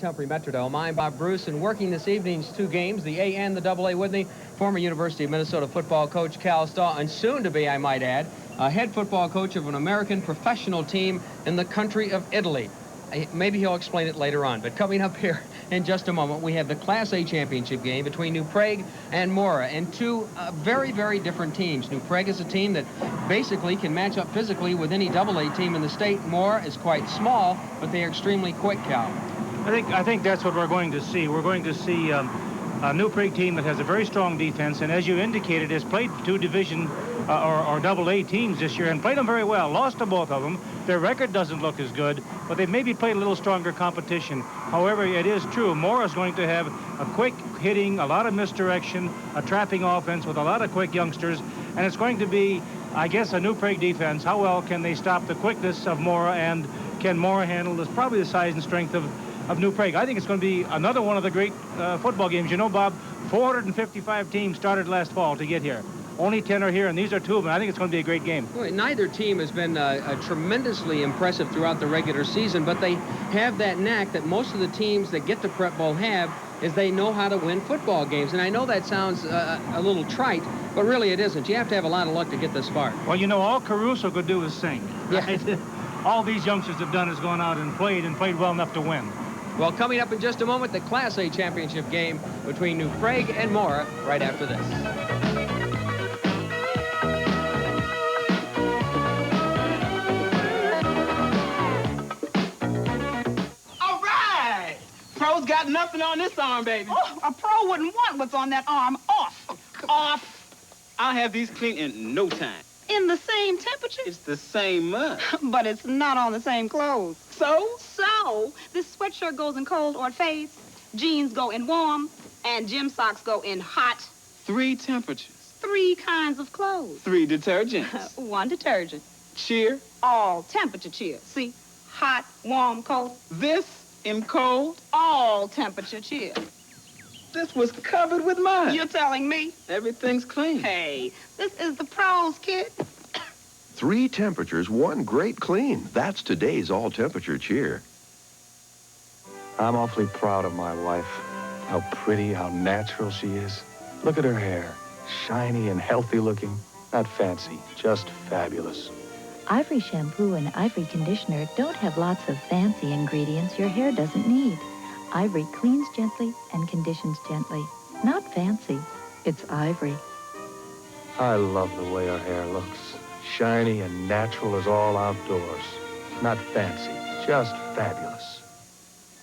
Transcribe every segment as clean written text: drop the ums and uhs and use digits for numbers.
Humphrey Metrodome. I'm Bob Bruce, and working this evening's two games, the A and the AA with me, former University of Minnesota football coach Cal Stahl, and soon to be, I might add, a head football coach of an American professional team in the country of Italy. Maybe he'll explain it later on, but coming up here in just a moment, we have the Class A championship game between New Prague and Mora, and two very, very different teams. New Prague is a team that basically can match up physically with any AA team in the state. Mora is quite small, but they are extremely quick, Cal. I think that's what we're going to see. We're going to see a New Prague team that has a very strong defense, and as you indicated, has played two division or AA teams this year and played them very well. Lost to both of them. Their record doesn't look as good, but they've maybe played a little stronger competition. However, it is true. Mora is going to have a quick hitting, a lot of misdirection, a trapping offense with a lot of quick youngsters, and it's going to be, I guess, a New Prague defense. How well can they stop the quickness of Mora, and can Mora handle this, probably the size and strength of New Prague? I think it's going to be another one of the great football games. You know, Bob, 455 teams started last fall to get here. Only 10 are here, and these are two of them. I think it's going to be a great game. Well, neither team has been tremendously impressive throughout the regular season, but they have that knack that most of the teams that get to Prep Bowl have, is they know how to win football games. And I know that sounds a little trite, but really it isn't. You have to have a lot of luck to get this far. Well, you know, all Caruso could do is sing. Right? Yeah. All these youngsters have done is gone out and played well enough to win. Well, coming up in just a moment, the Class A championship game between New Prague and Mora right after this. Pro's got nothing on this arm, baby. Oh, a pro wouldn't want what's on that arm off. Off. I'll have these clean in no time. In the same temperature? It's the same mud. But it's not on the same clothes. So? So, this sweatshirt goes in cold or it fades, jeans go in warm, and gym socks go in hot. 3 temperatures. 3 kinds of clothes. 3 detergents. 1 detergent. Cheer. All temperature cheer. See? Hot, warm, cold. This in cold. All temperature cheer. This was covered with mud. You're telling me? Everything's clean. Hey, this is the pros, kid. 3 temperatures, 1 great clean. That's today's all-temperature cheer. I'm awfully proud of my wife. How pretty, how natural she is. Look at her hair. Shiny and healthy looking. Not fancy, just fabulous. Ivory shampoo and Ivory conditioner don't have lots of fancy ingredients your hair doesn't need. Ivory cleans gently and conditions gently. Not fancy. It's Ivory. I love the way her hair looks. Shiny and natural as all outdoors. Not fancy, just fabulous.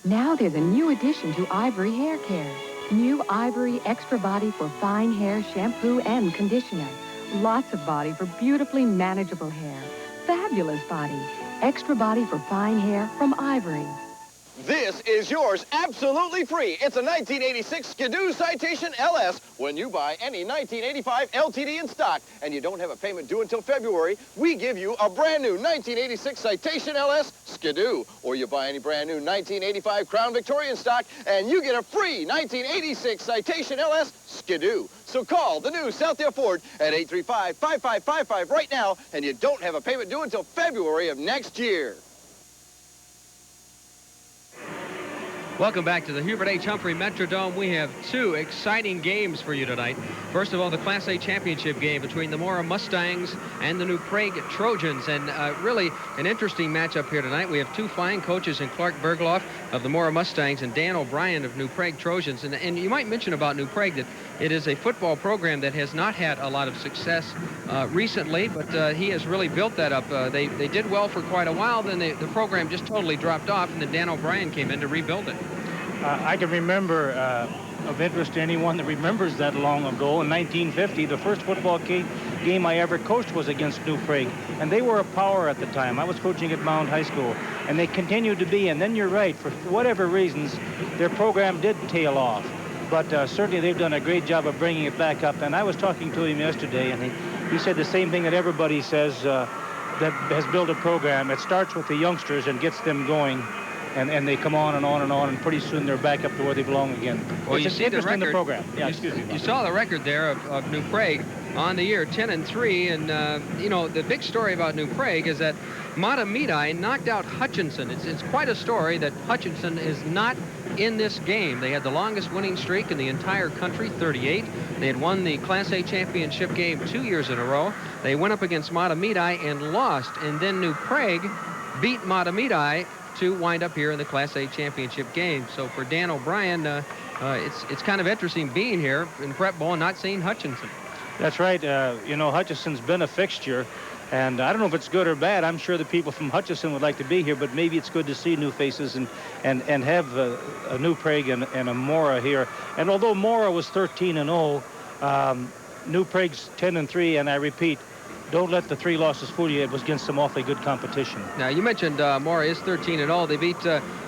Now there's a new addition to Ivory Hair Care. New Ivory Extra Body for Fine Hair Shampoo and Conditioner. Lots of body for beautifully manageable hair. Fabulous body. Extra body for fine hair from Ivory. This is yours absolutely free. It's a 1986 Skidoo Citation LS when you buy any 1985 LTD in stock and you don't have a payment due until February. We give you a brand new 1986 Citation LS Skidoo. Or you buy any brand new 1985 Crown Victoria in stock and you get a free 1986 Citation LS Skidoo. So call the new Southdale Ford at 835-5555 right now and you don't have a payment due until February of next year. Welcome back to the Hubert H. Humphrey Metrodome. We have 2 exciting games for you tonight. First of all, the Class A championship game between the Mora Mustangs and the New Prague Trojans. And really an interesting matchup here tonight. We have 2 fine coaches in Clark Bergloff of the Mora Mustangs and Dan O'Brien of New Prague Trojans. And you might mention about New Prague that it is a football program that has not had a lot of success recently, but he has really built that up. They did well for quite a while, then the program just totally dropped off, and then Dan O'Brien came in to rebuild it. I can remember, of interest to anyone that remembers that long ago, in 1950, the first football game I ever coached was against New Prague, and they were a power at the time. I was coaching at Mound High School, and they continued to be, and then you're right, for whatever reasons, their program did tail off. But certainly they've done a great job of bringing it back up, and I was talking to him yesterday, and he said the same thing that everybody says that has built a program. It starts with the youngsters and gets them going. and they come on and on and on, and pretty soon they're back up to where they belong again. Well, it's you see interest the in the record. program. Yeah, excuse me. You saw the record there of New Prague on the year, 10-3, and you know, the big story about New Prague is that Matamidi knocked out Hutchinson. It's quite a story that Hutchinson is not in this game. They had the longest winning streak in the entire country, 38. They had won the Class A championship game 2 years in a row. They went up against Matamidi and lost, and then New Prague beat Matamidi to wind up here in the Class A championship game. So for Dan O'Brien, it's kind of interesting being here in Prep Bowl and not seeing Hutchinson. That's right. You know, Hutchinson's been a fixture, and I don't know if it's good or bad. I'm sure the people from Hutchinson would like to be here, but maybe it's good to see new faces and have a New Prague and a Mora here. And although Mora was 13-0, New Prague's 10-3, and I repeat, don't let the 3 losses fool you. It was against some awfully good competition. Now, you mentioned Mora is 13-0. They beat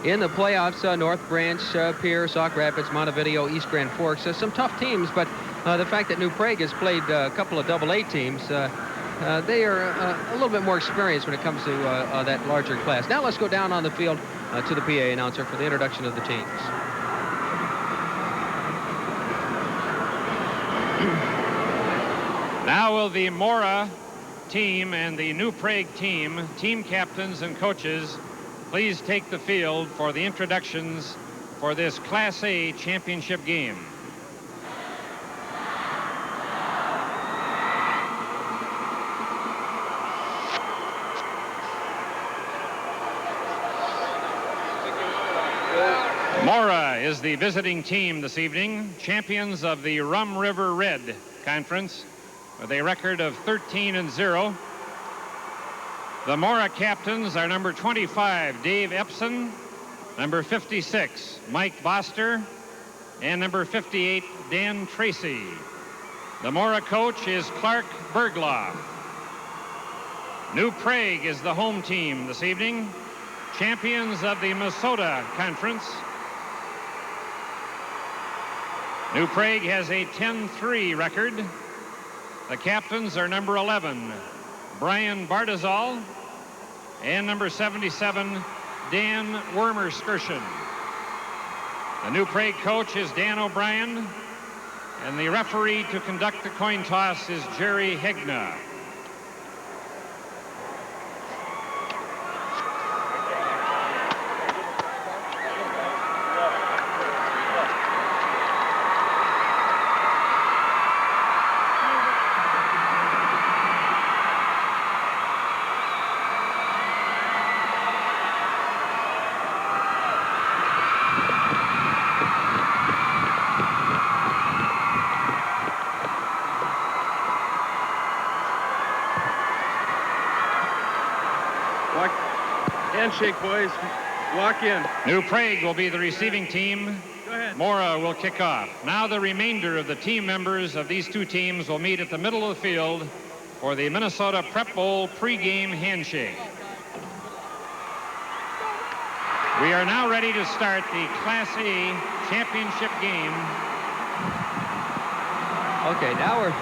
in the playoffs North Branch, Pierre, Sauk Rapids, Montevideo, East Grand Forks. Some tough teams, but the fact that New Prague has played a couple of AA teams, they are a little bit more experienced when it comes to that larger class. Now let's go down on the field to the PA announcer for the introduction of the teams. Now will the Mora team and the New Prague team captains and coaches, please take the field for the introductions for this Class A championship game. Mora is the visiting team this evening, champions of the Rum River Red Conference, with a record of 13-0. The Mora captains are number 25, Dave Epson, number 56, Mike Boster, and number 58, Dan Tracy. The Mora coach is Clark Bergloff. New Prague is the home team this evening, champions of the Minnesota Conference. New Prague has a 10-3 record. The captains are number 11, Brian Bardazal, and number 77, Dan Wormerskirchen. The New Prague coach is Dan O'Brien, and the referee to conduct the coin toss is Jerry Hegna. Handshake, boys. Walk in. New Prague will be the receiving team. Go ahead. Mora will kick off. Now the remainder of the team members of these two teams will meet at the middle of the field for the Minnesota Prep Bowl pregame handshake. We are now ready to start the Class A championship game. Okay, now we're...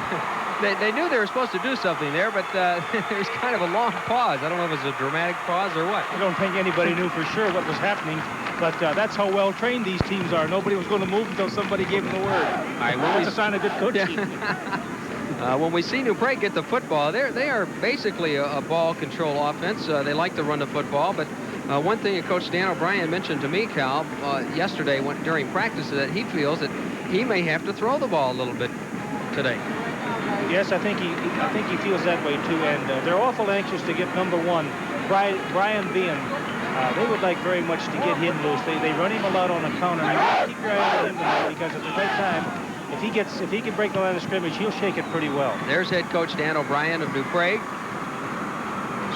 They knew they were supposed to do something there, but there's kind of a long pause. I don't know if it's a dramatic pause or what. I don't think anybody knew for sure what was happening, but that's how well trained these teams are. Nobody was going to move until somebody gave them the word. All right, that's a sign of good coaching. When we see New Prague get the football, they are basically a ball control offense. They like to run the football, but one thing that Coach Dan O'Brien mentioned to me, Cal, yesterday during practice, is that he feels that he may have to throw the ball a little bit today. Yes, I think he feels that way too, and they're awful anxious to get number 1, Brian Bean. They would like very much to get him loose. They run him a lot on the counter. And you have to keep your eye on him tonight, because at the right time, if he can break the line of scrimmage, he'll shake it pretty well. There's head coach Dan O'Brien of New Prague,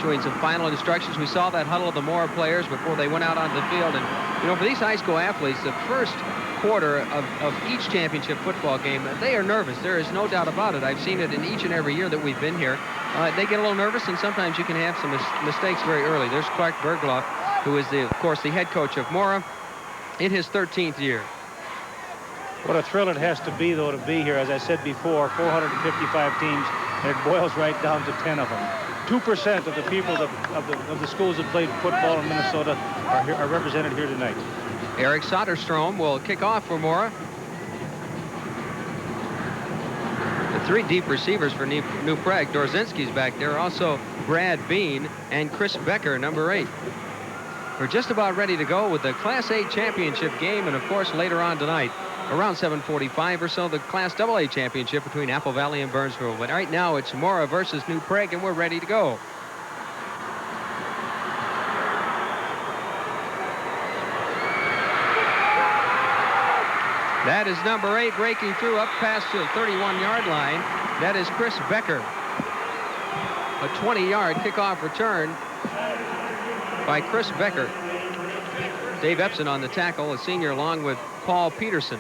showing some final instructions. We saw that huddle of the Mora players before they went out onto the field, and you know, for these high school athletes, the first quarter of each championship football game, they are nervous. There is no doubt about it. I've seen it in each and every year that we've been here. They get a little nervous, and sometimes you can have some mistakes very early. There's Clark Bergloff, who is, of course, the head coach of Mora in his 13th year. What a thrill it has to be, though, to be here. As I said before, 455 teams, It boils right down to 10 of them. 2% of the people of the schools that played football in Minnesota are represented here tonight. Eric Soderstrom will kick off for Mora. The 3 deep receivers for New Prague. Dorzinski's back there. Also Brad Bean and Chris Becker, number 8. We're just about ready to go with the Class A championship game, and of course later on tonight, around 7:45 or so, the Class AA championship between Apple Valley and Burnsville. But right now it's Mora versus New Prague, and we're ready to go. That is number 8 breaking through up past the 31-yard line. That is Chris Becker. A 20-yard kickoff return by Chris Becker. Dave Epson on the tackle, a senior, along with Paul Peterson.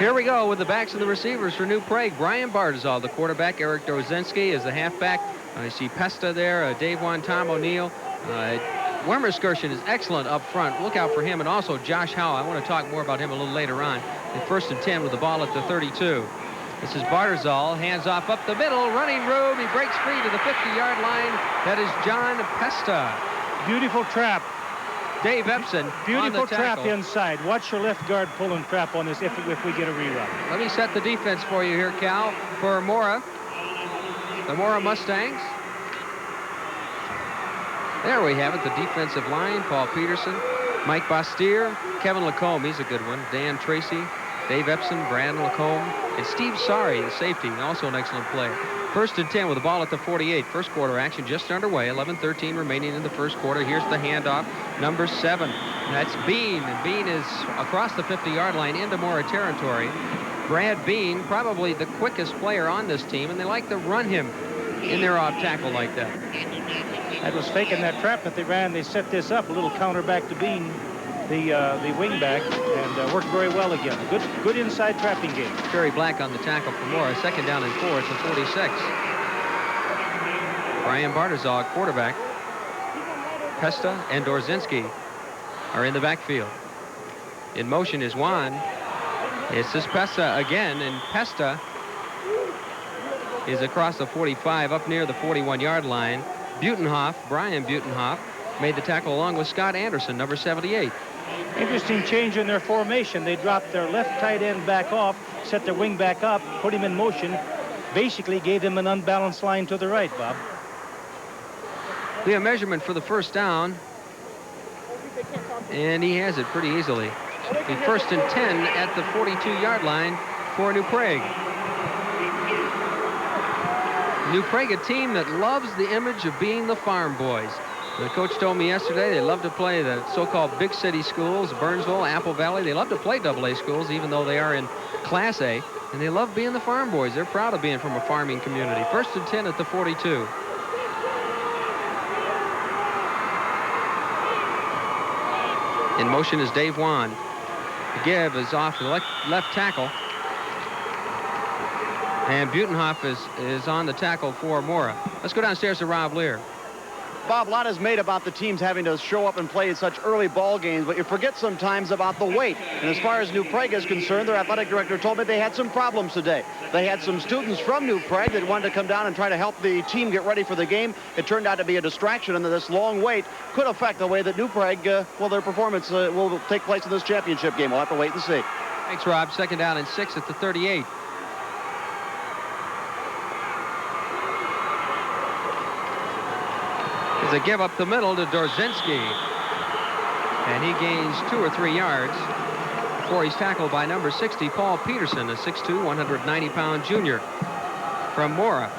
Here we go with the backs of the receivers for New Prague. Brian Bartizal, the quarterback. Eric Dorzinski is the halfback. I see Pesta there, Dave Wan, Tom O'Neill. Wermerskirchen is excellent up front. Look out for him, and also Josh Howe. I want to talk more about him a little later on. In 1st and 10 with the ball at the 32. This is Bartizal, hands off up the middle, running room. He breaks free to the 50-yard line. That is John Pesta. Beautiful trap. Dave Epson. Beautiful trap inside. Watch your left guard pull and trap on this if we get a rerun. Let me set the defense for you here, Cal, for Mora. The Mora Mustangs. There we have it, the defensive line. Paul Peterson, Mike Bastier, Kevin Lacombe, he's a good one. Dan Tracy, Dave Epson, Brad Lacombe, and Steve Sari, the safety, also an excellent player. 1st and 10 with the ball at the 48. First quarter action just underway. 11:13 remaining in the first quarter. Here's the handoff. Number 7. That's Bean. And Bean is across the 50-yard line into Mora territory. Brad Bean, probably the quickest player on this team, and they like to run him in their off tackle like that. That was faking that trap that they ran. They set this up, a little counter back to Bean, the wing back, and worked very well again. Good inside trapping game. Jerry Black on the tackle for Mora. 2nd down and 4. It's a 46. Brian Bartizal, quarterback. Pesta and Dorzinski are in the backfield. In motion is Juan. This is Pesta again, and Pesta is across the 45 up near the 41-yard line. Butenhoff, Brian Butenhoff, made the tackle along with Scott Anderson, number 78. Interesting change in their formation. They dropped their left tight end back off, set their wing back up, put him in motion, basically gave him an unbalanced line to the right, Bob. We have measurement for the 1st down, and he has it pretty easily. The 1st and 10 at the 42-yard line for New Prague. New Prague, a team that loves the image of being the farm boys. The coach told me yesterday they love to play the so-called big city schools, Burnsville, Apple Valley. They love to play AA schools, even though they are in Class A, and they love being the farm boys. They're proud of being from a farming community. 1st and 10 at the 42. In motion is Dave Wan. The give is off the left tackle. And Butenhoff is on the tackle for Mora. Let's go downstairs to Rob Lear. Bob, a lot is made about the teams having to show up and play in such early ball games, but you forget sometimes about the weight. And as far as New Prague is concerned, their athletic director told me they had some problems today. They had some students from New Prague that wanted to come down and try to help the team get ready for the game. It turned out to be a distraction, and this long wait could affect the way that New Prague, their performance will take place in this championship game. We'll have to wait and see. Thanks, Rob. 2nd down and 6 at the 38. There's a give up the middle to Dorzinski. And he gains 2 or 3 yards before he's tackled by number 60, Paul Peterson, a 6'2", 190-pound junior from Mora.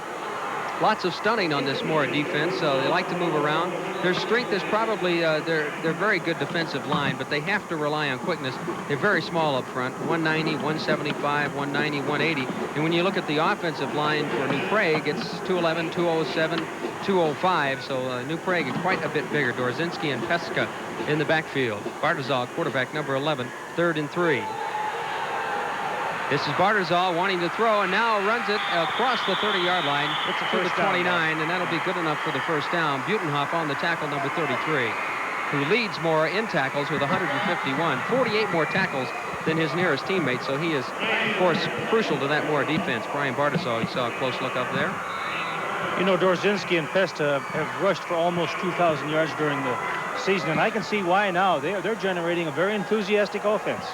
Lots of stunning on this Mora defense, so they like to move around. Their strength is probably they're very good defensive line, but they have to rely on quickness. They're very small up front, 190, 175, 190, 180. And when you look at the offensive line for New Prague, it's 211, 207, 205. So New Prague is quite a bit bigger. Dorzinski and Peska in the backfield. Bartizal, quarterback, number 11, 3rd and 3. This is Bartizal wanting to throw, and now runs it across the 30-yard line to the 29, and that'll be good enough for the 1st down. Butenhoff on the tackle, number 33. who leads Mora in tackles with 151, 48 more tackles than his nearest teammate, so he is, of course, crucial to that Mora defense. Brian Bartizal, you saw a close look up there. You know, Dorzinski and Pesta have rushed for almost 2,000 yards during the season, and I can see why now. They're generating a very enthusiastic offense.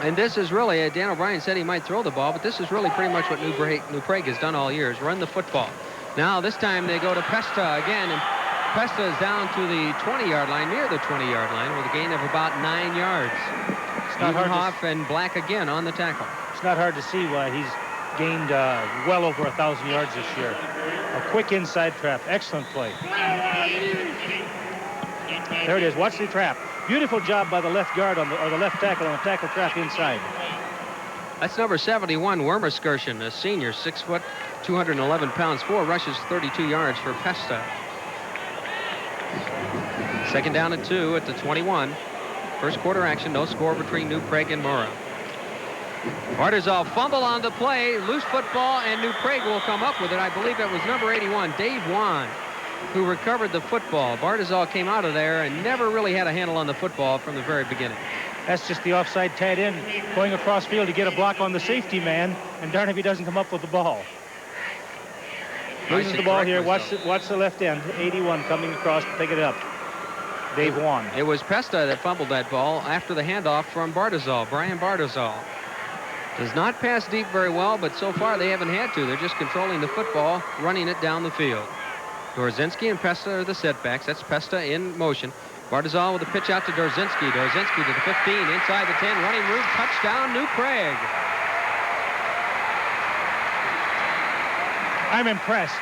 And this is really, Dan O'Brien said he might throw the ball, but this is really pretty much what New Prague has done all year, is run the football. Now this time they go to Pesta again, and Pesta is down to the 20-yard line, near the 20-yard line, with a gain of about 9 yards. Butenhoff and Black again on the tackle. It's not hard to see why he's gained well over 1,000 yards this year. A quick inside trap. Excellent play. There it is. Watch the trap. Beautiful job by the left guard or the left tackle on the tackle trap inside. That's number 71, Wormerskirchen, a senior, 6 foot, 211 pounds, 4 rushes, 32 yards for Pesta. Second down and 2 at the 21. First quarter action, no score between New Prague and Mora. Bartizal fumble on the play, loose football, and New Prague will come up with it. I believe that was number 81, Dave Wan, who recovered the football. Bartizal came out of there and never really had a handle on the football from the very beginning. That's just the offside tight end going across field to get a block on the safety man, and darn if he doesn't come up with the ball. Loses the ball here. Watch the left end. 81 coming across to pick it up. Dave Wan. It was Pesta that fumbled that ball after the handoff from Bartizal, Brian Bartizal. Does not pass deep very well, but so far they haven't had to. They're just controlling the football, running it down the field. Dorzinski and Pesta are the setbacks. That's Pesta in motion. Bartizal with a pitch out to Dorzinski. Dorzinski to the 15, inside the 10, running route, touchdown, New Prague. I'm impressed.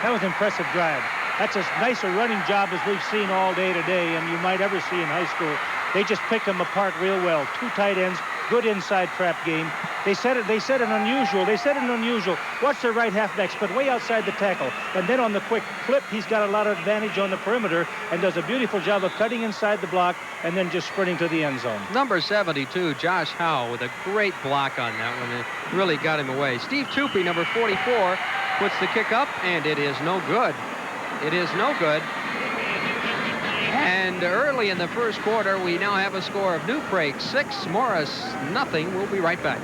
That was an impressive drive. That's as nice a running job as we've seen all day today, and you might ever see in high school. They just picked them apart real well. 2 tight ends, good inside trap game. They said an unusual. Watch their right halfback split way outside the tackle. And then on the quick flip, he's got a lot of advantage on the perimeter and does a beautiful job of cutting inside the block and then just sprinting to the end zone. Number 72, Josh Howe, with a great block on that one. It really got him away. Steve Tupy, number 44, puts the kick up, and it is no good. It is no good. And early in the first quarter, we now have a score of New Prague 6, Morris nothing. We'll be right back.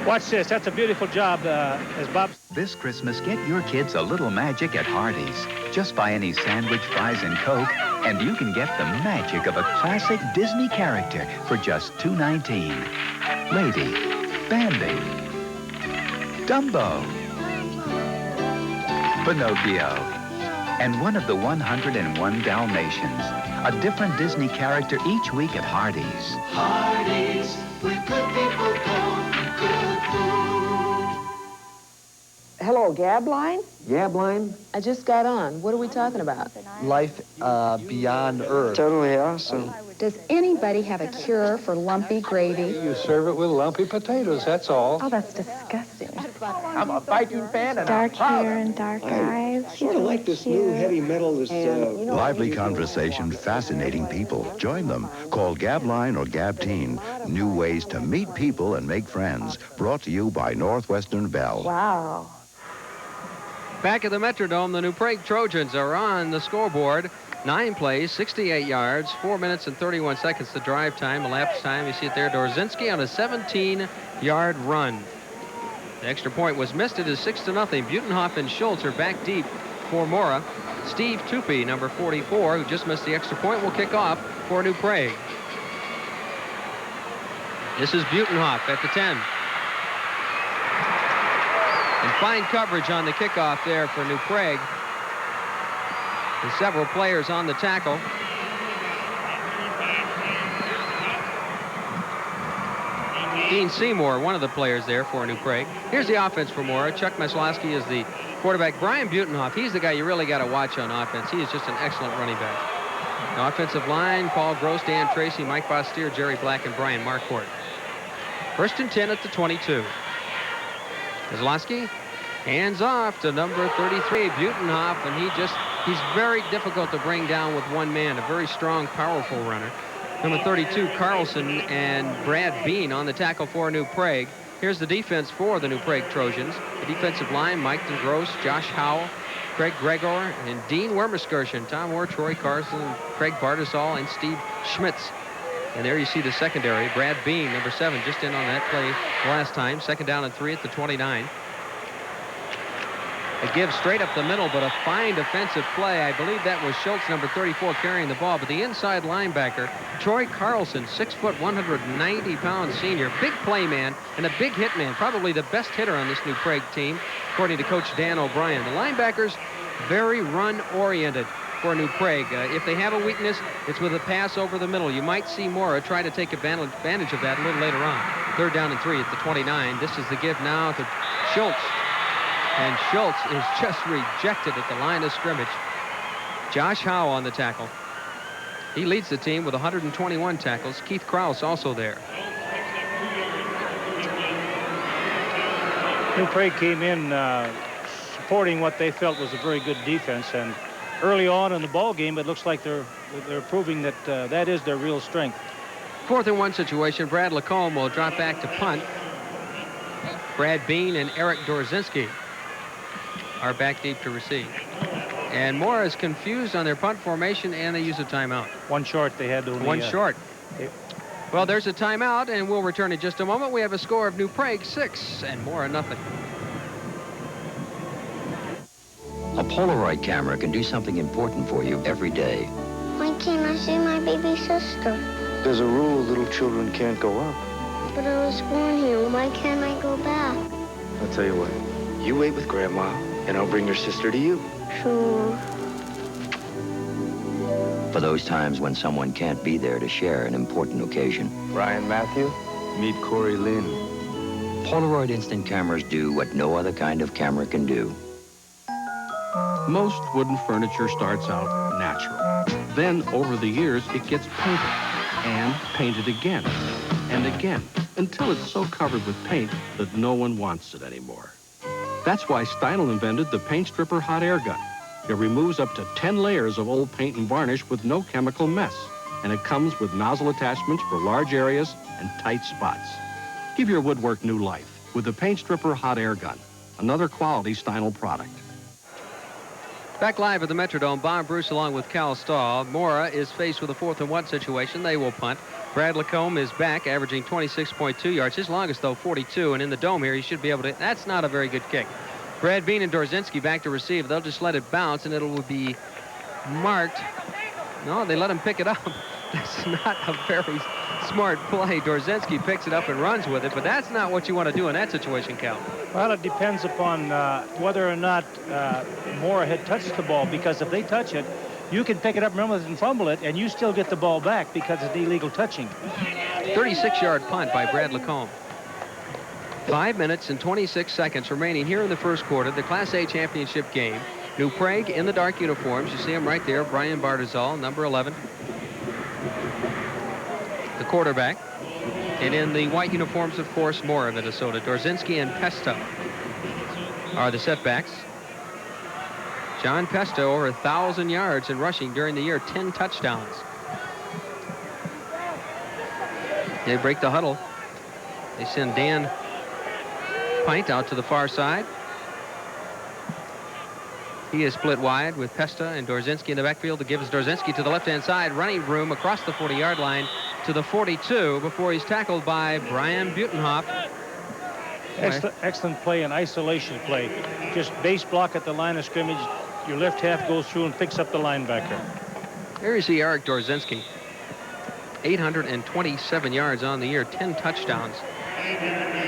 Watch this. That's a beautiful job, as Bob. This Christmas, get your kids a little magic at Hardee's. Just buy any sandwich, fries, and Coke, and you can get the magic of a classic Disney character for just $2.19. Lady, Bambi, Dumbo, Pinocchio, and one of the 101 Dalmatians. A different Disney character each week at Hardee's. Hardee's, where good people go for good food. Hello, Gab line? Gab line? I just got on. What are we talking about? Life beyond Earth. Totally awesome. Does anybody have a cure for lumpy gravy? You serve it with lumpy potatoes, that's all. Oh, that's disgusting. I'm a Viking fan and dark hair and dark eyes. I sort of like this new heavy metal, this... Lively conversation, fascinating people. Join them. Call Gabline or Gab-Teen. New ways to meet people and make friends. Brought to you by Northwestern Bell. Wow. Back at the Metrodome, the New Prague Trojans are on the scoreboard. 9 plays, 68 yards, 4 minutes and 31 seconds to drive time, elapsed time. You see it there. Dorzinski on a 17-yard run. The extra point was missed. It is 6-0. Butenhoff and Schultz are back deep for Mora. Steve Tupy, number 44, who just missed the extra point, will kick off for New Prague. This is Butenhoff at the 10. And fine coverage on the kickoff there for New Prague. There's several players on the tackle. Dean Seymour, one of the players there for New Prague. Here's the offense for Mora. Chuck Meslowski is the quarterback. Brian Butenhoff, he's the guy you really got to watch on offense. He is just an excellent running back. The offensive line, Paul Gross, Dan Tracy, Mike Bostier, Jerry Black, and Brian Marquardt. First and 10 at the 22. Meslowski, hands off to number 33, Butenhoff, and he's very difficult to bring down with one man, a very strong, powerful runner. Number 32, Carlson, and Brad Bean on the tackle for New Prague. Here's the defense for the New Prague Trojans. The defensive line, Mike DeGrosse, Josh Howell, Craig Gregor and Dean Wermerskirchen, Tom Moore, Troy Carson, Craig Bardisol, and Steve Schmitz. And there you see the secondary. Brad Bean, number 7, just in on that play last time. 2nd down and 3 at the 29. A give straight up the middle, but a fine defensive play. I believe that was Schultz, number 34, carrying the ball. But the inside linebacker, Troy Carlson, 6 foot, 190-pound senior. Big play man and a big hit man. Probably the best hitter on this New Prague team, according to Coach Dan O'Brien. The linebackers, very run-oriented for New Prague. If they have a weakness, it's with a pass over the middle. You might see Mora try to take advantage of that a little later on. 3rd down and 3 at the 29. This is the give now to Schultz. And Schultz is just rejected at the line of scrimmage. Josh Howe on the tackle. He leads the team with 121 tackles. Keith Krause also there. New Prague came in supporting what they felt was a very good defense, and early on in the ball game, it looks like they're proving that that is their real strength. 4th and 1 situation. Brad Lacombe will drop back to punt. Brad Bean and Eric Dorzinski are back deep to receive. And Mora is confused on their punt formation, and they use a timeout. One short they had to. One short. Well, there's a timeout, and we'll return in just a moment. We have a score of New Prague 6 and Mora 0. A Polaroid camera can do something important for you every day. Why can't I see my baby sister? There's a rule little children can't go up. But I was born here. Why can't I go back? I'll tell you what. You wait with Grandma, and I'll bring your sister to you. Sure. For those times when someone can't be there to share an important occasion. Brian Matthew, meet Corey Lynn. Polaroid instant cameras do what no other kind of camera can do. Most wooden furniture starts out natural. Then, over the years, it gets painted, and painted again, and again, until it's so covered with paint that no one wants it anymore. That's why Steinle invented the Paint Stripper Hot Air Gun. It removes up to 10 layers of old paint and varnish with no chemical mess, and it comes with nozzle attachments for large areas and tight spots. Give your woodwork new life with the Paint Stripper Hot Air Gun, another quality Steinle product. Back live at the Metrodome, Bob Bruce along with Cal Stahl. Mora is faced with a 4th and 1 situation. They will punt. Brad Lacombe is back, averaging 26.2 yards. His longest, though, 42. And in the dome here, he should be able to... That's not a very good kick. Brad Bean and Dorzinski back to receive. They'll just let it bounce, and it will be marked. No, they let him pick it up. That's not a very smart play. Dorzinski picks it up and runs with it, but that's not what you want to do in that situation, Cal. Well, it depends upon whether or not Mora had touched the ball, because if they touch it, you can pick it up, remember, and fumble it, and you still get the ball back because it's illegal touching. 36-yard punt by Brad Lacombe. 5 minutes and 26 seconds remaining here in the first quarter, the Class A championship game. New Prague in the dark uniforms. You see him right there, Brian Bardisol, number 11. The quarterback. And in the white uniforms, of course, Mora, Minnesota. Dorzinski and Pesto are the setbacks. John Pesto over 1,000 yards in rushing during the year, 10 touchdowns. They break the huddle. They send Dan Pint out to the far side. He is split wide with Pesta and Dorzinski in the backfield. To give us Dorzinski to the left-hand side, running room across the 40-yard line to the 42 before he's tackled by Brian Butenhoff. Excellent play, an isolation play. Just base block at the line of scrimmage. Your left half goes through and picks up the linebacker. There you see Eric Dorzinski. 827 yards on the year, 10 touchdowns.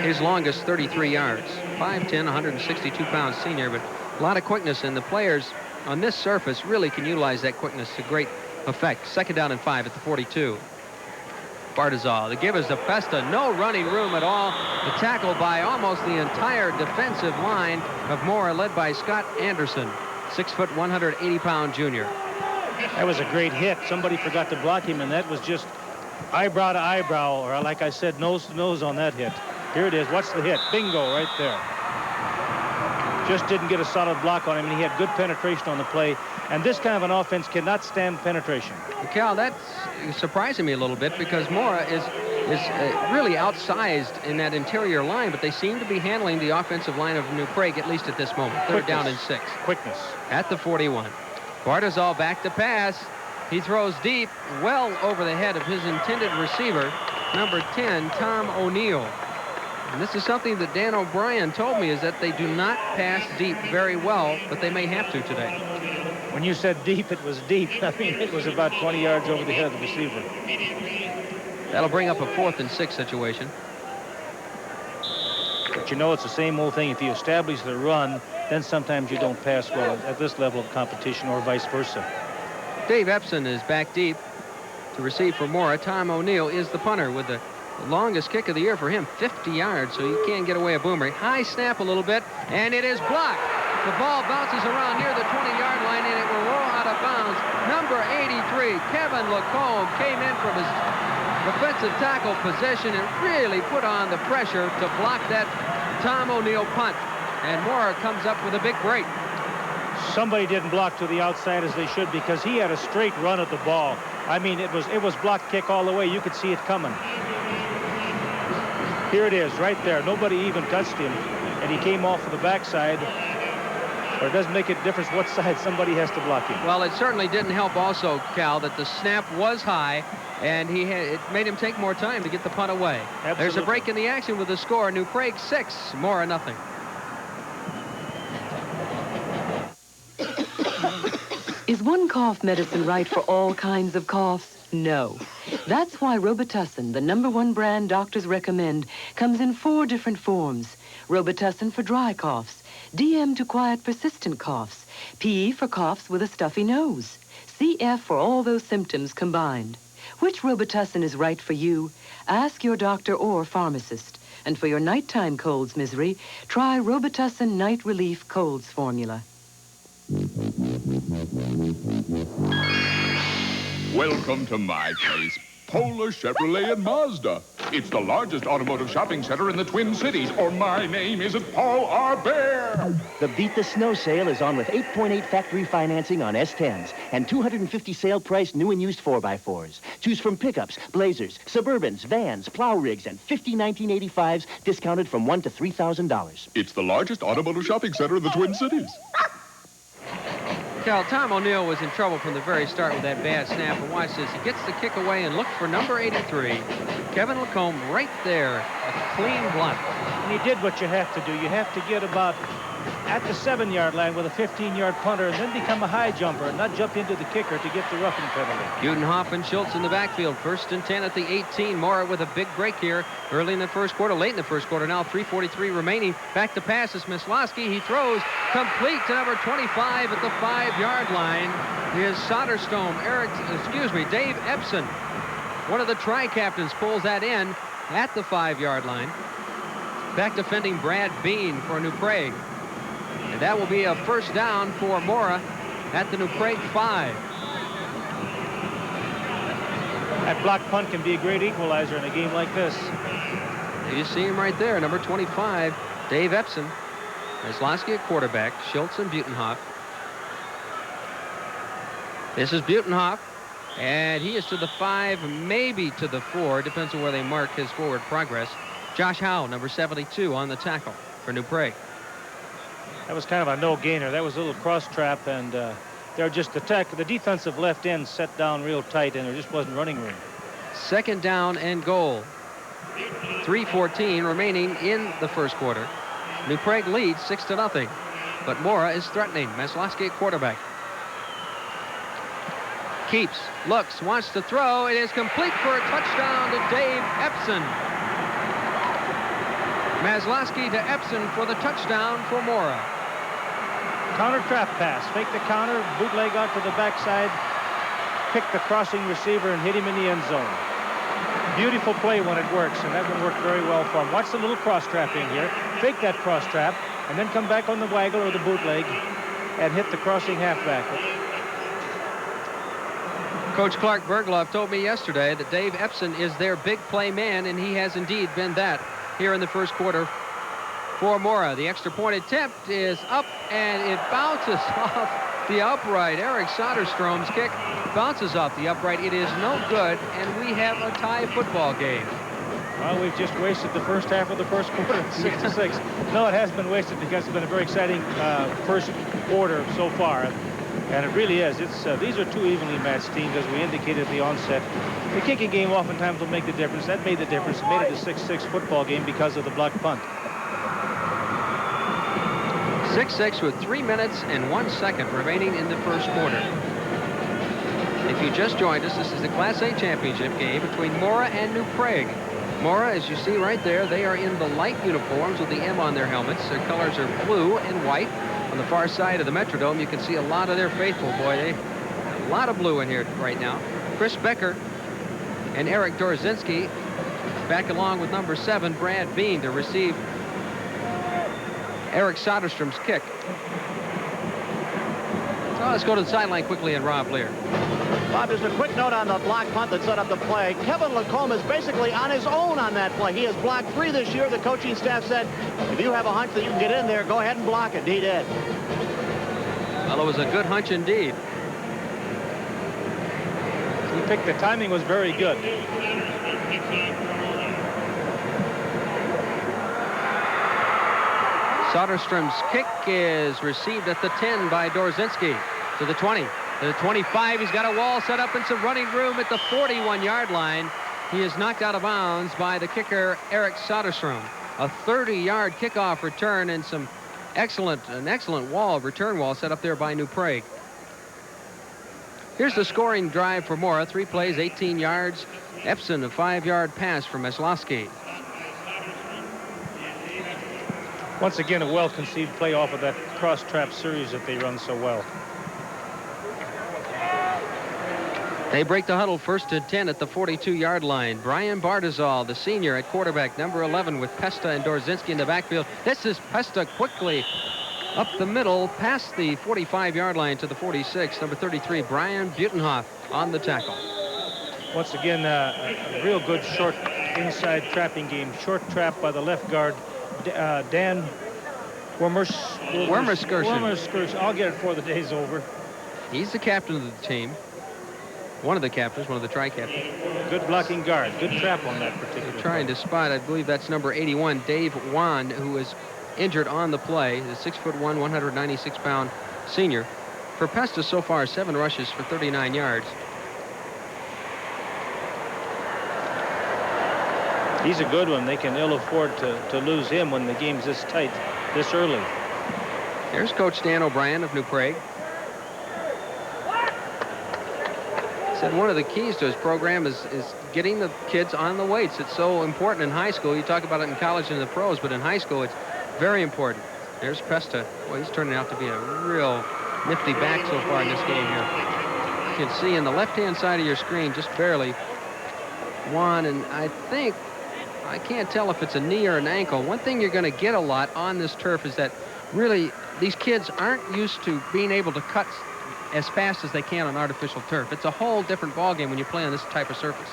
His longest, 33 yards. 5'10", 162-pound senior, but a lot of quickness, and the players on this surface really can utilize that quickness to great effect. 2nd down and 5 at the 42. Bardisol. The give is to Pesta. No running room at all. The tackle by almost the entire defensive line of Mora, led by Scott Anderson, 6 foot, 180-pound junior. That was a great hit. Somebody forgot to block him, and that was just eyebrow to eyebrow, or like I said, nose to nose on that hit. Here it is. Watch the hit. Bingo right there. just didn't get a solid block on him, and he had good penetration on the play. And this kind of an offense cannot stand penetration. Cal, that's surprising me a little bit because Mora is really outsized in that interior line, but they seem to be handling the offensive line of New Prague, at least at this moment. They're down in 6. Quickness. At the 41. Bartazal back to pass. He throws deep, well over the head of his intended receiver, number 10, Tom O'Neill. And this is something that Dan O'Brien told me, is that they do not pass deep very well, but they may have to today. When you said deep, it was deep. I mean, it was about 20 yards over the head of the receiver. That'll bring up a 4th and 6 situation. But you know, it's the same old thing. If you establish the run, then sometimes you don't pass well at this level of competition, or vice versa. Dave Epson is back deep to receive for Mora. Tom O'Neill is the punter with the longest kick of the year for him, 50 yards, so you can't get away a boomerang. High snap a little bit, and it is blocked. The ball bounces around near the 20-yard line, and it will roll out of bounds. Number 83, Kevin Lacombe, came in from his defensive tackle position and really put on the pressure to block that Tom O'Neill punt. And Mora comes up with a big break. Somebody didn't block to the outside as they should, because he had a straight run at the ball. I mean, it was block kick all the way. You could see it coming. Here it is, right there. Nobody even touched him, and he came off of the backside. But it doesn't make a difference what side somebody has to block him. Well, it certainly didn't help also, Cal, that the snap was high, and it made him take more time to get the punt away. Absolutely. There's a break in the action with the score. New Prague 6, Mora nothing. Is one cough medicine right for all kinds of coughs? No. That's why Robitussin, the #1 brand doctors recommend, comes in 4 different forms. Robitussin for dry coughs, DM to quiet persistent coughs, PE for coughs with a stuffy nose, CF for all those symptoms combined. Which Robitussin is right for you? Ask your doctor or pharmacist. And for your nighttime colds misery, try Robitussin Night Relief Colds Formula. Welcome to my place, Polar Chevrolet and Mazda. It's the largest automotive shopping center in the Twin Cities, or my name isn't Paul R. Bear. The Beat the Snow sale is on with 8.8 factory financing on S10s and 250 sale price new and used 4x4s. Choose from pickups, Blazers, Suburbans, vans, plow rigs, and 50 1985s discounted from $1,000 to $3,000. It's the largest automotive shopping center in the Twin Cities. Cal, Tom O'Neill was in trouble from the very start with that bad snap. And watch this. He gets the kick away and looks for number 83, Kevin Lacombe, right there. A clean block. And he did what you have to do. You have to get about at the 7-yard line with a 15-yard punter and then become a high jumper and not jump into the kicker to get the roughing penalty. Butenhoff and Schultz in the backfield. 1st and 10 at the 18. Mora with a big break here early in the first quarter, late in the first quarter. Now 3:43 remaining. Back to pass is Mislowski. He throws complete to number 25 at the 5-yard line. Is Soderstrom, Dave Epson. One of the tri-captains pulls that in at the 5-yard line. Back defending Brad Bean for New Prague. And that will be a first down for Mora at the New Prague 5. That block punt can be a great equalizer in a game like this. You see him right there, number 25, Dave Epson. Mislowski at quarterback, Schultz and Butenhoff. This is Butenhoff, and he is to the 5, maybe to the 4, depends on where they mark his forward progress. Josh Howell, number 72, on the tackle for New Prague. That was kind of a no-gainer. That was a little cross trap, and they're just the defensive left end set down real tight, and there just wasn't running room. 2nd down and goal. 3:14 remaining in the first quarter. New Prague leads 6-0, but Mora is threatening. Mislowski at quarterback. Keeps, looks, wants to throw. It is complete for a touchdown to Dave Epson. Mislowski to Epson for the touchdown for Mora. Counter trap pass. Fake the counter, bootleg out to the backside, pick the crossing receiver and hit him in the end zone. Beautiful play when it works, and that one worked very well for him. Watch the little cross trap in here. Fake that cross trap, and then come back on the waggle or the bootleg and hit the crossing halfback. Coach Clark Bergloff told me yesterday that Dave Epson is their big play man, and he has indeed been that here in the first quarter for Mora. The extra point attempt is up, and it bounces off the upright. Eric Soderstrom's kick bounces off the upright. It is no good, and we have a tie football game. Well, we've just wasted the first half of the first quarter, 6-6. No, it has been wasted because it's been a very exciting first quarter so far. And it really is. These are two evenly matched teams, as we indicated at the onset. The kicking game oftentimes will make the difference. That made the difference. It made it a 6-6 football game because of the block punt. 6-6 with 3 minutes and 1 second remaining in the first quarter. If you just joined us, this is the Class A championship game between Mora and New Prague. Mora, as you see right there, they are in the light uniforms with the M on their helmets. Their colors are blue and white. On the far side of the Metrodome, you can see a lot of their faithful. Boy, a lot of blue in here right now. Chris Becker and Eric Dorzinski back along with number 7, Brad Bean, to receive Eric Soderstrom's kick. So let's go to the sideline quickly and Rob Lear. Bob, just a quick note on the block punt that set up the play. Kevin Lacombe is basically on his own on that play. He has blocked 3 this year. The coaching staff said, if you have a hunch that you can get in there, go ahead and block it. He did. Well, it was a good hunch indeed. He picked the timing was very good. Soderstrom's kick is received at the 10 by Dorzinski. To the 20. To the 25. He's got a wall set up and some running room at the 41-yard line. He is knocked out of bounds by the kicker, Eric Soderstrom. A 30-yard kickoff return and an excellent return wall set up there by New Prague. Here's the scoring drive for Mora. 3 plays, 18 yards. Epson, a 5-yard pass from Meslowski. Once again, a well-conceived play off of that cross-trap series that they run so well. They break the huddle 1st and 10 at the 42-yard line. Brian Bardazal, the senior at quarterback, number 11, with Pesta and Dorzinski in the backfield. This is Pesta quickly up the middle, past the 45-yard line to the 46. Number 33, Brian Butenhoff on the tackle. Once again, a real good short inside trapping game. Short trap by the left guard, Dan Wormerskirchen. I'll get it before the day's over. He's the captain of the team. One of the captains, one of the tri-captains. Good blocking guard. Good trap on that particular They're trying to spot, I believe that's number 81, Dave Wan, who is injured on the play. The 6'1", 196-pound senior. For Pesta so far, 7 rushes for 39 yards. He's a good one. They can ill afford to lose him when the game's this tight, this early. Here's Coach Dan O'Brien of New Prague. Said one of the keys to his program is getting the kids on the weights. It's so important in high school. You talk about it in college and in the pros, but in high school it's very important. There's Pesta. Boy, he's turning out to be a real nifty back so far in this game here. You can see in the left-hand side of your screen, just barely, Juan, and I can't tell if it's a knee or an ankle. One thing you're going to get a lot on this turf is that really these kids aren't used to being able to cut as fast as they can on artificial turf. It's a whole different ballgame when you play on this type of surface.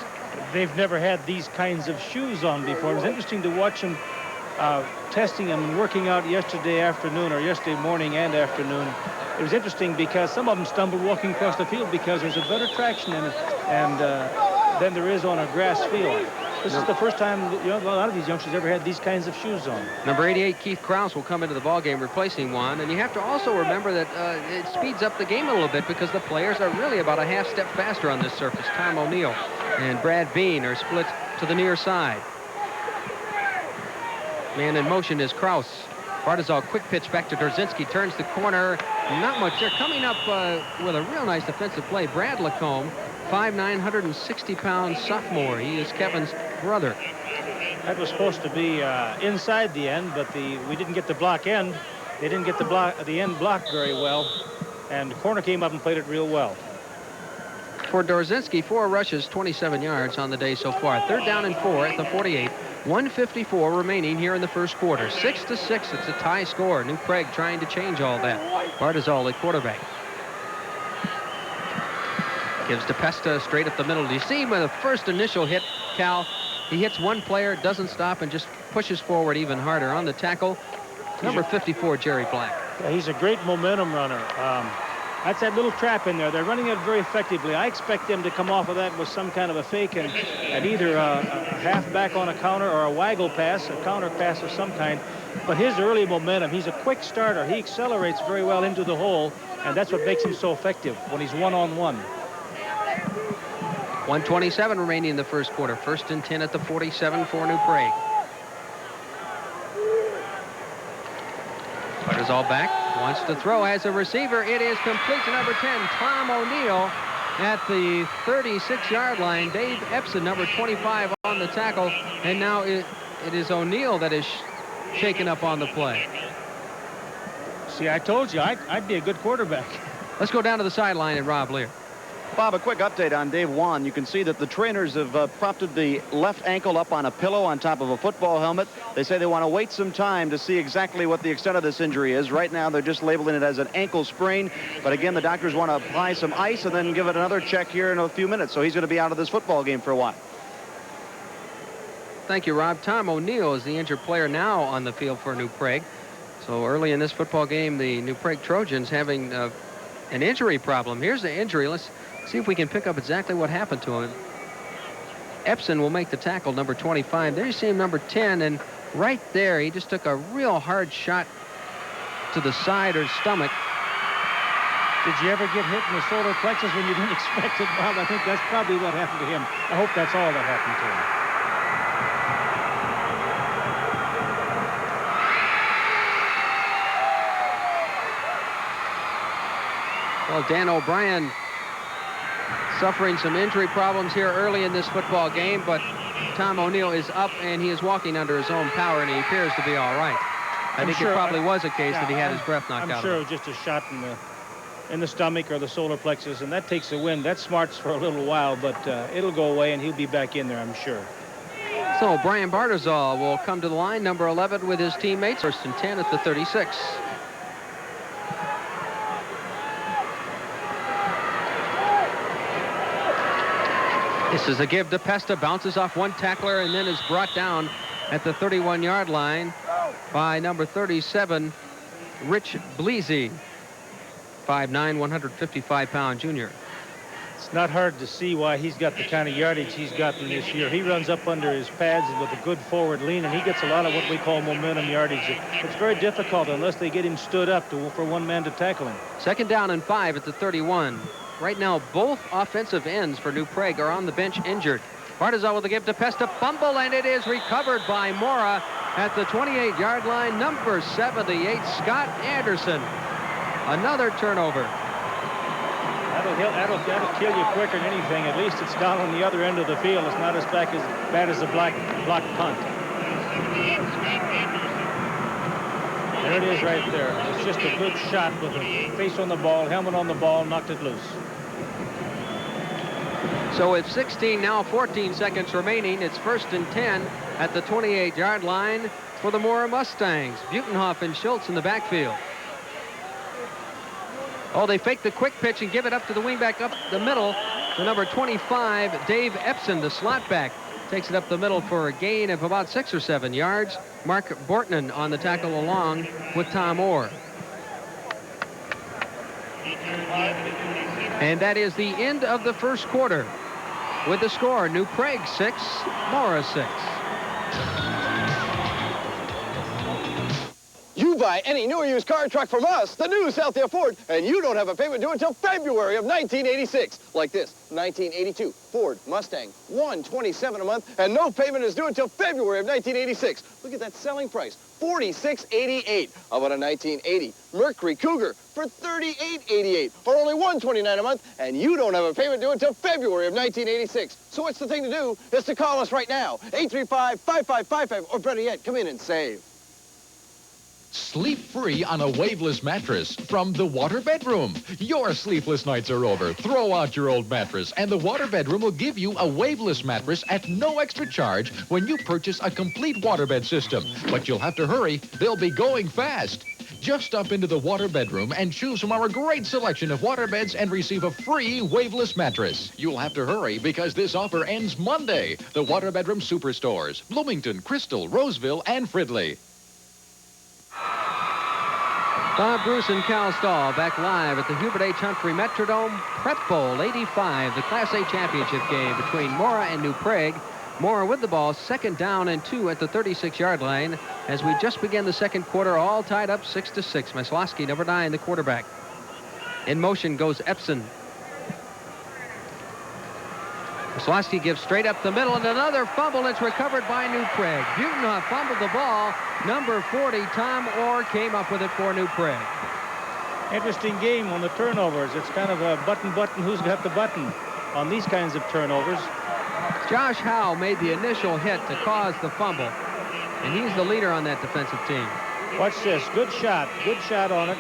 They've never had these kinds of shoes on before. It was interesting to watch them testing them and working out yesterday afternoon or yesterday morning and afternoon. It was interesting because some of them stumbled walking across the field because there's a better traction in it than there is on a grass field. This is the first time a lot of these youngsters ever had these kinds of shoes on. Number 88, Keith Krause, will come into the ballgame replacing Juan. And you have to also remember that it speeds up the game a little bit because the players are really about a half step faster on this surface. Tom O'Neill and Brad Bean are split to the near side. Man in motion is Krause. Bardazal, quick pitch back to Dorzinski, turns the corner. Not much. They're coming up with a real nice defensive play. Brad Lacombe, 5'9", 160-pound sophomore. He is Kevin's brother. That was supposed to be inside the end, but we didn't get the block end. They didn't get the end blocked very well, and the corner came up and played it real well. For Dorzinski, 4 rushes, 27 yards on the day so far. 3rd down and 4 at the 48. 1:54 remaining here in the first quarter. 6-6. It's a tie score. New Prague trying to change all that. Bardazal at quarterback. Gives to Pesta straight up the middle. Do you see with the first initial hit, Cal? He hits one player, doesn't stop, and just pushes forward even harder. On the tackle, Number 54, Jerry Black. Yeah, he's a great momentum runner. That's that little trap in there. They're running it very effectively. I expect them to come off of that with some kind of a fake and either a halfback on a counter or a waggle pass, a counter pass of some kind. But his early momentum, he's a quick starter. He accelerates very well into the hole, and that's what makes him so effective when he's one-on-one. 1:27 remaining in the first quarter. 1st and 10 at the 47 for New Prague. Carter's all back. Wants to throw as a receiver. It is complete to number 10, Tom O'Neill, at the 36-yard line. Dave Epson, number 25, on the tackle. And now it is O'Neill that is shaken up on the play. See, I told you, I'd be a good quarterback. Let's go down to the sideline and Rob Lear. Bob, a quick update on Dave Wan. You can see that the trainers have propped the left ankle up on a pillow on top of a football helmet. They say they want to wait some time to see exactly what the extent of this injury is. Right now, they're just labeling it as an ankle sprain. But again, the doctors want to apply some ice and then give it another check here in a few minutes. So he's going to be out of this football game for a while. Thank you, Rob. Tom O'Neill is the injured player now on the field for New Prague. So early in this football game, the New Prague Trojans having an injury problem. Here's the injury. Let's see if we can pick up exactly what happened to him. Epson will make the tackle, number 25. There you see him, number 10, and right there he just took a real hard shot to the side or stomach. Did you ever get hit in the solar plexus when you didn't expect it, Bob? I think that's probably what happened to him. I hope that's all that happened to him. Well, Dan O'Brien suffering some injury problems here early in this football game, but Tom O'Neill is up and he is walking under his own power, and he appears to be all right. I think it probably was a case that he had his breath knocked out. I'm sure it was just a shot in the stomach or the solar plexus, and that takes the wind. That smarts for a little while, but it'll go away and he'll be back in there, I'm sure. So Brian Bartizal will come to the line, number 11, with his teammates. 1st and 10 at the 36. This is a give to Pesta, bounces off one tackler and then is brought down at the 31-yard line by number 37, Rich Bleasy, 5'9", 155-pound junior. It's not hard to see why he's got the kind of yardage he's gotten this year. He runs up under his pads with a good forward lean, and he gets a lot of what we call momentum yardage. It's very difficult unless they get him stood up for one man to tackle him. 2nd down and 5 at the 31. Right now, both offensive ends for New Prague are on the bench injured. Bartizal with the give to Pesta, fumble, and it is recovered by Mora at the 28-yard line. Number 78, Scott Anderson. Another turnover. That'll kill you quicker than anything. At least it's down on the other end of the field. It's not as bad as a block punt. There it is right there. It's just a good shot with the face on the ball, helmet on the ball, knocked it loose. So with 16, now 14 seconds remaining, it's 1st and 10 at the 28-yard line for the Mora Mustangs. Butenhoff and Schultz in the backfield. Oh, they fake the quick pitch and give it up to the wingback up the middle. The number 25, Dave Epson, the slot back, takes it up the middle for a gain of about 6 or 7 yards. Mark Bortman on the tackle along with Tom Orr. And that is the end of the first quarter. With the score, New Prague 6, Mora 6. You buy any new or used car or truck from us, the new Southia Ford, and you don't have a payment due until February of 1986. Like this, 1982 Ford Mustang, $127 a month, and no payment is due until February of 1986. Look at that selling price, $46.88. How about a 1980 Mercury Cougar for $38.88, or only $129 a month, and you don't have a payment due until February of 1986. So what's the thing to do is to call us right now, 835-5555, or better yet, come in and save. Sleep free on a waveless mattress from the Water Bedroom. Your sleepless nights are over. Throw out your old mattress, and the Water Bedroom will give you a waveless mattress at no extra charge when you purchase a complete waterbed system. But you'll have to hurry. They'll be going fast. Just stop into the Water Bedroom and choose from our great selection of waterbeds and receive a free waveless mattress. You'll have to hurry because this offer ends Monday. The Water Bedroom Superstores, Bloomington, Crystal, Roseville, and Fridley. Bob Bruce and Cal Stahl back live at the Hubert H. Humphrey Metrodome Prep Bowl 85, the Class A championship game between Mora and New Prague. Mora with the ball, 2nd down and 2 at the 36-yard line as we just begin the second quarter, all tied up 6-6. Maslowski, number 9, the quarterback. In motion goes Epson. Maslowski gives straight up the middle, and another fumble. It's recovered by New Prague. Butenhoff fumbled the ball. Number 40, Tom Orr, came up with it for New Prague. Interesting game on the turnovers. It's kind of a button, who's got the button on these kinds of turnovers. Josh Howe made the initial hit to cause the fumble, and he's the leader on that defensive team. Watch this. Good shot on it.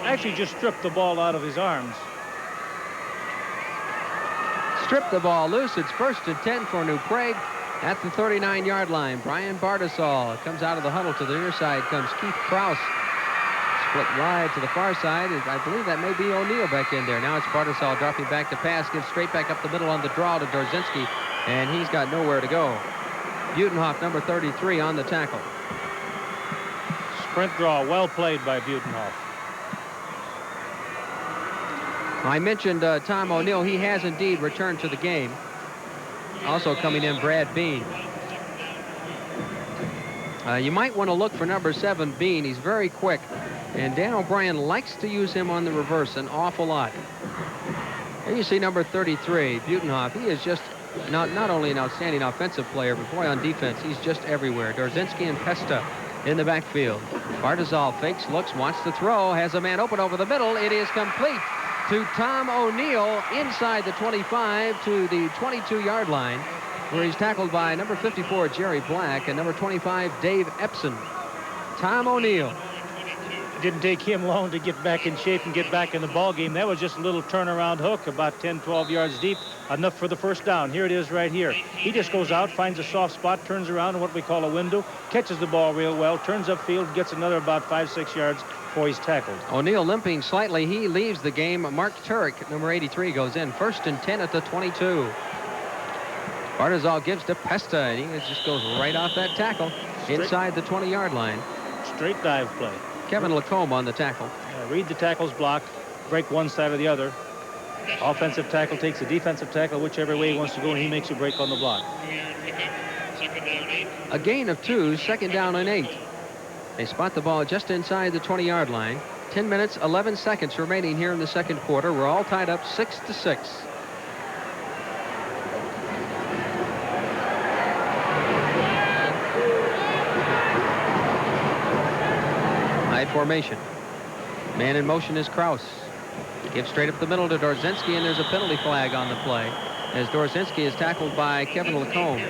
Actually just stripped the ball out of his arms. Stripped the ball loose. It's 1st and 10 for New Prague at the 39-yard line. Brian Bardisol comes out of the huddle. To the near side comes Keith Krause. Split wide to the far side. I believe that may be O'Neill back in there. Now it's Bardisol dropping back to pass. Gives straight back up the middle on the draw to Dorzinski, and he's got nowhere to go. Butenhoff, number 33, on the tackle. Sprint draw, well played by Butenhoff. I mentioned Tom O'Neill. He has indeed returned to the game. Also coming in, Brad Bean. You might want to look for number 7, Bean. He's very quick, and Dan O'Brien likes to use him on the reverse an awful lot. There you see number 33, Butenhoff. He is just not only an outstanding offensive player, but boy, on defense, he's just everywhere. Dorzinski and Pesta in the backfield. Bardisol fakes, looks, wants to throw, has a man open over the middle. It is complete to Tom O'Neill inside the 25 to the 22-yard line, where he's tackled by number 54, Jerry Black, and number 25, Dave Epson. Tom O'Neill. It didn't take him long to get back in shape and get back in the ball game. That was just a little turnaround hook about 10, 12 yards deep, enough for the first down. Here it is right here. He just goes out, finds a soft spot, turns around in what we call a window, catches the ball real well, turns upfield, gets another about 5, 6 yards before he's tackled. O'Neill limping slightly. He leaves the game. Mark Turek, number 83, goes in. 1st and 10 at the 22. Bardisol gives to Pesta, and he just goes right off that tackle inside the 20-yard line. Straight dive play. Kevin Lacombe on the tackle. Read the tackle's block, break one side or the other. Offensive tackle takes the defensive tackle whichever way he wants to go, and he makes a break on the block. A gain of 2, 2nd down and 8. They spot the ball just inside the 20-yard line. 10 minutes, 11 seconds remaining here in the second quarter. We're all tied up 6-6. High formation. Man in motion is Krause. Gives straight up the middle to Dorzinski, and there's a penalty flag on the play as Dorzinski is tackled by Kevin Lacombe.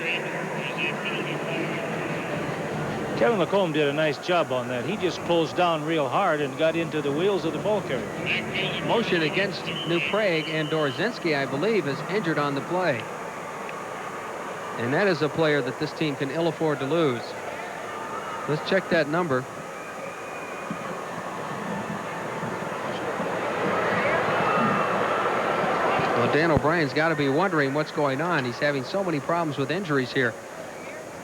Kevin Lacombe did a nice job on that. He just closed down real hard and got into the wheels of the ball carrier. Motion against New Prague, and Dorzinski, I believe, is injured on the play. And that is a player that this team can ill afford to lose. Let's check that number. Well, Dan O'Brien's got to be wondering what's going on. He's having so many problems with injuries here.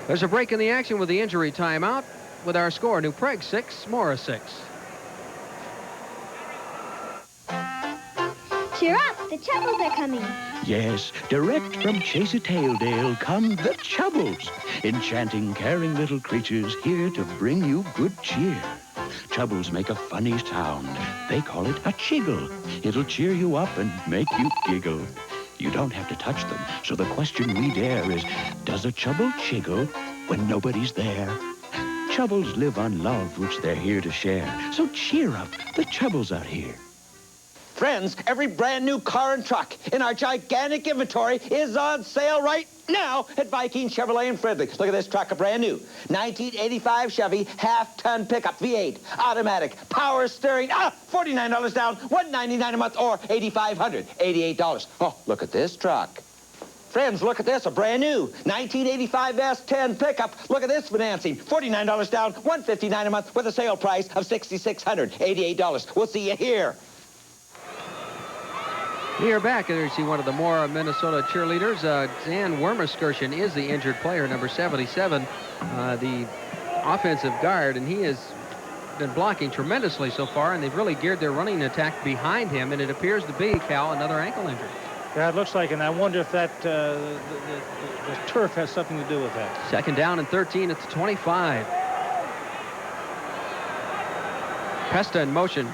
There's a break in the action with the injury timeout with our score. New Prague 6, Mora 6. Cheer up, the Chubbles are coming. Yes, direct from Chase-a-Taildale come the Chubbles. Enchanting, caring little creatures here to bring you good cheer. Chubbles make a funny sound. They call it a chiggle. It'll cheer you up and make you giggle. You don't have to touch them, so the question we dare is, does a Chubble chiggle when nobody's there? Chubbles live on love, which they're here to share. So cheer up, the Chubbles out here. Friends, every brand new car and truck in our gigantic inventory is on sale right now at Viking Chevrolet in Frederick. Look at this truck, a brand new 1985 Chevy half-ton pickup V8, automatic, power steering. $49 down, $199 a month, or $8,500, $88. Oh, look at this truck. Friends, look at this, a brand new 1985 S10 pickup. Look at this financing, $49 down, $159 a month, with a sale price of $6,600, $88. We'll see you here. We are back. There you see one of the Mora, Minnesota cheerleaders. Dan Wormerskirchen is the injured player, number 77, the offensive guard, and he is been blocking tremendously so far, and they've really geared their running attack behind him, and it appears to be, Cal, another ankle injury. Yeah, it looks like, and I wonder if that the turf has something to do with that. Second down and 13 at the 25. Pesta in motion.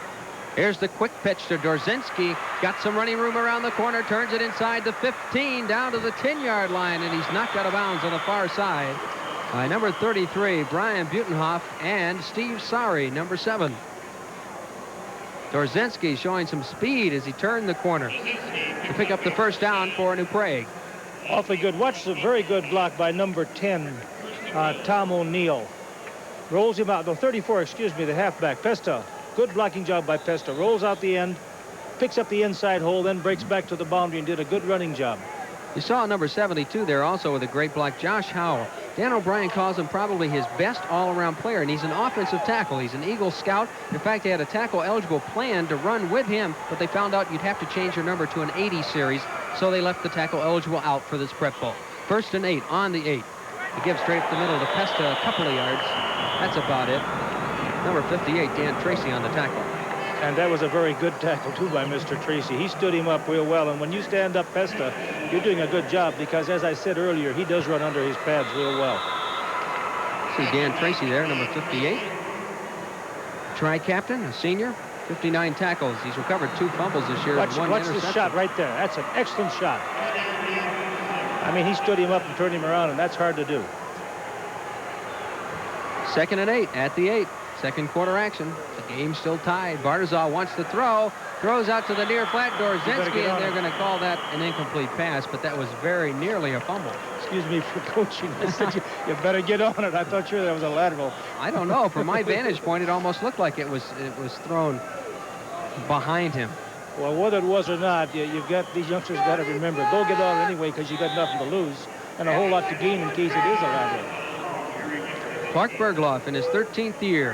Here's the quick pitch to Dorzinski. Got some running room around the corner, turns it inside the 15, down to the 10-yard line, and he's knocked out of bounds on the far side by number 33, Brian Butenhoff, and Steve Sari, number 7. Dorzinski showing some speed as he turned the corner to pick up the first down for New Prague. Awfully good. Watch the very good block by number 10, Tom O'Neill. Rolls him out. No, 34, excuse me, the halfback, Pesta. Good blocking job by Pesta. Rolls out the end, picks up the inside hole, then breaks back to the boundary and did a good running job. You saw number 72 there also with a great block, Josh Howell. Dan O'Brien calls him probably his best all-around player, and he's an offensive tackle. He's an Eagle Scout. In fact, they had a tackle-eligible plan to run with him, but they found out you'd have to change your number to an 80 series, so they left the tackle-eligible out for this prep ball. 1st and 8 on the 8. He gives straight up the middle to Pesta a couple of yards. That's about it. Number 58, Dan Tracy on the tackle. And that was a very good tackle, too, by Mr. Tracy. He stood him up real well, and when you stand up Pesta, you're doing a good job because, as I said earlier, he does run under his pads real well. See Dan Tracy there, number 58. Tri-captain, a senior, 59 tackles. He's recovered 2 fumbles this year. Watch, and 1 watch interception. this shot right there. That's an excellent shot. I mean, he stood him up and turned him around, and that's hard to do. 2nd and 8 at the 8. Second quarter action. The game's still tied. Bartazal wants to throw. Throws out to the near flat. Dorzinski, and they're going to call that an incomplete pass, but that was very nearly a fumble. Excuse me for coaching. I said you better get on it. I thought sure that was a lateral. I don't know. From my vantage point, it almost looked like it was thrown behind him. Well, whether it was or not, you've got these youngsters got to remember, go get on it anyway because you got nothing to lose and a whole lot to gain in case it is a lateral. Clark Bergloff in his 13th year,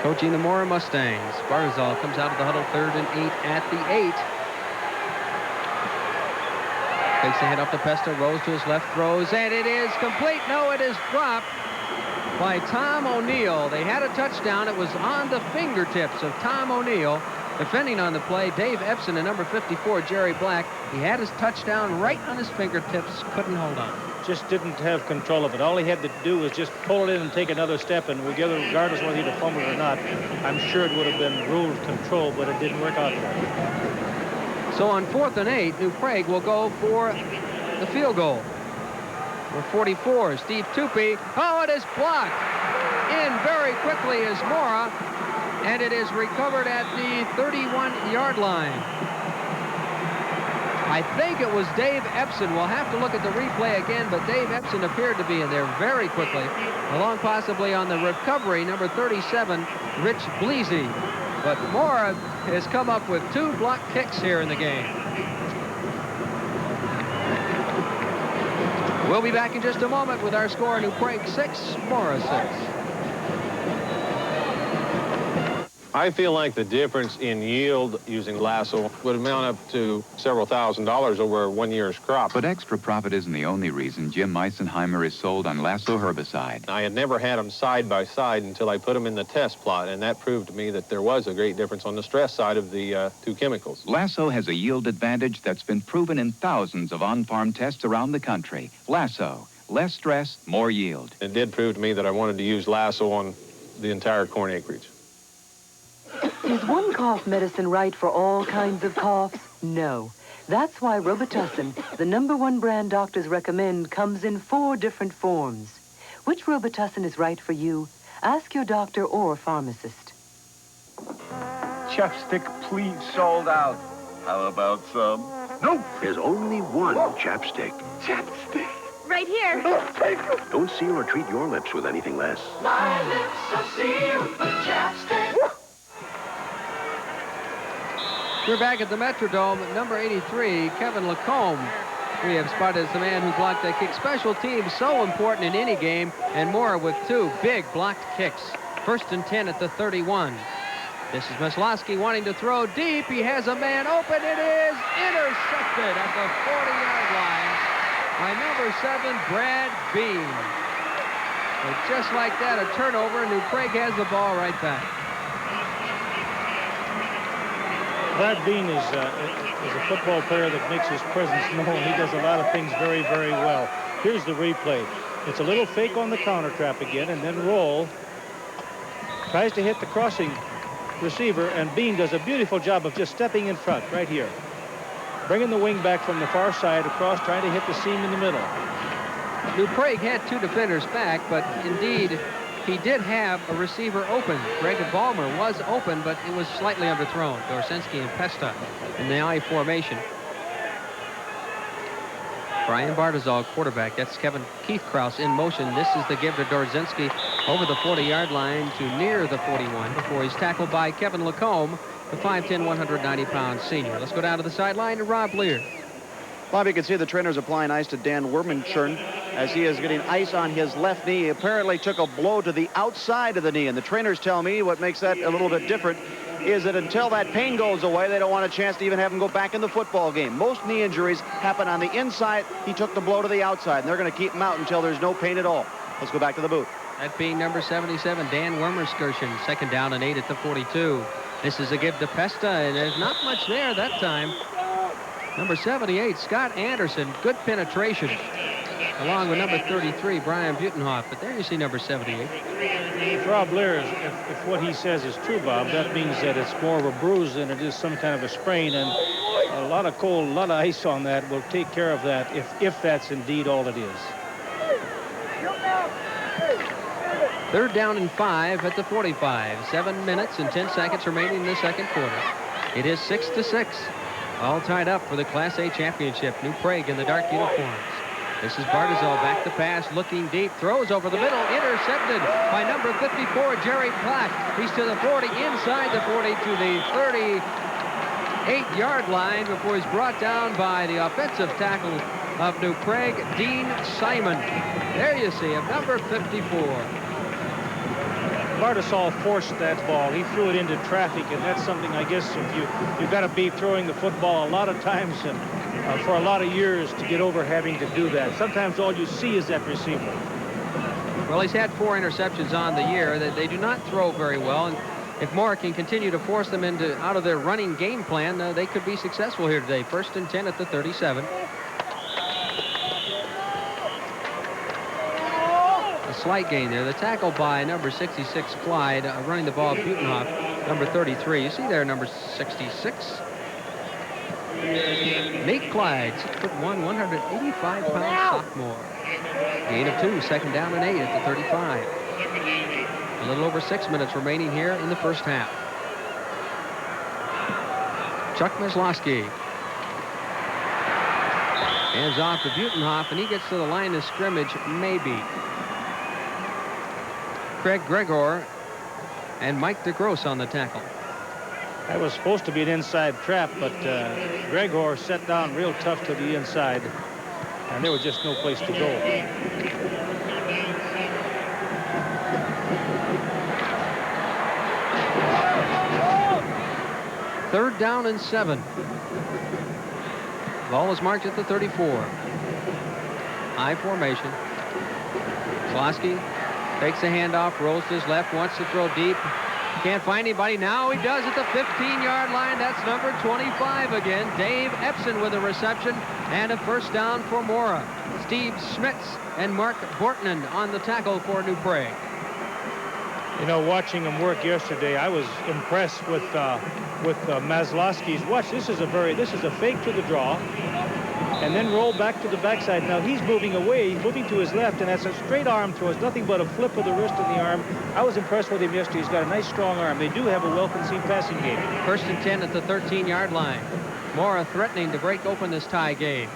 coaching the Mora Mustangs. Barzal comes out of the huddle, 3rd and 8 at the 8. Takes the head up to Pesta, rolls to his left, throws, and it is complete. No, it is dropped by Tom O'Neill. They had a touchdown. It was on the fingertips of Tom O'Neill. Defending on the play, Dave Epson and number 54, Jerry Black. He had his touchdown right on his fingertips, couldn't hold on. Just didn't have control of it. All he had to do was just pull it in and take another step, and regardless whether he'd have fumbled or not, I'm sure it would have been ruled control, but it didn't work out for him. So on 4th and 8, New Prague will go for the field goal. Number 44, Steve Tupi. Oh, it is blocked. In very quickly is Mora, and it is recovered at the 31-yard line. I think it was Dave Epson. We'll have to look at the replay again, but Dave Epson appeared to be in there very quickly, along possibly on the recovery, number 37, Rich Bleasy. But Mora has come up with 2 block kicks here in the game. We'll be back in just a moment with our score: New Prague 6, Mora 6. I feel like the difference in yield using lasso would amount up to several $1,000s over 1 year's crop. But extra profit isn't the only reason Jim Meisenheimer is sold on Lasso herbicide. I had never had them side by side until I put them in the test plot, and that proved to me that there was a great difference on the stress side of the 2 chemicals. Lasso has a yield advantage that's been proven in thousands of on-farm tests around the country. Lasso, less stress, more yield. It did prove to me that I wanted to use Lasso on the entire corn acreage. Is one cough medicine right for all kinds of coughs? No. That's why Robitussin, the #1 brand doctors recommend, comes in 4 different forms. Which Robitussin is right for you? Ask your doctor or pharmacist. Chapstick, please, sold out. How about some? Nope. There's only one chapstick. Chapstick? Right here. Don't seal or treat your lips with anything less. My lips are sealed with chapstick. We're back at the Metrodome. Number 83, Kevin Lacombe. We have spotted as the man who blocked that kick. Special teams so important in any game, and Mora with 2 big blocked kicks. 1st and 10 at the 31. This is Maslowski wanting to throw deep. He has a man open. It is intercepted at the 40-yard line by number 7, Brad Bean. But just like that, a turnover, and New Prague has the ball right back. Brad Bean is a football player that makes his presence known. He does a lot of things very, very well. Here's the replay. It's a little fake on the counter trap again, and then roll. Tries to hit the crossing receiver, and Bean does a beautiful job of just stepping in front right here. Bringing the wing back from the far side across, trying to hit the seam in the middle. New Prague had 2 defenders back, but indeed, he did have a receiver open. Greg Ballmer was open, but it was slightly underthrown. Dorsinski and Pesta in the I formation. Brian Bartizal, quarterback. That's Kevin Keith Krause in motion. This is the give to Dorzinski over the 40-yard line to near the 41 before he's tackled by Kevin Lacombe, the 5'10", 190-pound senior. Let's go down to the sideline to Rob Lear. Bob, you can see the trainers applying ice to Dan Wormenchern as he is getting ice on his left knee. He apparently took a blow to the outside of the knee, and the trainers tell me what makes that a little bit different is that until that pain goes away, they don't want a chance to even have him go back in the football game. Most knee injuries happen on the inside. He took the blow to the outside, and they're going to keep him out until there's no pain at all. Let's go back to the booth. That being number 77, Dan Wormerskirchen, 2nd down and 8 at the 42. This is a give to Pesta, and there's not much there that time. Number 78, Scott Anderson, good penetration, along with number 33, Brian Butenhoff. But there you see number 78. If Rob Lear, if what he says is true, Bob, that means that it's more of a bruise than it is some kind of a sprain, and a lot of cold, a lot of ice on that will take care of that if that's indeed all it is. 3rd down and 5 at the 45. 7 minutes and 10 seconds remaining in the second quarter. It is 6-6. All tied up for the Class A championship. New Prague in the dark uniforms. This is Bartizal back to pass, looking deep, throws over the middle, intercepted by number 54, Jerry Platt. He's to the 40, inside the 40 to the 38-yard line before he's brought down by the offensive tackle of New Prague, Dean Simon. There you see him, number 54. Bartizal forced that ball. He threw it into traffic, and that's something, I guess, if you've got to be throwing the football a lot of times and for a lot of years to get over having to do that. Sometimes all you see is that receiver. Well, he's had 4 interceptions on the year. They do not throw very well, and if Mora can continue to force them out of their running game plan, they could be successful here today. 1st and 10 at the 37. A slight gain there. The tackle by number 66, Clyde, running the ball, Butenhoff, number 33. You see there, number 66. Nate Clyde, 6'1", 185-pound sophomore. Gain of 2, 2nd down and 8 at the 35. A little over 6 minutes remaining here in the first half. Chuck Meslowski. Hands off to Butenhoff, and he gets to the line of scrimmage, maybe. Craig Gregor and Mike DeGrosse on the tackle. That was supposed to be an inside trap, but Gregor set down real tough to the inside, and there was just no place to go. Third down and 7. Ball is marked at the 34. I formation. Slosky takes the handoff, rolls to his left, wants to throw deep. Can't find anybody. Now he does at the 15-yard line. That's number 25 again. Dave Epson with a reception and a first down for Mora. Steve Schmitz and Mark Bortman on the tackle for New Prague. You know, watching him work yesterday, I was impressed with Maslowski's. Watch, this is a fake to the draw, and then roll back to the backside. Now he's moving away, he's moving to his left, and that's a straight arm throw. It's nothing but a flip of the wrist in the arm. I was impressed with him yesterday. He's got a nice strong arm. They do have a well-conceived passing game. 1st and 10 at the 13-yard line. Mora threatening to break open this tie game.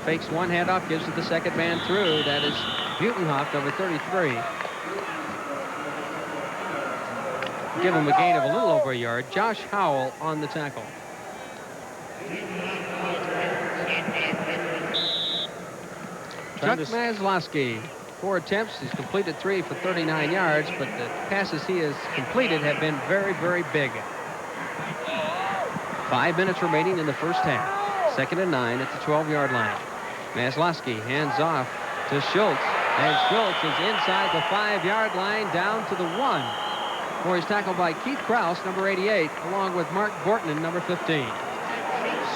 Fakes one handoff, gives it the second man through. That is Butenhoff, number 33. Give him a gain of a little over a yard. Josh Howell on the tackle. Chuck Maslowski, 4 attempts. He's completed 3 for 39 yards, but the passes he has completed have been very, very big. 5 minutes remaining in the first half. 2nd and 9 at the 12-yard line. Maslowski hands off to Schultz. And Schultz is inside the 5-yard line down to the 1. Where he's tackled by Keith Krause, number 88, along with Mark Bortman, number 15.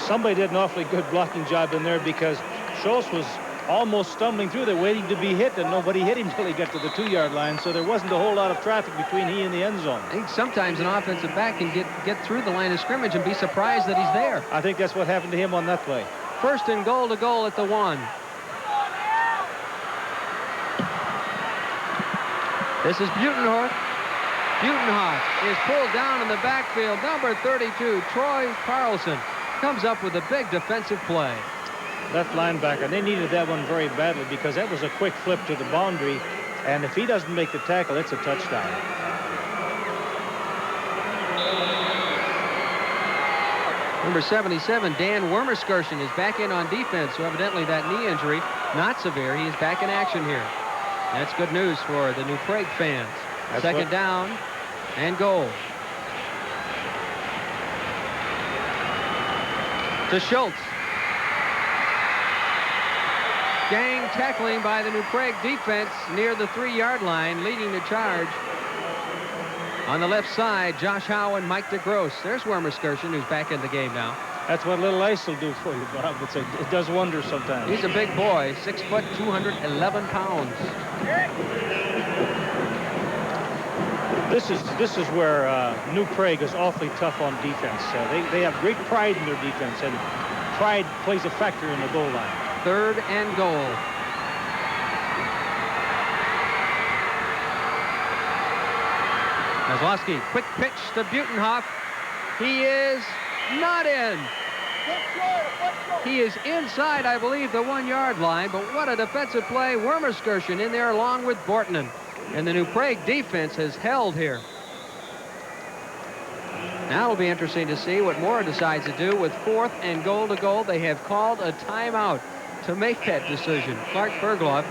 Somebody did an awfully good blocking job in there because Schultz was almost stumbling through there waiting to be hit, and nobody hit him until he got to the 2-yard line, so there wasn't a whole lot of traffic between he and the end zone. I think sometimes an offensive back can get through the line of scrimmage and be surprised that he's there. I think that's what happened to him on that play. First and goal to goal at the 1. This is Butenhoff. Butenhoff is pulled down in the backfield. Number 32, Troy Carlson, comes up with a big defensive play. Left linebacker, they needed that one very badly because that was a quick flip to the boundary, and if he doesn't make the tackle, it's a touchdown. Number 77, Dan Wormerskirchen, is back in on defense, so evidently that knee injury, not severe. He is back in action here. That's good news for the New Prague fans. Second down and goal. To Schultz. Gang tackling by the New Prague defense near the 3-yard line, leading the charge. On the left side, Josh Howe and Mike DeGrosse. There's Wormerskirchen, who's back in the game now. That's what a little ice will do for you, Bob. It does wonders sometimes. He's a big boy, 6 foot, 211 pounds. This is where New Prague is awfully tough on defense. They have great pride in their defense, and pride plays a factor in the goal line. Third and goal. Kozlowski, quick pitch to Butenhoff. He is not in. He is inside, I believe, the 1-yard line, but what a defensive play. Wormerskirchen in there along with Bortman. And the New Prague defense has held here. Now it'll be interesting to see what Mora decides to do with 4th and goal to goal. They have called a timeout to make that decision. Clark Bergloff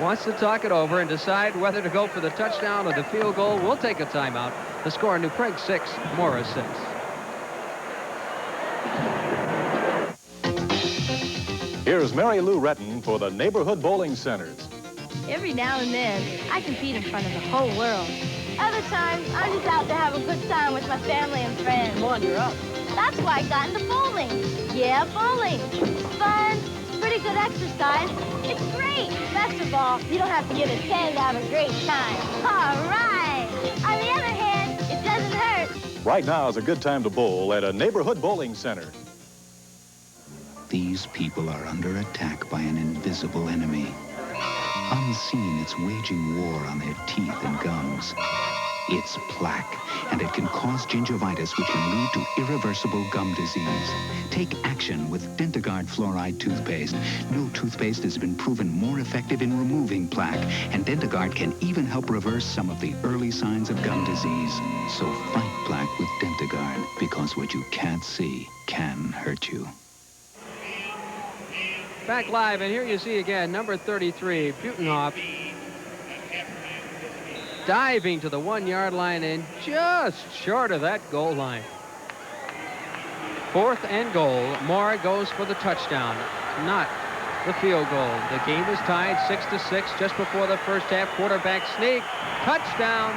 wants to talk it over and decide whether to go for the touchdown or the field goal. We'll take a timeout. The score, New Prague 6, Mora 6. Here's Mary Lou Retton for the Neighborhood Bowling Centers. Every now and then, I compete in front of the whole world. Other times, I'm just out to have a good time with my family and friends. Come on, you're up. That's why I got into bowling. Yeah, bowling. It's fun. It's pretty good exercise. It's great. Best of all, you don't have to give a 10 to have a great time. All right. On the other hand, it doesn't hurt. Right now is a good time to bowl at a Neighborhood Bowling Center. These people are under attack by an invisible enemy. Unseen, it's waging war on their teeth and gums. It's plaque, and it can cause gingivitis, which can lead to irreversible gum disease. Take action with Dentagard fluoride toothpaste. No toothpaste has been proven more effective in removing plaque, and Dentagard can even help reverse some of the early signs of gum disease. So fight plaque with Dentagard, because what you can't see can hurt you. Back live, and here you see again, number 33, Butenhoff, diving to the 1-yard line and just short of that goal line. 4th and goal. Mora goes for the touchdown, not the field goal. The game is tied 6-6 just before the first half. Quarterback sneak. Touchdown.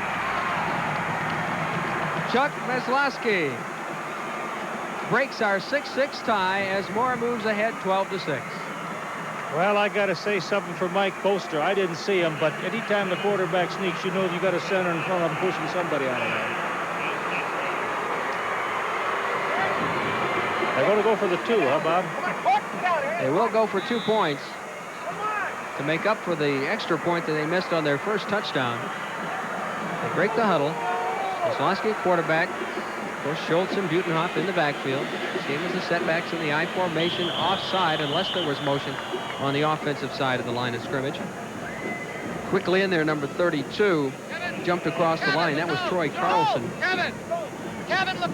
Chuck Meslowski breaks our 6-6 tie as Mora moves ahead 12-6. Well, I got to say something for Mike Poster. I didn't see him, but anytime the quarterback sneaks, you know you got a center in front of him pushing somebody out of there. They're going to go for the 2, huh, Bob? They will go for 2 points to make up for the extra point that they missed on their first touchdown. They break the huddle. Kozlowski, quarterback. Of course, Schultz and Butenhoff in the backfield. Same as the setbacks in the I formation, offside, unless there was motion on the offensive side of the line of scrimmage. Quickly in there, number 32 jumped across the line. That was Troy Carlson.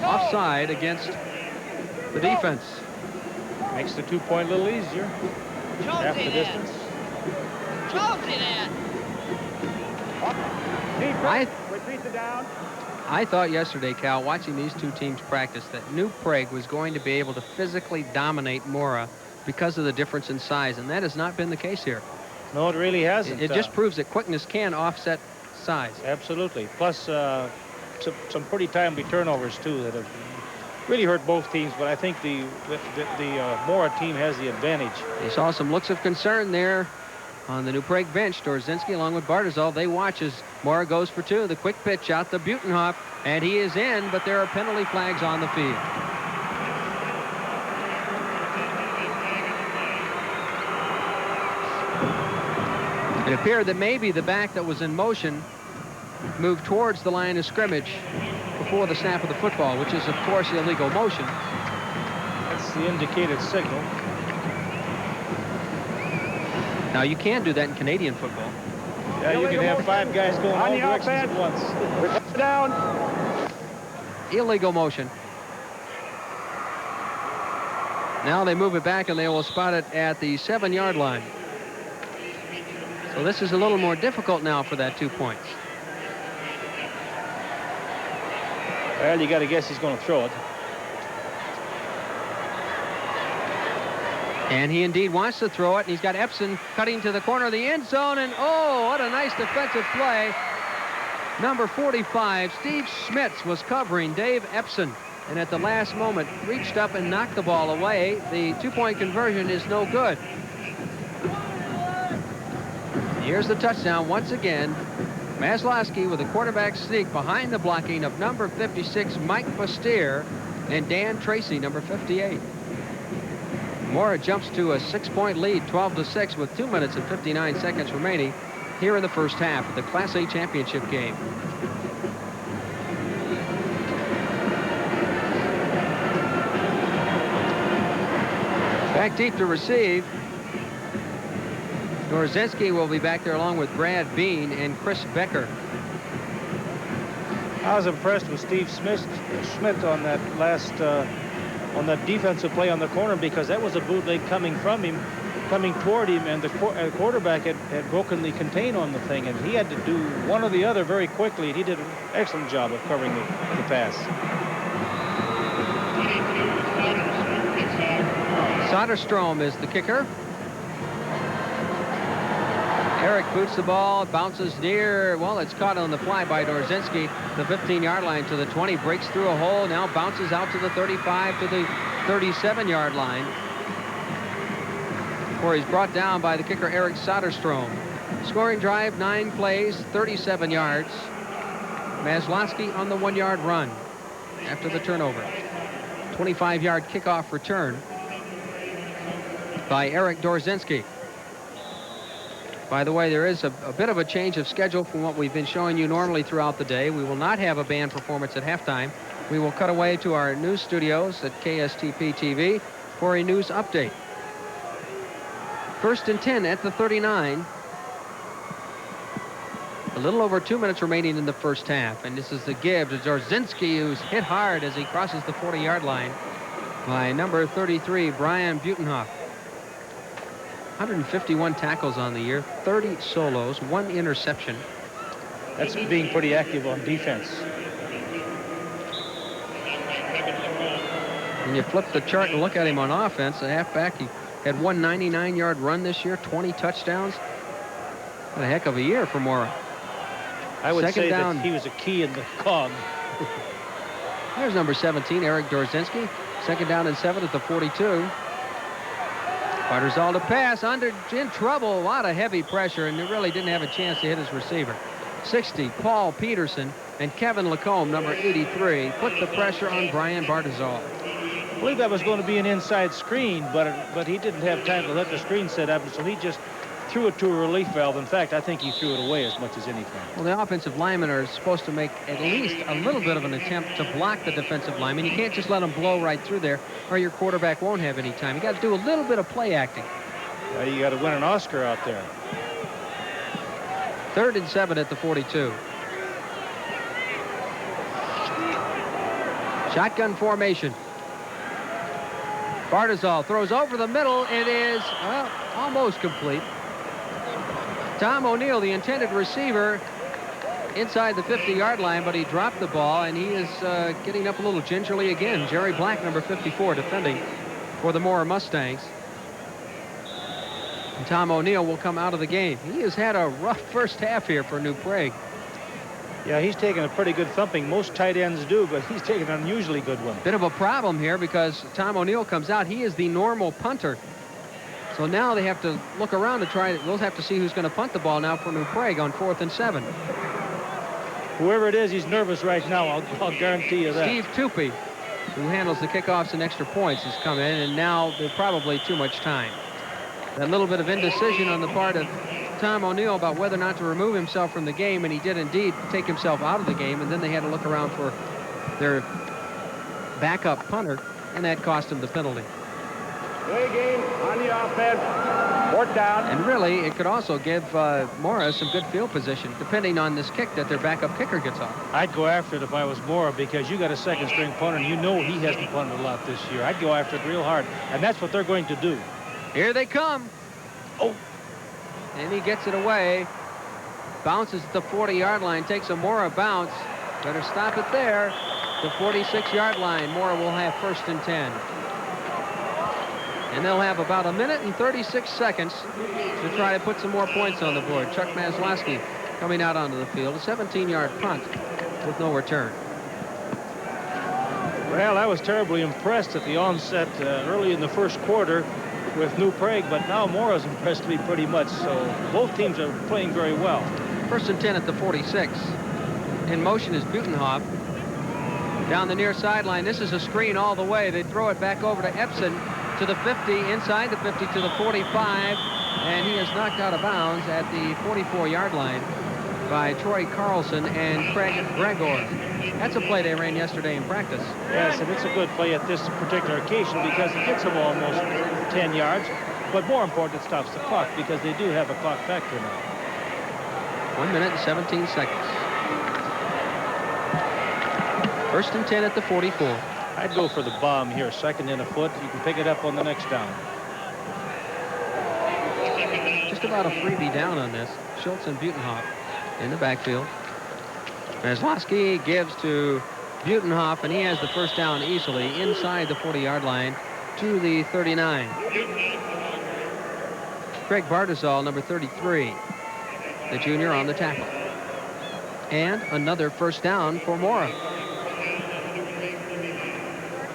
Offside against the defense. Makes the 2-point a little easier. Half the distance. I thought yesterday, Cal, watching these two teams practice, that New Prague was going to be able to physically dominate Mora because of the difference in size, and that has not been the case here. No, it really hasn't. It just proves that quickness can offset size. Absolutely. Plus, some pretty timely turnovers, too, that have really hurt both teams, but I think the Mora team has the advantage. You saw some looks of concern there on the New Prague bench. Dorzinski along with Bartizal, they watch as Mora goes for two. The quick pitch out to Butenhoff, and he is in, but there are penalty flags on the field. It appeared that maybe the back that was in motion moved towards the line of scrimmage before the snap of the football, which is, of course, illegal motion. That's the indicated signal. Now, you can do that in Canadian football. Yeah, you can have 5 guys going all directions at once. Down. Illegal motion. Now they move it back, and they will spot it at the 7-yard line. So this is a little more difficult now for that 2 points. Well, you got to guess he's going to throw it. And he indeed wants to throw it, and he's got Epson cutting to the corner of the end zone, and oh, what a nice defensive play. Number 45, Steve Schmitz, was covering Dave Epson, and at the last moment reached up and knocked the ball away. The 2-point conversion is no good. Here's the touchdown once again. Maslowski with a quarterback sneak behind the blocking of number 56, Mike Bastier, and Dan Tracy, number 58. Mora jumps to a 6-point lead, 12-6, with 2 minutes and 59 seconds remaining here in the first half of the Class A championship game. Back deep to receive. Dorzinski will be back there along with Brad Bean and Chris Becker. I was impressed with Steve Schmidt on that last on that defensive play on the corner, because that was a bootleg coming from him, coming toward him, and the quarterback had broken the contain on the thing, and he had to do one or the other very quickly, and he did an excellent job of covering the pass. Soderstrom is the kicker. Eric boots the ball, it bounces near, well, it's caught on the fly by Dorzinski. The 15-yard line to the 20, breaks through a hole, now bounces out to the 35, to the 37-yard line, where he's brought down by the kicker, Eric Soderstrom. Scoring drive, 9 plays, 37 yards. Maslowski on the 1-yard run after the turnover. 25-yard kickoff return by Eric Dorzinski. By the way, there is a bit of a change of schedule from what we've been showing you normally throughout the day. We will not have a band performance at halftime. We will cut away to our news studios at KSTP TV for a news update. 1st and 10 at the 39. A little over 2 minutes remaining in the first half. And this is the give to Dorzinski, who's hit hard as he crosses the 40-yard line by number 33, Brian Butenhoff. 151 tackles on the year, 30 solos, 1 interception. That's being pretty active on defense. When you flip the chart and look at him on offense, the halfback, he had 1 99-yard run this year, 20 touchdowns. What a heck of a year for Mora. I would say that he was a key in the cog. There's number 17, Eric Dorzinski. 2nd down and 7 at the 42. Bartizal to pass, in trouble, a lot of heavy pressure, and he really didn't have a chance to hit his receiver. 60, Paul Peterson, and Kevin Lacombe, number 83, put the pressure on Brian Bartizal. I believe that was going to be an inside screen, but he didn't have time to let the screen set up, so he just threw it to a relief valve. In fact, I think he threw it away as much as anything. Well, the offensive linemen are supposed to make at least a little bit of an attempt to block the defensive lineman. You can't just let them blow right through there, or your quarterback won't have any time. You got to do a little bit of play acting. Well, you got to win an Oscar out there. 3rd and 7 at the 42. Shotgun formation. Bartizal throws over the middle. It is almost complete. Tom O'Neill, the intended receiver, inside the 50-yard line, but he dropped the ball, and he is getting up a little gingerly again. Jerry Black, number 54, defending for the Mora Mustangs. And Tom O'Neill will come out of the game. He has had a rough first half here for New Prague. Yeah, he's taken a pretty good thumping. Most tight ends do, but he's taken an unusually good one. Bit of a problem here because Tom O'Neill comes out. He is the normal punter. So now they have to look around to try. We'll have to see who's going to punt the ball now for New Prague on 4th and 7. Whoever it is, he's nervous right now. I'll guarantee you that. Steve Tupy, who handles the kickoffs and extra points, has come in, and now there's probably too much time. That little bit of indecision on the part of Tom O'Neill about whether or not to remove himself from the game, and he did indeed take himself out of the game, and then they had to look around for their backup punter, and that cost him the penalty. Play game on the offense. 4th down. And really, it could also give Mora some good field position, depending on this kick that their backup kicker gets off. I'd go after it if I was Mora, because you got a second-string punter, and you know he hasn't punted a lot this year. I'd go after it real hard, and that's what they're going to do. Here they come. Oh. And he gets it away. Bounces at the 40-yard line, takes a Mora bounce. Better stop it there. The 46-yard line. Mora will have 1st and 10. And they'll have about 1 minute and 36 seconds to try to put some more points on the board. Chuck Maslowski coming out onto the field. A 17-yard punt with no return. Well, I was terribly impressed at the onset early in the first quarter with New Prague, but now Mora's impressed me pretty much, so both teams are playing very well. 1st and 10 at the 46. In motion is Butenhoff. Down the near sideline, this is a screen all the way. They throw it back over to Epson to the 50, inside the 50 to the 45, and he is knocked out of bounds at the 44-yard line by Troy Carlson and Craig Gregor. That's a play they ran yesterday in practice. Yes, and it's a good play at this particular occasion because it gets them almost 10 yards. But more important, it stops the clock because they do have a clock factor now. 1 minute and 17 seconds. 1st and 10 at the 44. I'd go for the bomb here. 2nd and a foot. You can pick it up on the next down. Just about a freebie down on this. Schultz and Butenhoff in the backfield. Maslowski gives to Butenhoff, and he has the 1st down easily inside the 40-yard line to the 39. Craig Bardazol, number 33, the junior, on the tackle. And another 1st down for Mora.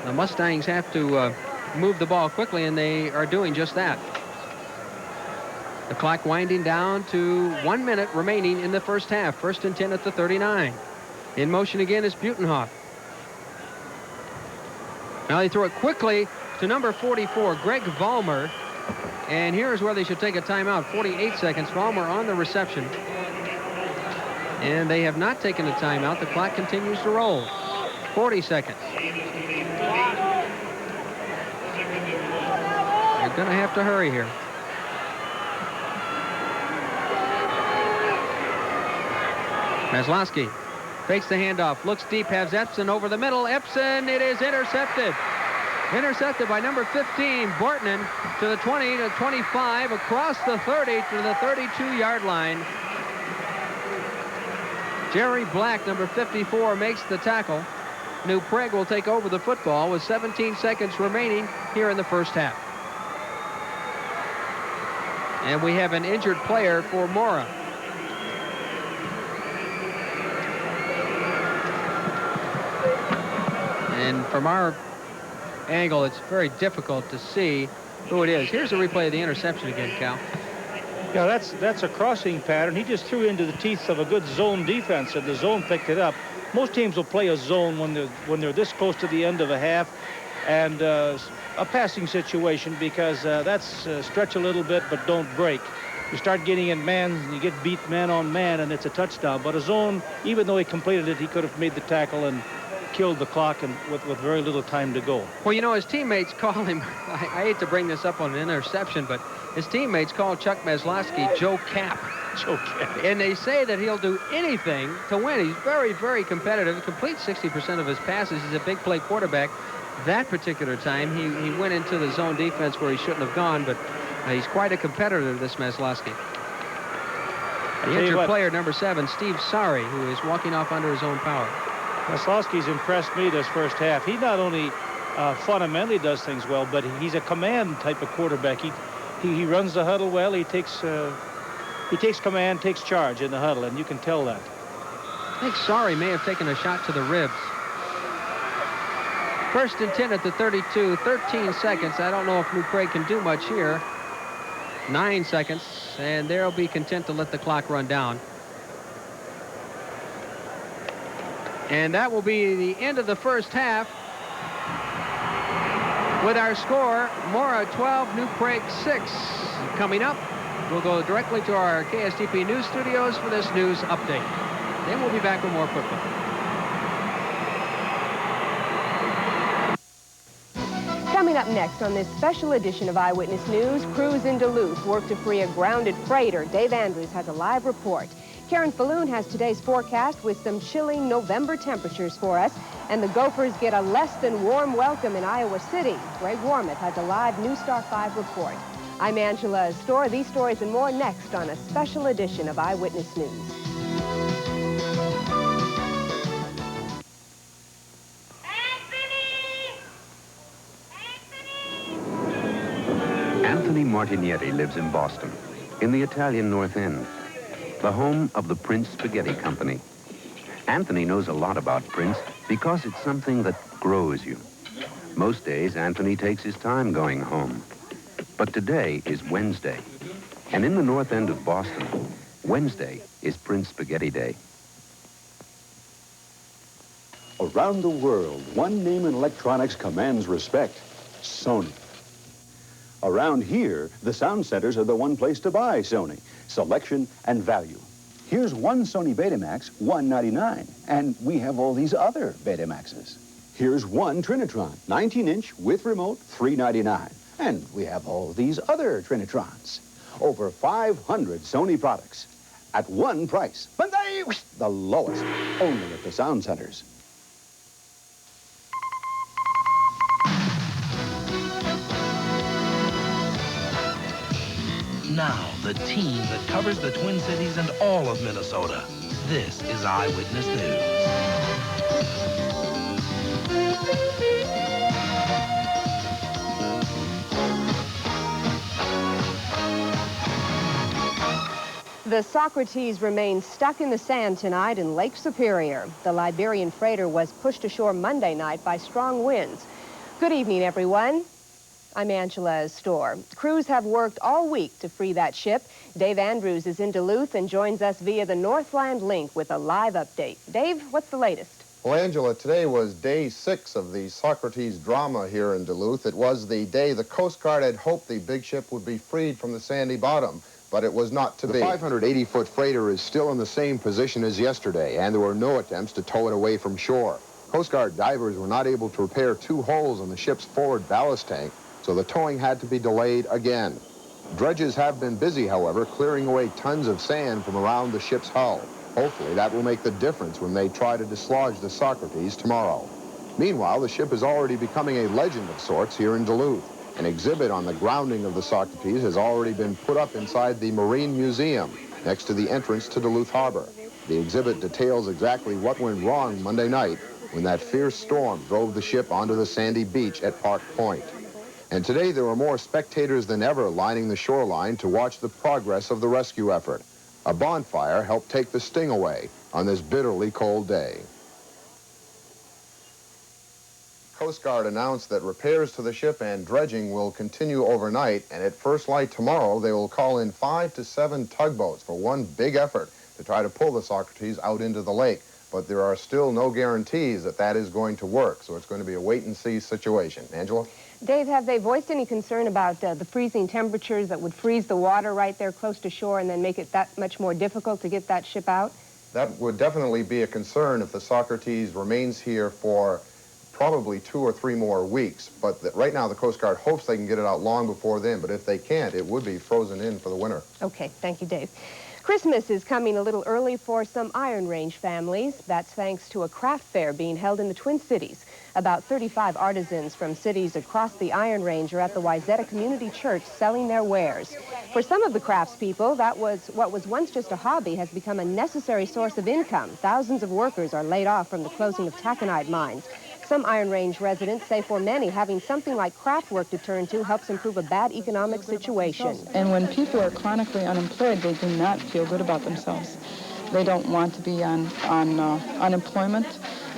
The Mustangs have to move the ball quickly, and they are doing just that. The clock winding down to 1 minute remaining in the first half. 1st and 10 at the 39. In motion again is Butenhoff. Now they throw it quickly to number 44, Greg Vollmer. And here's where they should take a timeout. 48 seconds. Vollmer on the reception. And they have not taken a timeout. The clock continues to roll. 40 seconds. They're going to have to hurry here. Maslowski fakes the handoff, looks deep, has Epson over the middle. Epson, it is intercepted. Intercepted by number 15, Bortman, to the 20, to 25, across the 30 to the 32-yard line. Jerry Black, number 54, makes the tackle. New Prague will take over the football with 17 seconds remaining here in the first half. And we have an injured player for Mora. And from our angle, it's very difficult to see who it is. Here's a replay of the interception again, Cal. Yeah, that's a crossing pattern. He just threw into the teeth of a good zone defense, and the zone picked it up. Most teams will play a zone when they're this close to the end of a half, and a passing situation, because that's stretch a little bit but don't break. You start getting in man, and you get beat man on man, and it's a touchdown. But a zone, even though he completed it, he could have made the tackle and killed the clock, and with very little time to go. Well, you know, his teammates call him, I hate to bring this up on an interception, but his teammates call Chuck Maslowski Joe Cap. Joe Cap. And they say that he'll do anything to win. He's very, very competitive. He completes 60% of his passes. He's a big play quarterback. That particular time, he went into the zone defense where he shouldn't have gone, but he's quite a competitor, this Maslowski. The injured player, number 7, Steve Sari, who is walking off under his own power. Maslowski's impressed me this first half. He not only fundamentally does things well, but he's a command type of quarterback. He runs the huddle well. He takes command, takes charge in the huddle, and you can tell that. I think Sorry may have taken a shot to the ribs. 1st and 10 at the 32, 13 seconds. I don't know if New Prague can do much here. 9 seconds, and they'll be content to let the clock run down. And that will be the end of the first half. With our score, Mora 12, New Prague 6. Coming up, we'll go directly to our KSTP News studios for this news update. Then we'll be back with more football. Coming up next on this special edition of Eyewitness News, crews in Duluth work to free a grounded freighter. Dave Andrews has a live report. Karen Falloon has today's forecast with some chilling November temperatures for us. And the Gophers get a less than warm welcome in Iowa City. Greg Warmoth has a live News Star 5 report. I'm Angela Storr. These stories and more next on a special edition of Eyewitness News. Anthony Martignetti lives in Boston, in the Italian North End, the home of the Prince Spaghetti Company. Anthony knows a lot about Prince because it's something that grows you. Most days, Anthony takes his time going home. But today is Wednesday, and in the North End of Boston, Wednesday is Prince Spaghetti Day. Around the world, one name in electronics commands respect: Sony. Around here, the sound centers are the one place to buy Sony. Selection and value. Here's one Sony Betamax, $199, and we have all these other Betamaxes. Here's one Trinitron, 19-inch with remote, $399, and we have all these other Trinitrons. Over 500 Sony products at one price, but the lowest, only at the sound centers. Now, the team that covers the Twin Cities and all of Minnesota. This is Eyewitness News. The Socrates remains stuck in the sand tonight in Lake Superior. The Liberian freighter was pushed ashore Monday night by strong winds. Good evening, everyone. I'm Angela Storr. Crews have worked all week to free that ship. Dave Andrews is in Duluth and joins us via the Northland link with a live update. Dave, what's the latest? Well, Angela, today was day 6 of the Socrates drama here in Duluth. It was the day the Coast Guard had hoped the big ship would be freed from the sandy bottom, but it was not to be. The 580-foot freighter is still in the same position as yesterday, and there were no attempts to tow it away from shore. Coast Guard divers were not able to repair 2 holes in the ship's forward ballast tank, so the towing had to be delayed again. Dredges have been busy, however, clearing away tons of sand from around the ship's hull. Hopefully that will make the difference when they try to dislodge the Socrates tomorrow. Meanwhile, the ship is already becoming a legend of sorts here in Duluth. An exhibit on the grounding of the Socrates has already been put up inside the Marine Museum, next to the entrance to Duluth Harbor. The exhibit details exactly what went wrong Monday night when that fierce storm drove the ship onto the sandy beach at Park Point. And today there were more spectators than ever lining the shoreline to watch the progress of the rescue effort. A bonfire helped take the sting away on this bitterly cold day. Coast Guard announced that repairs to the ship and dredging will continue overnight, and at first light tomorrow they will call in 5 to 7 tugboats for one big effort to try to pull the Socrates out into the lake. But there are still no guarantees that that is going to work, so it's going to be a wait-and-see situation. Angela? Dave, have they voiced any concern about the freezing temperatures that would freeze the water right there close to shore and then make it that much more difficult to get that ship out? That would definitely be a concern if the Socrates remains here for probably 2 or 3 more weeks. But right now the Coast Guard hopes they can get it out long before then, but if they can't, it would be frozen in for the winter. Okay, thank you, Dave. Christmas is coming a little early for some Iron Range families. That's thanks to a craft fair being held in the Twin Cities. About 35 artisans from cities across the Iron Range are at the Wayzata Community Church selling their wares. For some of the craftspeople, what was once just a hobby has become a necessary source of income. Thousands of workers are laid off from the closing of taconite mines. Some Iron Range residents say for many, having something like craft work to turn to helps improve a bad economic situation. And when people are chronically unemployed, they do not feel good about themselves. They don't want to be on unemployment.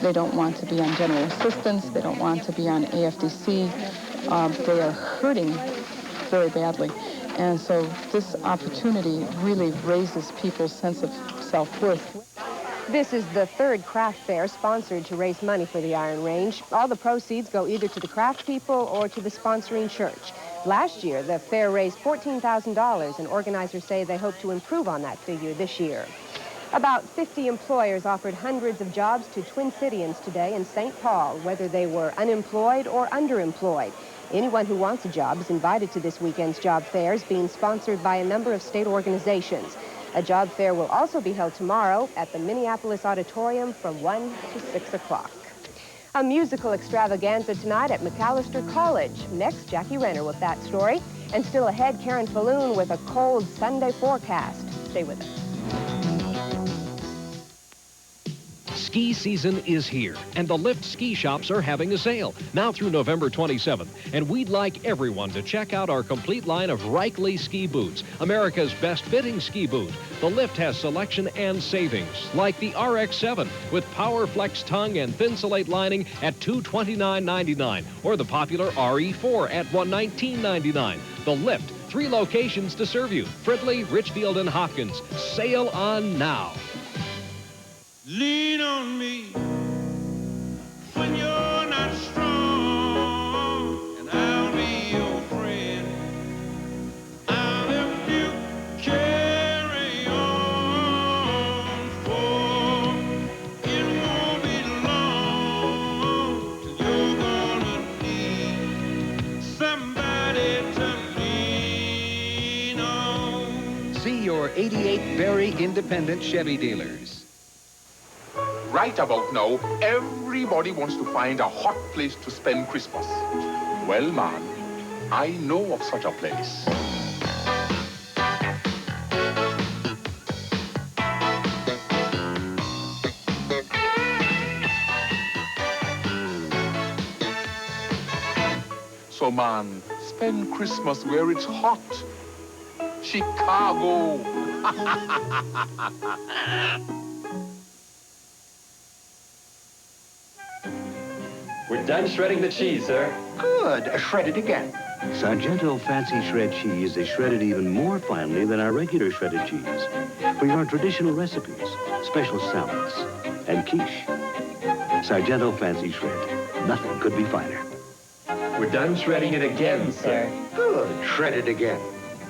They don't want to be on general assistance. They don't want to be on AFDC. They are hurting very badly. And so this opportunity really raises people's sense of self-worth. This is the third craft fair sponsored to raise money for the Iron Range. All the proceeds go either to the craft people or to the sponsoring church. Last year, the fair raised $14,000, and organizers say they hope to improve on that figure this year. About 50 employers offered hundreds of jobs to Twin Cityans today in St. Paul, whether they were unemployed or underemployed. Anyone who wants a job is invited to this weekend's job fairs, being sponsored by a number of state organizations. A job fair will also be held tomorrow at the Minneapolis Auditorium from 1 to 6 o'clock. A musical extravaganza tonight at McAllister College. Next, Jackie Renner with that story. And still ahead, Karen Falloon with a cold Sunday forecast. Stay with us. Ski season is here, and the Lift ski shops are having a sale, now through November 27th. And we'd like everyone to check out our complete line of Reichley ski boots, America's best-fitting ski boot. The Lift has selection and savings, like the RX-7 with Power Flex tongue and Thinsulate lining at $229.99, or the popular RE4 at $119.99. The Lift, 3 locations to serve you: Fridley, Richfield, and Hopkins. Sail on now. Lean on me when you're not strong, and I'll be your friend. I'll help you carry on, for it won't be long till you're gonna need somebody to lean on. See your 88 very independent Chevy dealers. Right about now, everybody wants to find a hot place to spend Christmas. Well, man, I know of such a place. So, man, spend Christmas where it's hot. Chicago. We're done shredding the cheese, sir. Good. Shred it again. Sargento Fancy Shred Cheese is shredded even more finely than our regular shredded cheese. For your traditional recipes, special salads, and quiche. Sargento Fancy Shred. Nothing could be finer. We're done shredding it again, sir. Good. Shred it again.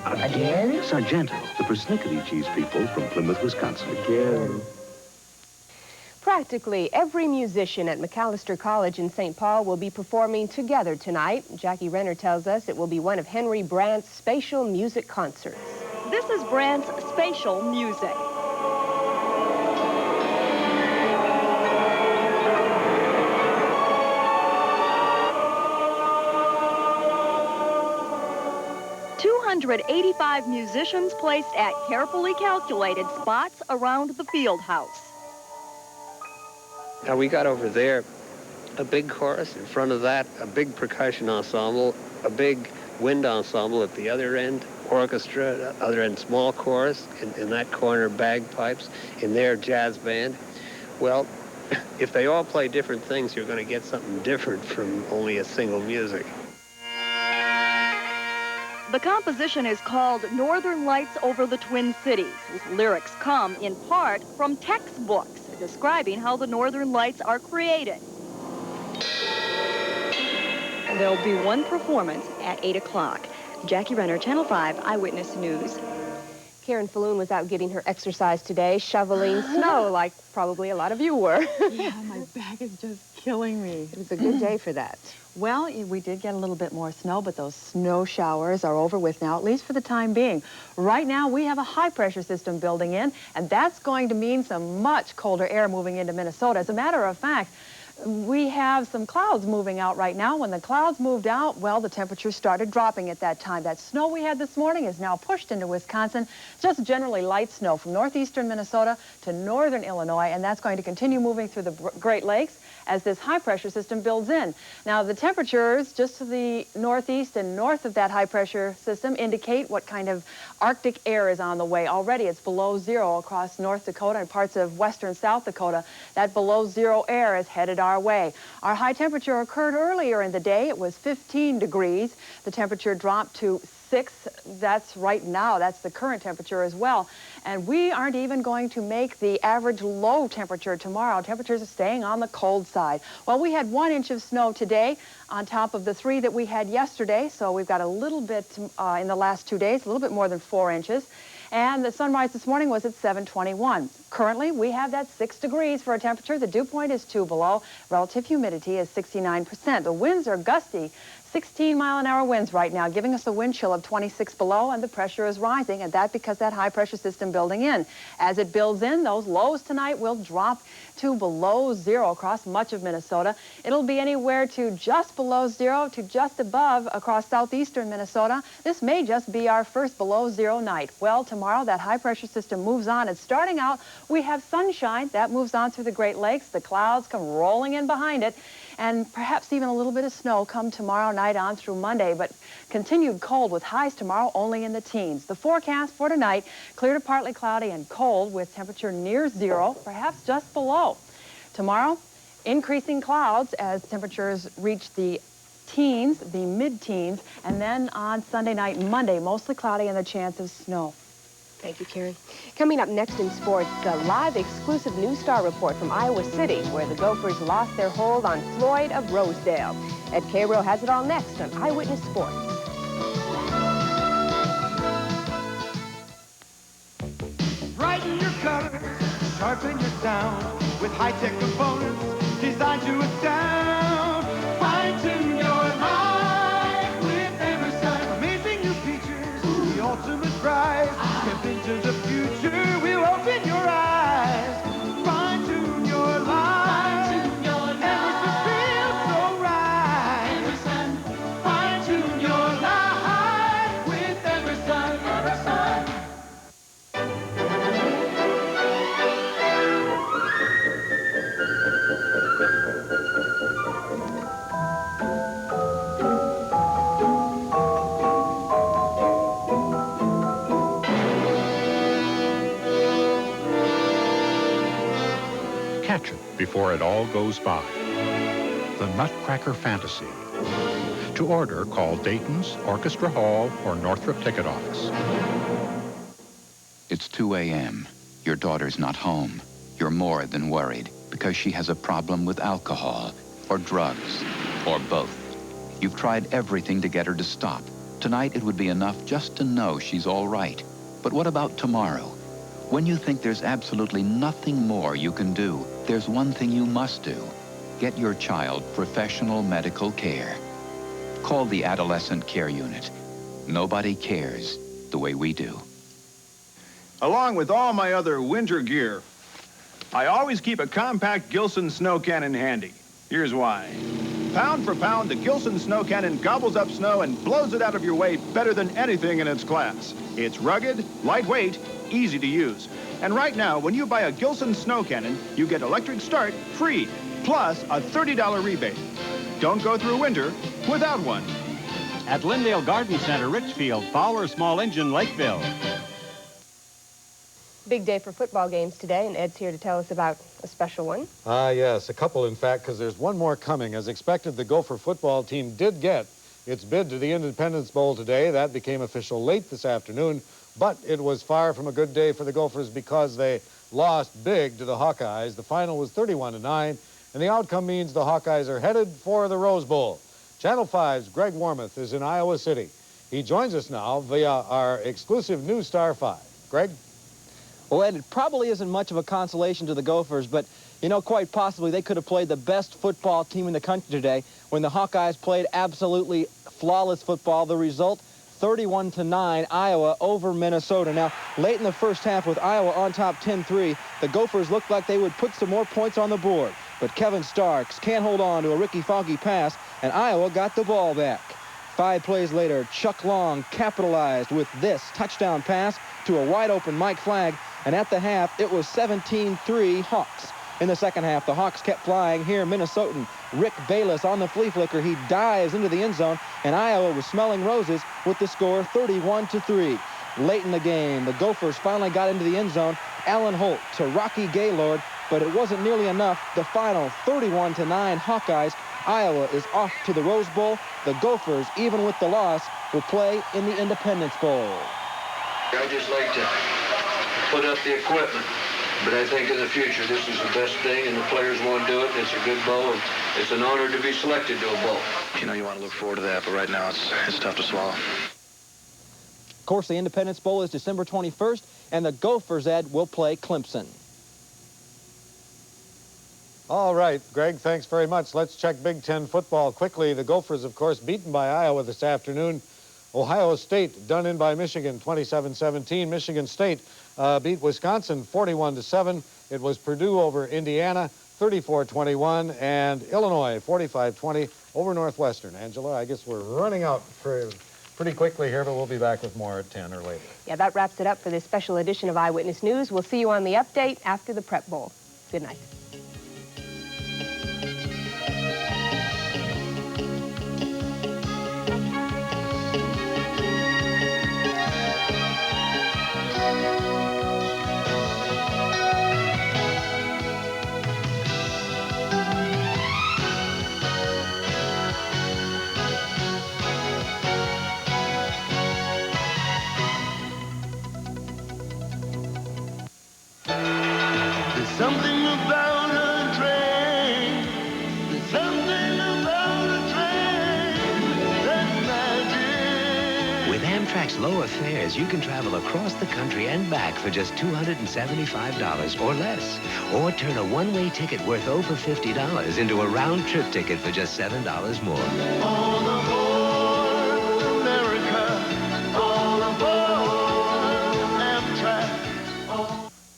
Again? Sargento, the persnickety cheese people from Plymouth, Wisconsin. Again. Practically every musician at McAllister College in St. Paul will be performing together tonight. Jackie Renner tells us it will be one of Henry Brandt's spatial music concerts. This is Brandt's spatial music. "285 musicians placed at carefully calculated spots around the field house. Now we got over there a big chorus, in front of that a big percussion ensemble, a big wind ensemble at the other end, orchestra, other end small chorus, in that corner bagpipes, in there jazz band. Well, if they all play different things, you're going to get something different from only a single music. The composition is called Northern Lights Over the Twin Cities, whose lyrics come in part from textbooks describing how the Northern Lights are created. There'll be one performance at 8 o'clock. Jackie Renner, Channel 5 Eyewitness News. Karen Falloon was out getting her exercise today, shoveling snow like probably a lot of you were. Yeah, my back is just killing me. It was a good day for that. Well, we did get a little bit more snow, but those snow showers are over with now, at least for the time being. Right now, we have a high-pressure system building in, and that's going to mean some much colder air moving into Minnesota. As a matter of fact, We have some clouds moving out right now. When the clouds moved out, well, the temperatures started dropping at that time. That snow we had this morning is now pushed into Wisconsin. Just generally light snow from northeastern Minnesota to northern Illinois, and that's going to continue moving through the Great Lakes as this high-pressure system builds in. Now, the temperatures just to the northeast and north of that high-pressure system indicate what kind of Arctic air is on the way. Already, it's below zero across North Dakota and parts of western South Dakota. That below zero air is headed our way. Our high temperature occurred earlier in the day. It was 15 degrees. The temperature dropped to 6. That's right now. That's the current temperature as well. And we aren't even going to make the average low temperature tomorrow. Temperatures are staying on the cold side. Well, we had 1 inch of snow today on top of the 3 that we had yesterday. So we've got a little bit in the last 2 days, a little bit more than 4 inches. And the sunrise this morning was at 7:21. Currently, we have that 6 degrees for a temperature. The dew point is 2 below. Relative humidity is 69%. The winds are gusty. 16-mile-an-hour winds right now, giving us a wind chill of 26 below, and the pressure is rising, and that because that high-pressure system building in. As it builds in, those lows tonight will drop to below zero across much of Minnesota. It'll be anywhere to just below zero to just above across southeastern Minnesota. This may just be our first below zero night. Well, tomorrow that high-pressure system moves on, and starting out, we have sunshine. That moves on through the Great Lakes. The clouds come rolling in behind it, and perhaps even a little bit of snow come tomorrow night on through Monday, but continued cold with highs tomorrow only in the teens. The forecast for tonight, clear to partly cloudy and cold with temperature near zero, perhaps just below. Tomorrow, increasing clouds as temperatures reach the teens, the mid-teens, and then on Sunday night and Monday, mostly cloudy and the chance of snow. Thank you, Karen. Coming up next in sports, a live exclusive News Star report from Iowa City, where the Gophers lost their hold on Floyd of Rosedale. Ed Cairo has it all next on Eyewitness Sports. Brighten your colors, sharpen your sound, with high-tech components designed to astound. Fine-tune your life with Emerson. Amazing new features, the ultimate prize. Step into the future, we'll open your eyes. Fine-tune your life. Fine-tune your life. Emerson feels so right. Emerson. Fine-tune your life with Emerson. Emerson. Catch it before it all goes by. The Nutcracker Fantasy. To order, call Dayton's, Orchestra Hall, or Northrop Ticket Office. It's 2 a.m. Your daughter's not home. You're more than worried because she has a problem with alcohol or drugs or both. You've tried everything to get her to stop. Tonight, it would be enough just to know she's all right. But what about tomorrow? When you think there's absolutely nothing more you can do, there's one thing you must do. Get your child professional medical care. Call the Adolescent Care Unit. Nobody cares the way we do. Along with all my other winter gear, I always keep a compact Gilson snow cannon handy. Here's why. Pound for pound, the Gilson snow cannon gobbles up snow and blows it out of your way better than anything in its class. It's rugged, lightweight, easy to use. And right now, when you buy a Gilson snow cannon, you get electric start free, plus a $30 rebate. Don't go through winter without one. At Lindale Garden Center, Richfield, Fowler Small Engine, Lakeville. Big day for football games today, and Ed's here to tell us about a special one. Yes, a couple, in fact, because there's one more coming. As expected, the Gopher football team did get its bid to the Independence Bowl today. That became official late this afternoon, but it was far from a good day for the Gophers because they lost big to the Hawkeyes. The final was 31-9, and the outcome means the Hawkeyes are headed for the Rose Bowl. Channel 5's Greg Warmoth is in Iowa City. He joins us now via our exclusive News Star 5. Greg? Well, Ed, it probably isn't much of a consolation to the Gophers, but, you know, quite possibly they could have played the best football team in the country today when the Hawkeyes played absolutely flawless football. The result, 31-9, Iowa over Minnesota. Now, late in the first half with Iowa on top 10-3, the Gophers looked like they would put some more points on the board. but Kevin Starks can't hold on to a Ricky Foggy pass, and Iowa got the ball back. 5 plays later, Chuck Long capitalized with this touchdown pass to a wide-open Mike Flagg, and at the half, it was 17-3 Hawks. In the second half, the Hawks kept flying. Here, Minnesotan Rick Bayless on the flea flicker. He dives into the end zone, and Iowa was smelling roses with the score 31-3. Late in the game, the Gophers finally got into the end zone. Allen Holt to Rocky Gaylord, but it wasn't nearly enough. The final 31-9 Hawkeyes. Iowa is off to the Rose Bowl. The Gophers, even with the loss, will play in the Independence Bowl. I just like to put up the equipment, but I think in the future this is the best thing, and the players want to do it. It's a good bowl, and it's an honor to be selected to a bowl. You know, you want to look forward to that, but right now it's tough to swallow. Of course, the Independence Bowl is December 21st, and the Gophers, Ed, will play Clemson. All right, Greg, thanks very much. Let's check Big Ten football quickly. The Gophers, of course, beaten by Iowa this afternoon. Ohio State done in by Michigan 27-17. Michigan State beat Wisconsin 41-7. It was Purdue over Indiana 34-21, and Illinois 45-20 over Northwestern. Angela, I guess we're running out pretty quickly here, but we'll be back with more at 10 or later. Yeah, that wraps it up for this special edition of Eyewitness News. We'll see you on the update after the Prep Bowl. Good night. Something about a train. There's something about a train that's magic. With Amtrak's lower fares, you can travel across the country and back for just $275 or less. Or turn a one-way ticket worth over $50 into a round-trip ticket for just $7 more. All aboard America. All aboard Amtrak.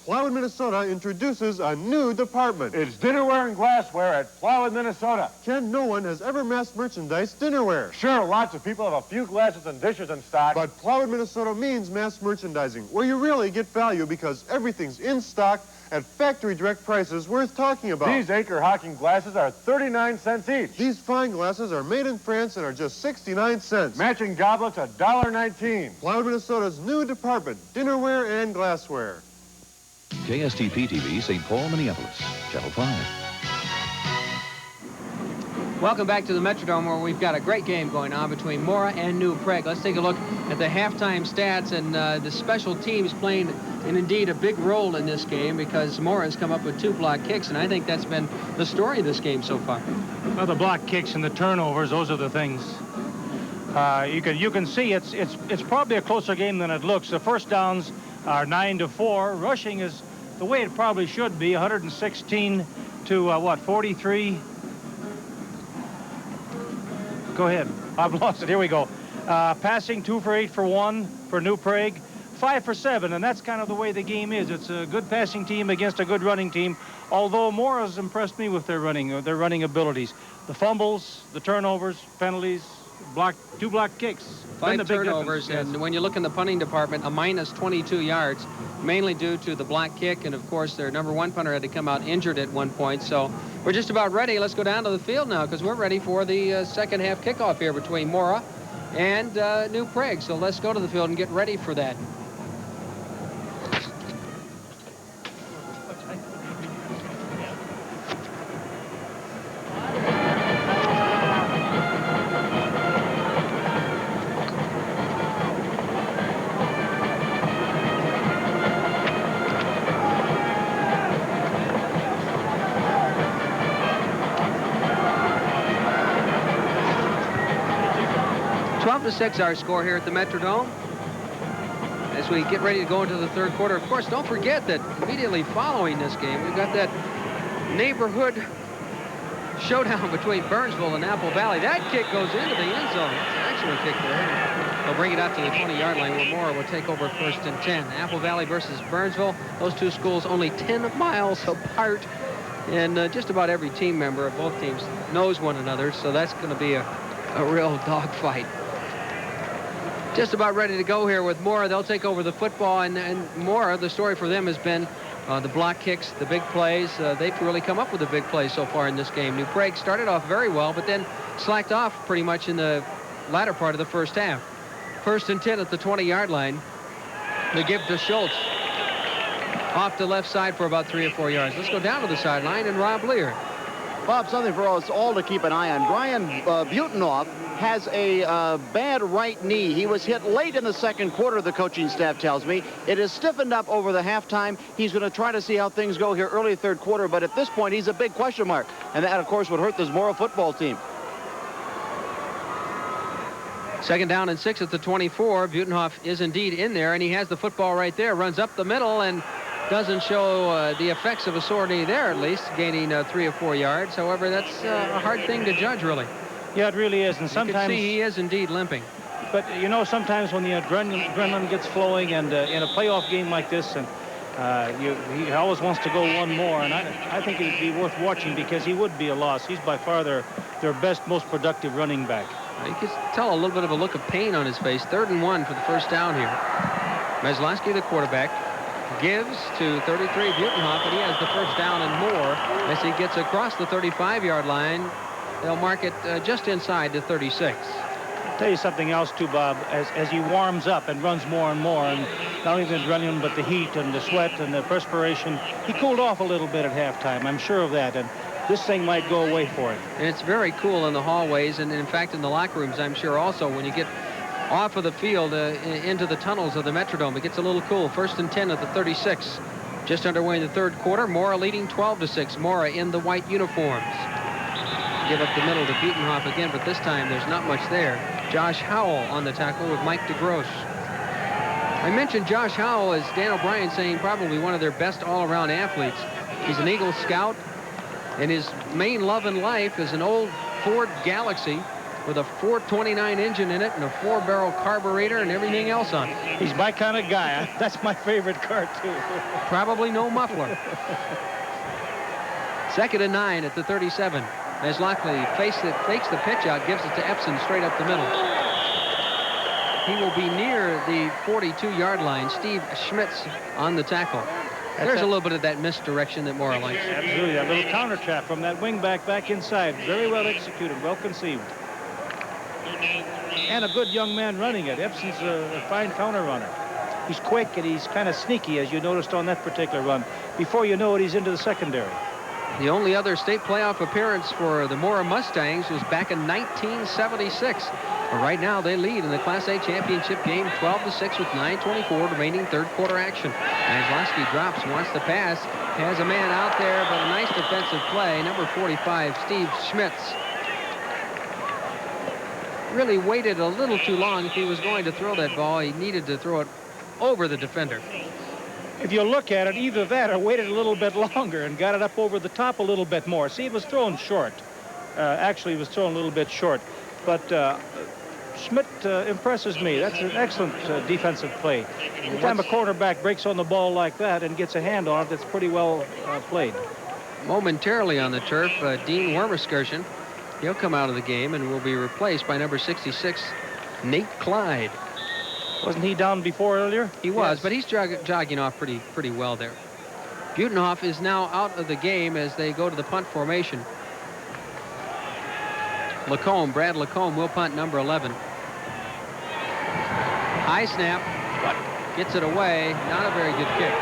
Plywood, Minnesota introduces a new department. It's dinnerware and glassware at Plywood, Minnesota. Ken, no one has ever mass merchandised dinnerware. Sure, lots of people have a few glasses and dishes in stock. But Plywood, Minnesota means mass merchandising, where you really get value because everything's in stock at factory direct prices worth talking about. These acre hawking glasses are 39 cents each. These fine glasses are made in France and are just 69 cents. Matching goblets, $1.19. Plywood, Minnesota's new department, dinnerware and glassware. KSTP-TV, St. Paul, Minneapolis, Channel 5. Welcome back to the Metrodome, where we've got a great game going on between Mora and New Prague. Let's take a look at the halftime stats, and the special teams playing, and indeed, a big role in this game, because Mora has come up with 2 block kicks, and I think that's been the story of this game so far. Well, the block kicks and the turnovers, those are the things. You can see it's probably a closer game than it looks. The first downs are 9-4. Rushing is the way it probably should be, 116 to 43. Go ahead. I've lost it. Here we go. Passing 2 for 8 for 1 for New Prague, 5 for 7, and that's kind of the way the game is. It's a good passing team against a good running team. Although Mora's impressed me with their running abilities. The fumbles, the turnovers, penalties, 2 block kicks. 5 turnovers, yes. And when you look in the punting department, a minus 22 yards, mainly due to the block kick, and of course their number 1 punter had to come out injured at one point. So we're just about ready. Let's go down to the field now, because we're ready for the second half kickoff here between Mora and New Prague. So let's go to the field and get ready for that. To 6 our score here at the Metrodome as we get ready to go into the third quarter. Of course, don't forget that immediately following this game, we've got that neighborhood showdown between Burnsville and Apple Valley. That kick goes into the end zone. That's an excellent kick there. They'll bring it out to the 20-yard line where Mora will take over first and 10. Apple Valley versus Burnsville. Those two schools only 10 miles apart. And just about every team member of both teams knows one another, so that's going to be a real dogfight. Just about ready to go here with Mora. They'll take over the football, and Mora, the story for them has been the block kicks, the big plays. They've really come up with the big plays so far in this game. New Prague started off very well, but then slacked off pretty much in the latter part of the first half. 1st and 10 at the 20-yard line. They give to Schultz. Off the left side for about 3 or 4 yards. Let's go down to the sideline and Rob Lear. Bob, something for us all to keep an eye on. Brian Butenhoff has a bad right knee. He was hit late in the second quarter, the coaching staff tells me. It has stiffened up over the halftime. He's going to try to see how things go here early third quarter, but at this point, he's a big question mark. And that, of course, would hurt this Mora football team. 2nd down and 6 at the 24. Butenhoff is indeed in there, and he has the football right there. Runs up the middle and doesn't show the effects of a sore knee there, at least, gaining 3 or 4 yards. However, that's a hard thing to judge, really. Yeah, it really is. And sometimes you can see he is indeed limping. But, you know, sometimes when the adrenaline gets flowing and in a playoff game like this, and he always wants to go one more, and I think it would be worth watching because he would be a loss. He's by far their best, most productive running back. You can tell a little bit of a look of pain on his face. 3rd and 1 for the first down here. Maslowski, the quarterback, gives to 33 Butenhoff, and he has the first down and more as he gets across the 35-yard line. They'll mark it just inside the 36. I'll tell you something else too, Bob. As he warms up and runs more and more, and not only the adrenaline but the heat and the sweat and the perspiration, he cooled off a little bit at halftime. I'm sure of that, and this thing might go away for him. And it's very cool in the hallways, and in fact in the locker rooms, I'm sure also when you get off of the field into the tunnels of the Metrodome. It gets a little cool. 1st and 10 at the 36. Just underway in the third quarter. Mora leading 12-6. Mora in the white uniforms. Give up the middle to Butenhoff again, but this time there's not much there. Josh Howell on the tackle with Mike DeGrosse. I mentioned Josh Howell as Dan O'Brien saying probably one of their best all-around athletes. He's an Eagle Scout, and his main love in life is an old Ford Galaxy with a 429 engine in it and a 4-barrel carburetor and everything else on it. He's my kind of guy. That's my favorite car, too. Probably no muffler. 2nd and 9 at the 37. As Lockley fakes the pitch out, gives it to Epson straight up the middle. He will be near the 42-yard line. Steve Schmitz on the tackle. There's a little bit of that misdirection that Mora likes. Absolutely. A little counter trap from that wingback back inside. Very well executed, well conceived. And a good young man running it. Epson's a fine counter runner. He's quick and he's kind of sneaky, as you noticed on that particular run. Before you know it, he's into the secondary. The only other state playoff appearance for the Mora Mustangs was back in 1976. But right now they lead in the Class A championship game 12-6 with 9:24 remaining third quarter action. Maslowski drops, wants to pass, has a man out there, but a nice defensive play. Number 45, Steve Schmitz, really waited a little too long. If he was going to throw that ball, he needed to throw it over the defender. If you look at it, either that or waited a little bit longer and got it up over the top a little bit more. See, it was thrown short. Actually, it was thrown a little bit short. But Schmidt impresses me. That's an excellent defensive play. Anytime a quarterback breaks on the ball like that and gets a hand on it, that's pretty well played. Momentarily on the turf, Dean Wormerskirchen. He'll come out of the game and will be replaced by number 66, Nate Clyde. Wasn't he down before earlier? He was, but he's jogging off pretty well there. Butenhoff is now out of the game as they go to the punt formation. Brad Lacombe will punt, number 11. High snap, gets it away, not a very good kick.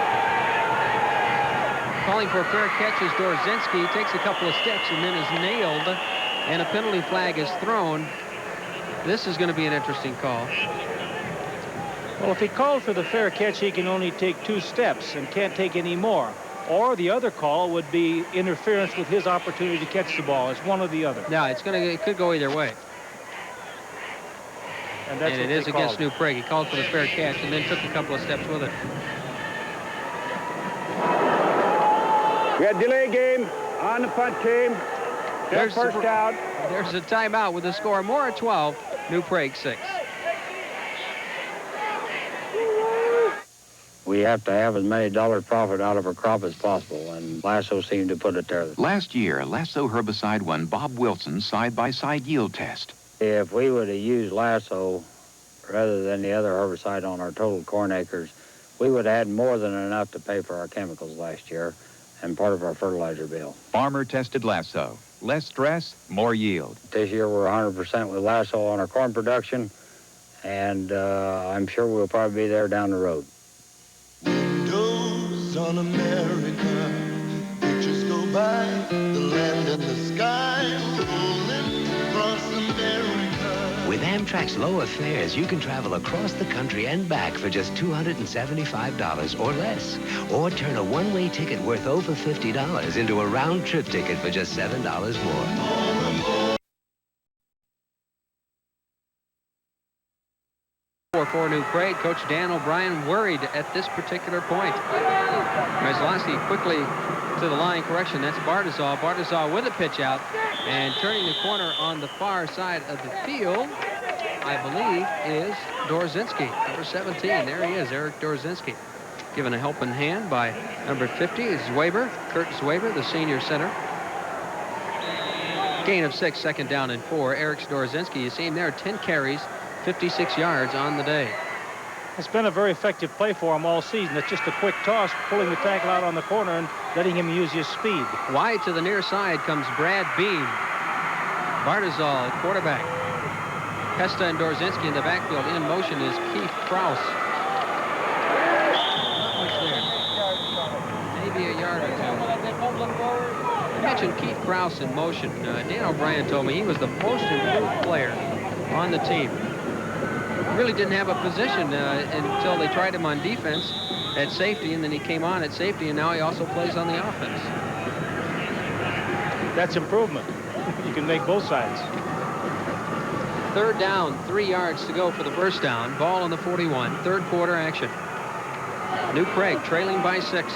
Calling for a fair catch is Dorzinski. Takes a couple of steps and then is nailed, and a penalty flag is thrown. This is going to be an interesting call. Well, if he called for the fair catch, he can only take 2 steps and can't take any more. Or the other call would be interference with his opportunity to catch the ball. It's one or the other. Yeah, it could go either way. And it is against New Prague. He called for the fair catch and then took a couple of steps with it. We had delay game on the punt team. There's first down. There's a timeout with the score. Mora 12, New Prague 6. We have to have as many dollar profit out of a crop as possible, and Lasso seemed to put it there. Last year, Lasso herbicide won Bob Wilson's side-by-side yield test. If we would have used Lasso rather than the other herbicide on our total corn acres, we would have had more than enough to pay for our chemicals last year and part of our fertilizer bill. Farmer tested Lasso. Less stress, more yield. This year we're 100% with Lasso on our corn production, and I'm sure we'll probably be there down the road. Windows on America, pictures go by, the land and the sky, rolling across America. With Amtrak's lower fares, you can travel across the country and back for just $275 or less. Or turn a one-way ticket worth over $50 into a round-trip ticket for just $7 more. For New Prague, Coach Dan O'Brien worried at this particular point. Maslowski quickly to the line correction. That's Bartizal. Bartizal with a pitch out and turning the corner on the far side of the field, I believe, is Dorzinski, number 17. There he is, Eric Dorzinski. Given a helping hand by number 50 is Zwaber, Kurt Zwaber, the senior center. Gain of 6, second down and 4. Eric Dorzinski, you see him there, 10 carries, 56 yards on the day. It's been a very effective play for him all season. It's just a quick toss, pulling the tackle out on the corner and letting him use his speed. Wide to the near side comes Brad Beam. Bartizal, quarterback. Pesta and Dorzinski in the backfield. In motion is Keith Krause. Maybe a yard or two. I mentioned Keith Krause in motion. Dan O'Brien told me he was the most improved player on the team. Really didn't have a position until they tried him on defense at safety, and then he came on at safety, and now he also plays on the offense. That's improvement. You can make both sides. Third down, 3 yards to go for the first down. Ball on the 41. Third quarter action. New Prague trailing by 6.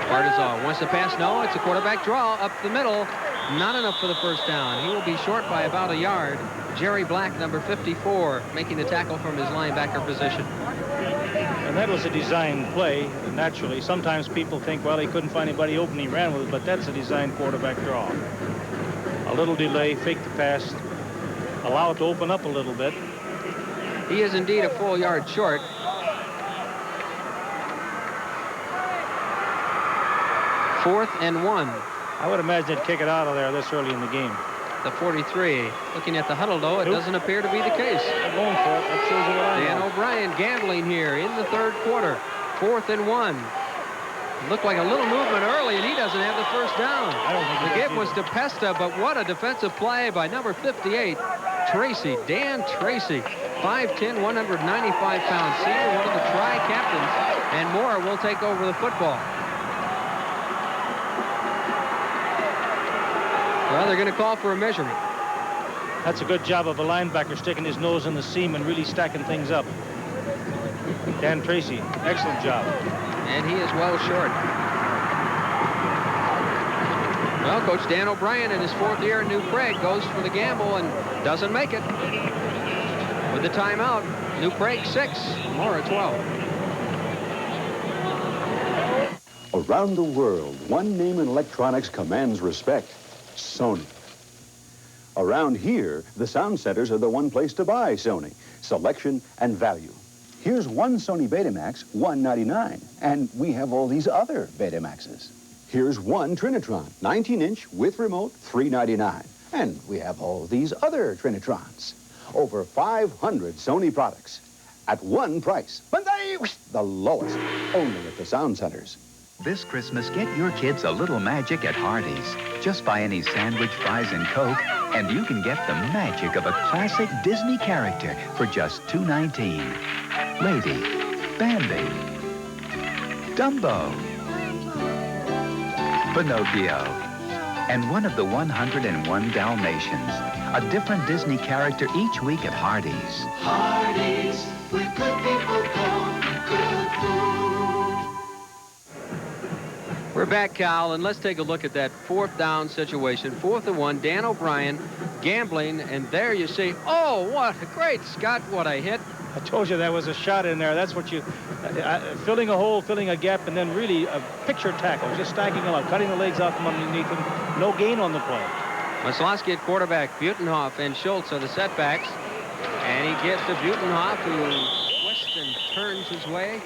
Bartizal wants to pass. No, it's a quarterback draw up the middle. Not enough for the first down. He will be short by about a yard. Jerry Black, number 54, making the tackle from his linebacker position. And that was a design play, naturally. Sometimes people think, well, he couldn't find anybody open, he ran with it, but that's a design quarterback draw. A little delay, fake the pass, allow it to open up a little bit. He is indeed a full yard short. Fourth and 1. I would imagine they'd kick it out of there this early in the game. The 43. Looking at the huddle, though, it doesn't appear to be the case. They're going for it. That shows you what I know. Dan O'Brien gambling here in the third quarter. 4th and 1. It looked like a little movement early, and he doesn't have the first down. I don't think the give was to Pesta, but what a defensive play by number 58, Tracy, Dan Tracy. 5'10", 195-pound senior, one of the tri-captains, and Mora will take over the football. Well, they're going to call for a measurement. That's a good job of a linebacker sticking his nose in the seam and really stacking things up. Dan Tracy, excellent job. And he is well short. Well, Coach Dan O'Brien in his 4th year in New Prague goes for the gamble and doesn't make it. With the timeout, New Prague 6, Mora 12. Around the world, one name in electronics commands respect. Sony. Around here, the sound centers are the one place to buy Sony. Selection and value. Here's one Sony Betamax, $199, and we have all these other Betamaxes. Here's one Trinitron, 19-inch with remote, $399, and we have all these other Trinitrons. Over 500 Sony products at one price, but the lowest, only at the sound centers. This Christmas, get your kids a little magic at Hardee's. Just buy any sandwich, fries, and Coke, and you can get the magic of a classic Disney character for just $2.19. Lady, Bambi, Dumbo, Pinocchio, and one of the 101 Dalmatians. A different Disney character each week at Hardee's. Hardee's, where good people go, good food. We're back, Cal, and let's take a look at that 4th down situation. 4th and 1, Dan O'Brien gambling, and there you see, oh, what a great Scott, what a hit. I told you that was a shot in there. That's what you, filling a hole, filling a gap, and then really a picture tackle, just stacking them up, cutting the legs off from underneath him. No gain on the play. Maslowski at quarterback. Butenhoff and Schultz are the setbacks. And he gets to Butenhoff, who twists and turns his way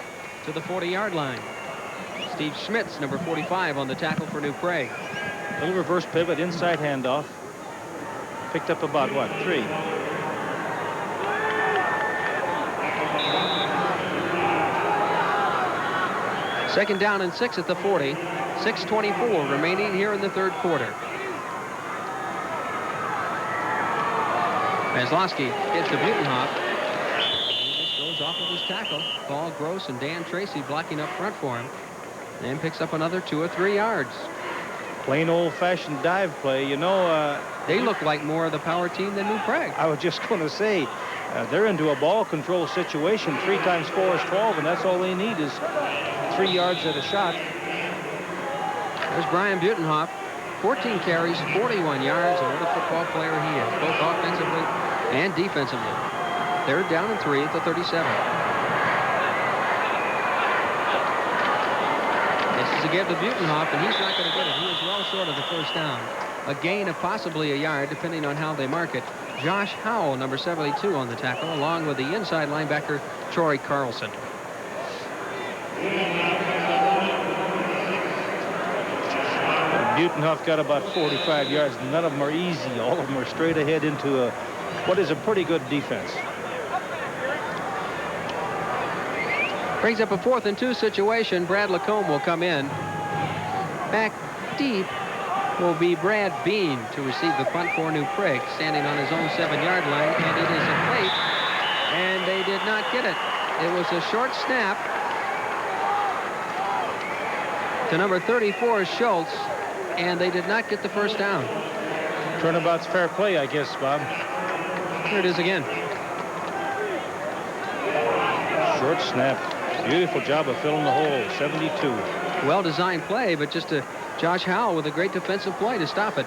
to the 40-yard line. Steve Schmitz, number 45, on the tackle for New Prague. Little reverse pivot, inside handoff. Picked up about, what, 3? Second down and 6 at the 40. 6:24 remaining here in the third quarter. Maslowski gets to Butenhoff. He just goes off of his tackle. Paul Gross and Dan Tracy blocking up front for him. And picks up another 2 or 3 yards. Plain old-fashioned dive play. You know, they look like more of the power team than New Prague. I was just going to say, they're into a ball control situation. 3 times 4 is 12, and that's all they need is 3 yards at a shot. There's Brian Butenhoff. 14 carries, 41 yards, and what a football player he is, both offensively and defensively. Third down and 3 at the 37. This is a give to Butenhoff, and he's not going to get it. He is well short of the first down. A gain of possibly a yard, depending on how they mark it. Josh Howell, number 72, on the tackle, along with the inside linebacker, Troy Carlson. Butenhoff got about 45 yards. None of them are easy. All of them are straight ahead into what is a pretty good defense. Brings up a 4th and 2 situation. Brad Lacombe will come in. Back deep will be Brad Bean to receive the punt for New Prague, standing on his own 7-yard line, and it is late, and they did not get it. It was a short snap to number 34, Schultz, and they did not get the first down. Turnabout's fair play, I guess, Bob. Here it is again. Short snap. Beautiful job of filling the hole. 72. Well-designed play, but just Josh Howell with a great defensive play to stop it.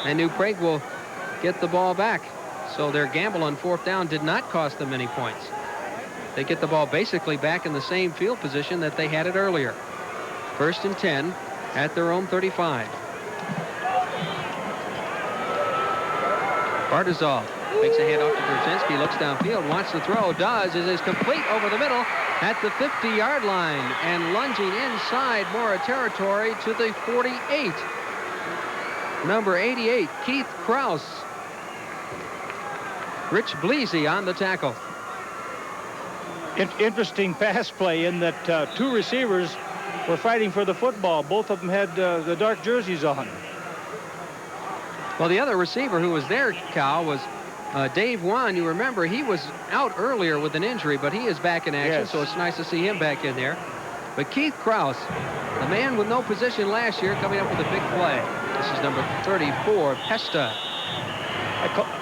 And New Prague will get the ball back. So their gamble on 4th down did not cost them any points. They get the ball basically back in the same field position that they had it earlier. 1st and 10 at their own 35. Bartizal makes a handoff to Brzezinski, looks downfield, wants to throw, does, is complete over the middle at the 50-yard line, and lunging inside Mora territory to the 48. Number 88, Keith Krause. Rich Bleasy on the tackle. Interesting pass play in that 2 receivers were fighting for the football. Both of them had the dark jerseys on. Well, the other receiver who was there, Cal, was Dave Wan. You remember he was out earlier with an injury, but he is back in action, yes. So it's nice to see him back in there. But Keith Krause, the man with no position last year, coming up with a big play. This is number 34, Pesta.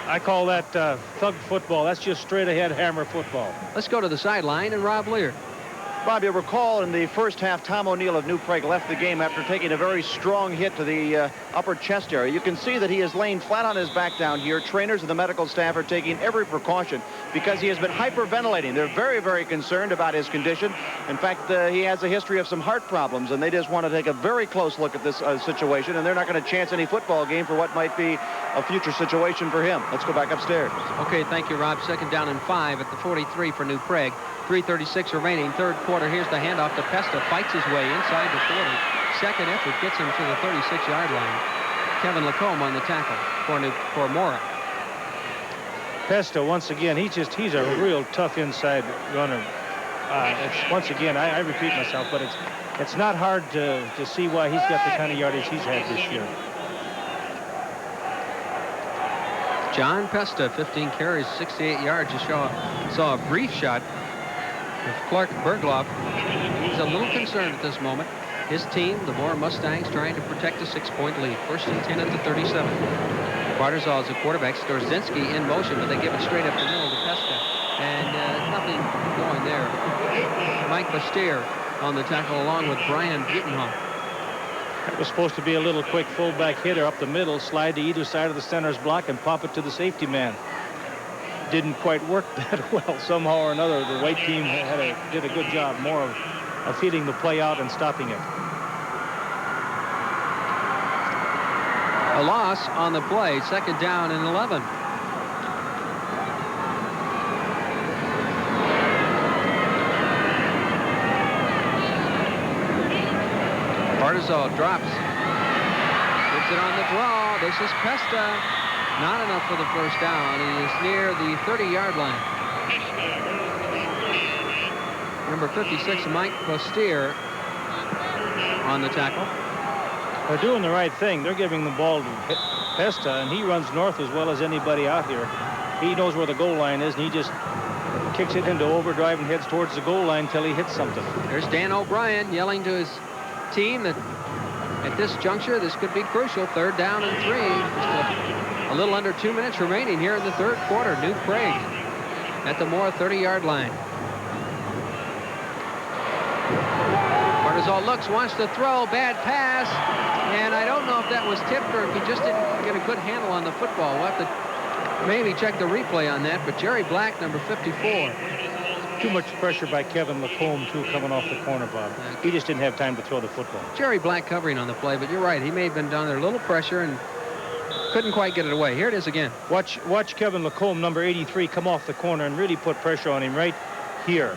I call that thug football. That's just straight ahead hammer football. Let's go to the sideline and Rob Lear. Bob, you recall in the first half, Tom O'Neill of New Prague left the game after taking a very strong hit to the upper chest area. You can see that he is laying flat on his back down here. Trainers and the medical staff are taking every precaution because he has been hyperventilating. They're very, very concerned about his condition. In fact, he has a history of some heart problems, and they just want to take a very close look at this situation, and they're not going to chance any football game for what might be a future situation for him. Let's go back upstairs. Okay, thank you, Rob. 2nd down and 5 at the 43 for New Prague. 3:36 remaining, third quarter. Here's the handoff to Pesta, fights his way inside the 40. Second effort gets him to the 36-yard line. Kevin Lacombe on the tackle for Mora. Pesta, once again, he's a real tough inside runner. Once again, I repeat myself, but it's not hard to see why he's got the kind of yardage he's had this year. John Pesta, 15 carries, 68 yards. You saw a brief shot of Clark Bergloff. He's a little concerned at this moment. His team, the Mora Mustangs, trying to protect a 6-point lead. 1st and 10 at the 37. Bartizal is the quarterback. Skorzinski in motion, but they give it straight up the middle to Pesta. And nothing going there. Mike Bastier on the tackle along with Brian Butenhoff. It was supposed to be a little quick fullback hitter up the middle, slide to either side of the center's block and pop it to the safety man. Didn't quite work that well. Somehow or another, the white team did a good job more of feeding the play out and stopping it. A loss on the play, 2nd down and 11. Bartizal drops. Gets it on the draw. This is Pesta. Not enough for the first down. He is near the 30-yard line. Number 56, Mike Postier, on the tackle. They're doing the right thing. They're giving the ball to Pesta, and he runs north as well as anybody out here. He knows where the goal line is, and he just kicks it into overdrive and heads towards the goal line until he hits something. There's Dan O'Brien yelling to his team that at this juncture, this could be crucial. 3rd down and 3. Just a little under 2 minutes remaining here in the 3rd quarter. New Prague at the Mora 30-yard line. Bartizal looks, wants to throw, bad pass, and I don't know if that was tipped or if he just didn't get a good handle on the football. We'll have to maybe check the replay on that, but Jerry Black, number 54. Too much pressure by Kevin Lacombe, too, coming off the corner, Bob. He just didn't have time to throw the football. Jerry Black covering on the play, but you're right. He may have been down there a little pressure and couldn't quite get it away. Here it is again. Watch Kevin Lacombe, number 83, come off the corner and really put pressure on him right here.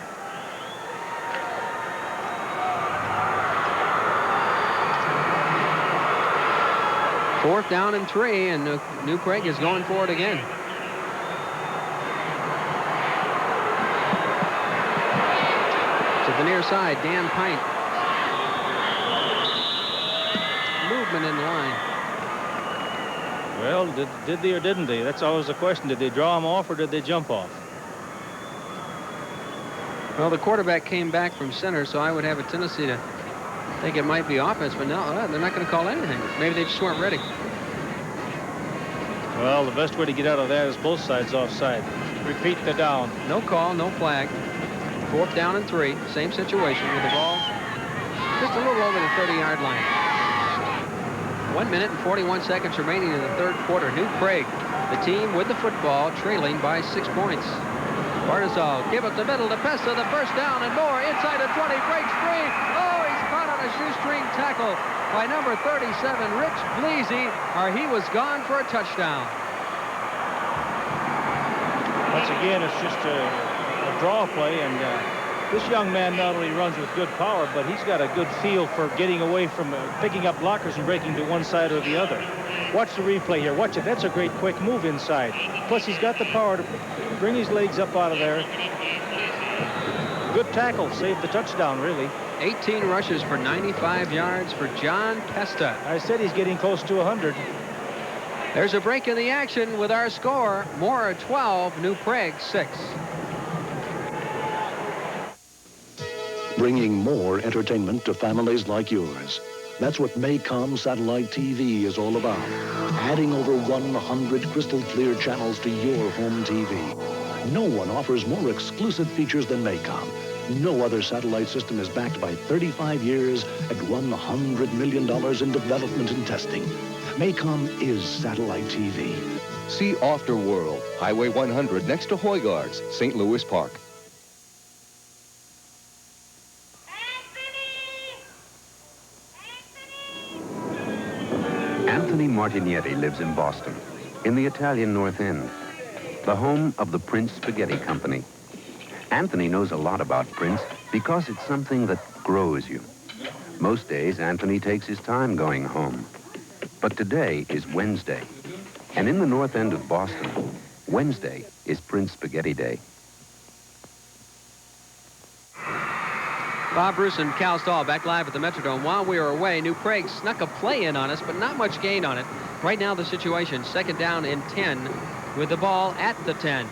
Fourth down and 3, and New Prague is going for it again. To the near side, Dan Pint. Movement in the line. Well, did they or didn't they? That's always the question. Did they draw him off or did they jump off? Well, the quarterback came back from center, so I would have a tendency to think it might be offense, but no, they're not going to call anything. Maybe they just weren't ready. Well, the best way to get out of that is both sides offside. Repeat the down. No call, no flag. 4th down and 3. Same situation with the ball just a little over the 30-yard line. 1 minute and 41 seconds remaining in the 3rd quarter. New Prague, the team with the football, trailing by 6 points. Bartizal, give it the middle to Pesta, the first down and more. Inside the 20, breaks free. Oh, he's caught on a shoestring tackle by number 37, Rich Bleasy, or he was gone for a touchdown. Once again, it's just a draw play, and this young man not only runs with good power, but he's got a good feel for getting away from picking up blockers and breaking to one side or the other. Watch the replay here. Watch it. That's a great quick move inside. Plus, he's got the power to bring his legs up out of there. Good tackle. Saved the touchdown, really. 18 rushes for 95 yards for John Pesta. I said he's getting close to 100. There's a break in the action with our score. Mora 12, New Prague 6. Bringing more entertainment to families like yours. That's what Maycom Satellite TV is all about. Adding over 100 crystal clear channels to your home TV. No one offers more exclusive features than Maycom. No other satellite system is backed by 35 years and $100 million in development and testing. Maycom is satellite TV. See Afterworld, Highway 100 next to Hoygards, St. Louis Park. Anthony Martignetti lives in Boston, in the Italian North End, the home of the Prince Spaghetti Company. Anthony knows a lot about Prince because it's something that grows you. Most days, Anthony takes his time going home. But today is Wednesday, and in the North End of Boston, Wednesday is Prince Spaghetti Day. Bob Bruce and Cal Stahl back live at the Metrodome. While we were away, New Prague snuck a play in on us, but not much gain on it. Right now, the situation, 2nd down and 10, with the ball at the 10.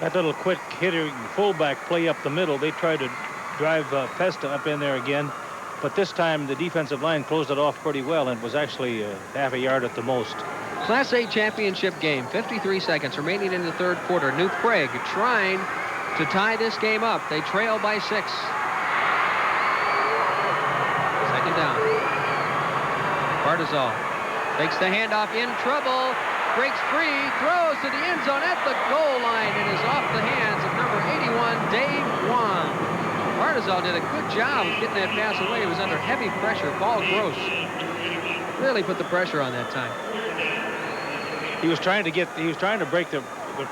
That little quick hitter fullback play up the middle, they tried to drive Pesta up in there again, but this time the defensive line closed it off pretty well, and it was actually half a yard at the most. Class A championship game, 53 seconds remaining in the 3rd quarter. New Prague trying to tie this game up. They trail by 6. 2nd down. Cartazal takes the handoff, in trouble, breaks free, throws to the end zone at the goal line. It is off the hands of number 81, Dave Wan. Cartazal did a good job of getting that pass away. He was under heavy pressure. Paul Gross really put the pressure on that time. He was trying to break the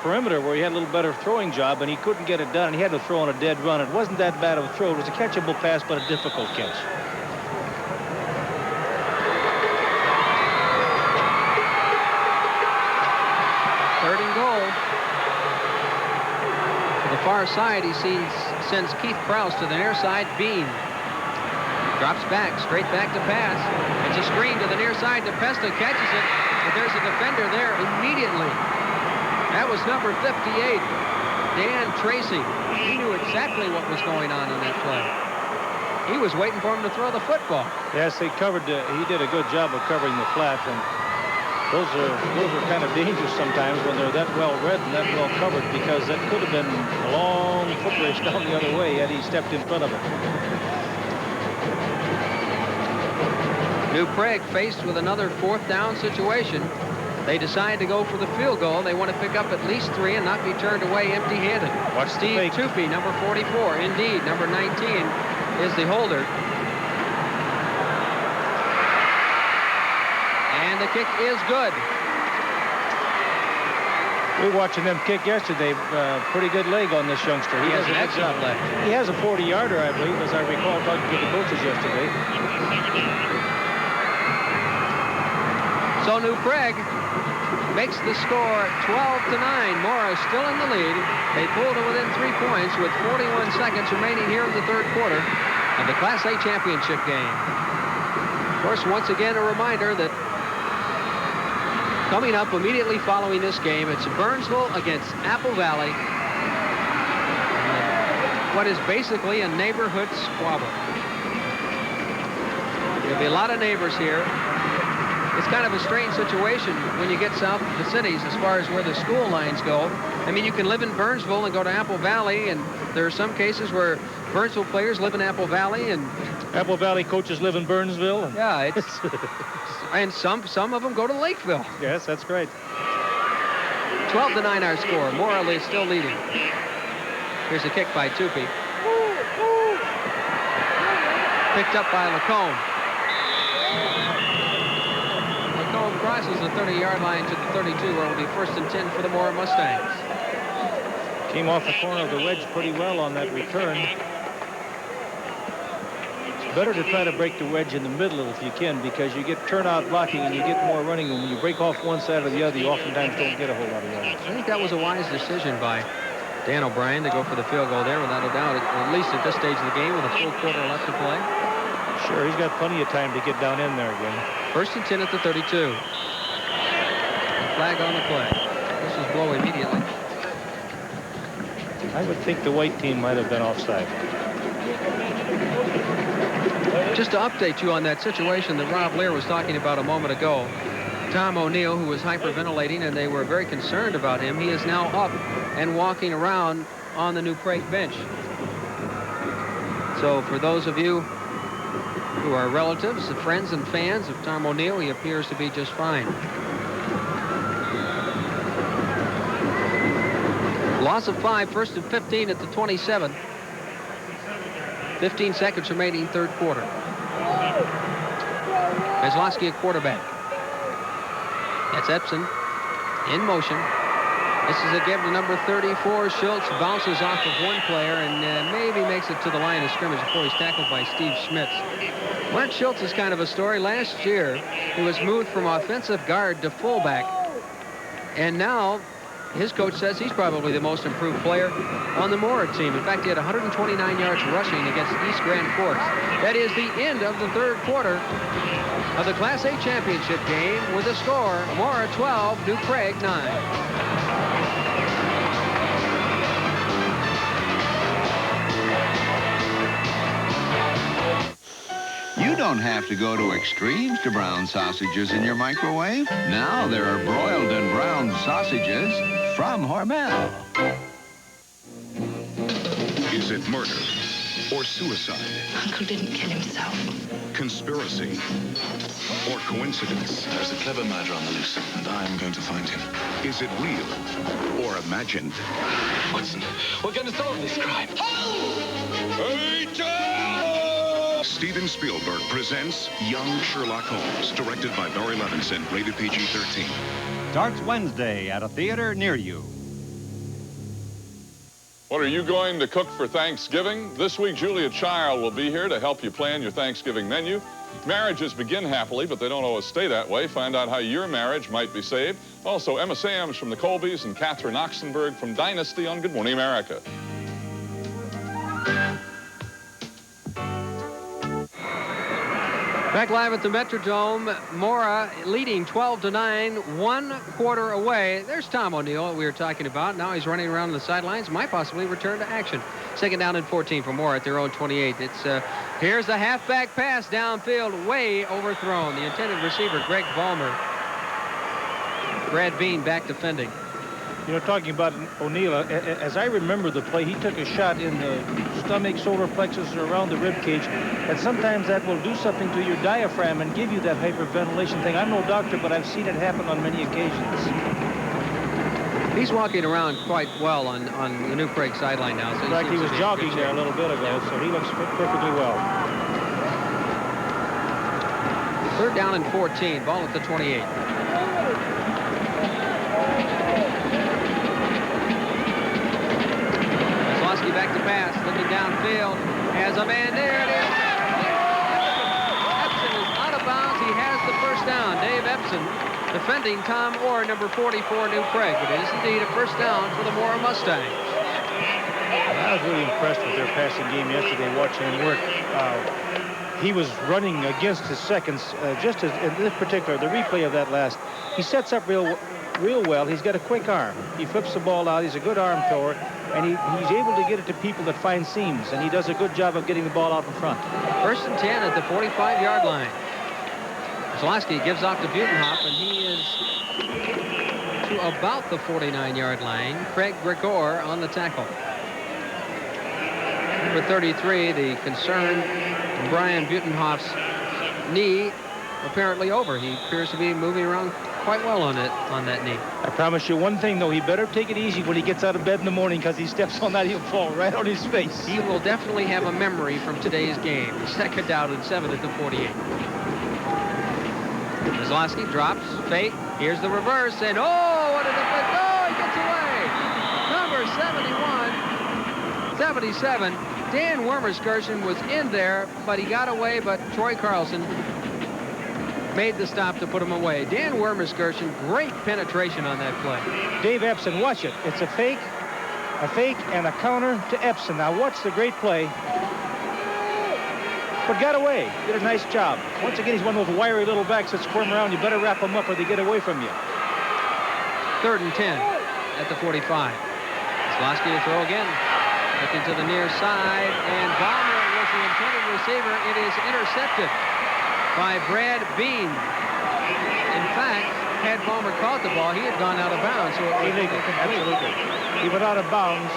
perimeter where he had a little better throwing job, and he couldn't get it done, and he had to throw on a dead run. It wasn't that bad of a throw. It was a catchable pass, but a difficult catch. Third and goal. To the far side, he sends Keith Krause to the near side. Bean drops back, straight back to pass. It's a screen to the near side. DePesta catches it, but there's a defender there immediately. That was number 58, Dan Tracy. He knew exactly what was going on in that play. He was waiting for him to throw the football. Yes, he did a good job of covering the flat, and those are kind of dangerous sometimes when they're that well read and that well covered, because that could have been a long foot race down the other way had he stepped in front of it. New Prague faced with another fourth down situation. They decide to go for the field goal. They want to pick up at least 3 and not be turned away empty-handed. Watch Steve Tupy, number 44. Indeed, number 19 is the holder. And the kick is good. We were watching them kick yesterday. Pretty good leg on this youngster. He has an excellent leg. He has a 40-yarder, I believe, as I recall talking to the coaches yesterday. So New Prague makes the score 12-9. Mora is still in the lead. They pulled to within 3 points with 41 seconds remaining here in the third quarter of the Class A championship game. Of course, once again, a reminder that coming up immediately following this game, it's Burnsville against Apple Valley. What is basically a neighborhood squabble. There'll be a lot of neighbors here. It's kind of a strange situation when you get south of the cities as far as where the school lines go. I mean, you can live in Burnsville and go to Apple Valley, and there are some cases where Burnsville players live in Apple Valley, and Apple Valley coaches live in Burnsville. Yeah, it's and some of them go to Lakeville. Yes, that's great. 12-9 our score. Mora is still leading. Here's a kick by Tupy. Picked up by Lacombe. Lacombe crosses the 30-yard line to the 32, where it will be 1st and 10 for the Mora Mustangs. Came off the corner of the wedge pretty well on that return. It's better to try to break the wedge in the middle if you can, because you get turnout blocking and you get more running. And when you break off one side or the other, you oftentimes don't get a whole lot of yardage. I think that was a wise decision by Dan O'Brien to go for the field goal there, without a doubt, at least at this stage of the game with a full quarter left to play. Sure, he's got plenty of time to get down in there again. 1st and 10 at the 32. Flag on the play. This is blow immediately. I would think the white team might have been offside. Just to update you on that situation that Rob Lear was talking about a moment ago, Tom O'Neill, who was hyperventilating, and they were very concerned about him, he is now up and walking around on the New Prague bench. So for those of you who are relatives, friends, and fans of Tom O'Neill, he appears to be just fine. Loss of 5, 1st and 15 at the 27. 15 seconds remaining, third quarter. Kozlowski at quarterback. That's Epson in motion. This is a give to number 34. Schultz bounces off of one player and maybe makes it to the line of scrimmage before he's tackled by Steve Schmitz. Mark Schultz is kind of a story. Last year, he was moved from offensive guard to fullback. And now, his coach says he's probably the most improved player on the Mora team. In fact, he had 129 yards rushing against East Grand Forks. That is the end of the third quarter of the Class A championship game with a score, Mora 12, New Prague 9. You don't have to go to extremes to brown sausages in your microwave. Now there are broiled and browned sausages from Hormel. Is it murder, or suicide? Uncle didn't kill himself. Conspiracy or coincidence? There's a clever murderer on the loose, and I'm going to find him. Is it real or imagined? Watson, we're going to solve this crime. Steven Spielberg presents Young Sherlock Holmes, directed by Barry Levinson, rated PG-13. Starts Wednesday at a theater near you. What are you going to cook for Thanksgiving? This week, Julia Child will be here to help you plan your Thanksgiving menu. Marriages begin happily, but they don't always stay that way. Find out how your marriage might be saved. Also, Emma Sams from the Colbys and Catherine Oxenberg from Dynasty on Good Morning America. Back live at the Metrodome, Mora leading 12-9, 1 quarter away. There's Tom O'Neill that we were talking about. Now he's running around the sidelines, might possibly return to action. Second down and 14 for Mora at their own 28. Here's the halfback pass downfield, way overthrown. The intended receiver, Greg Ballmer. Brad Bean back defending. You know, talking about O'Neill, as I remember the play, he took a shot in the stomach, solar plexus, or around the rib cage, and sometimes that will do something to your diaphragm and give you that hyperventilation thing. I'm no doctor, but I've seen it happen on many occasions. He's walking around quite well on the New Prague sideline now. So in fact, he was jogging there a little bit ago, so he looks perfectly well. Third down and 14, ball at the 28. Back to pass, looking downfield, has a man there. It is. Epson is out of bounds. He has the first down. Dave Epson defending Tom Orr, number 44, New Prague. But it is indeed a first down for the Mora Mustangs. I was really impressed with their passing game yesterday, watching him work. He was running against his seconds, just as in this particular, the replay of that last. He sets up real well. He's got a quick arm. He flips the ball out. He's a good arm thrower. And he's able to get it to people that find seams, and he does a good job of getting the ball out in front. First and 10 at the 45-yard line. Zlowski gives off to Butenhoff, and he is to about the 49-yard line. Craig Gregor on the tackle. Number 33, the concern, Brian Butenhoff's knee apparently over. He appears to be moving around quite well on that knee. I promise you one thing, though. He better take it easy when he gets out of bed in the morning, because he steps on that, he'll fall right on his face. He will definitely have a memory from today's game. Second down and 7 at the 48. Zlowski drops, fake. Here's the reverse, and oh, what a defense. Oh, he gets away. Number 71, 77. Dan Wormerskirchen was in there, but he got away, but Troy Carlson made the stop to put him away. Dan Wormerskirchen, great penetration on that play. Dave Epson, watch it. It's a fake, and a counter to Epson. Now watch the great play. But got away. Did a nice job. Once again, he's one of those wiry little backs that squirm around. You better wrap them up or they get away from you. Third and 10 at the 45. Zlowski to throw again. Looking to the near side, and Ballmer was the intended receiver. It is intercepted by Brad Bean. In fact, had Ballmer caught the ball, he had gone out of bounds. So illegal, absolutely. He went out of bounds,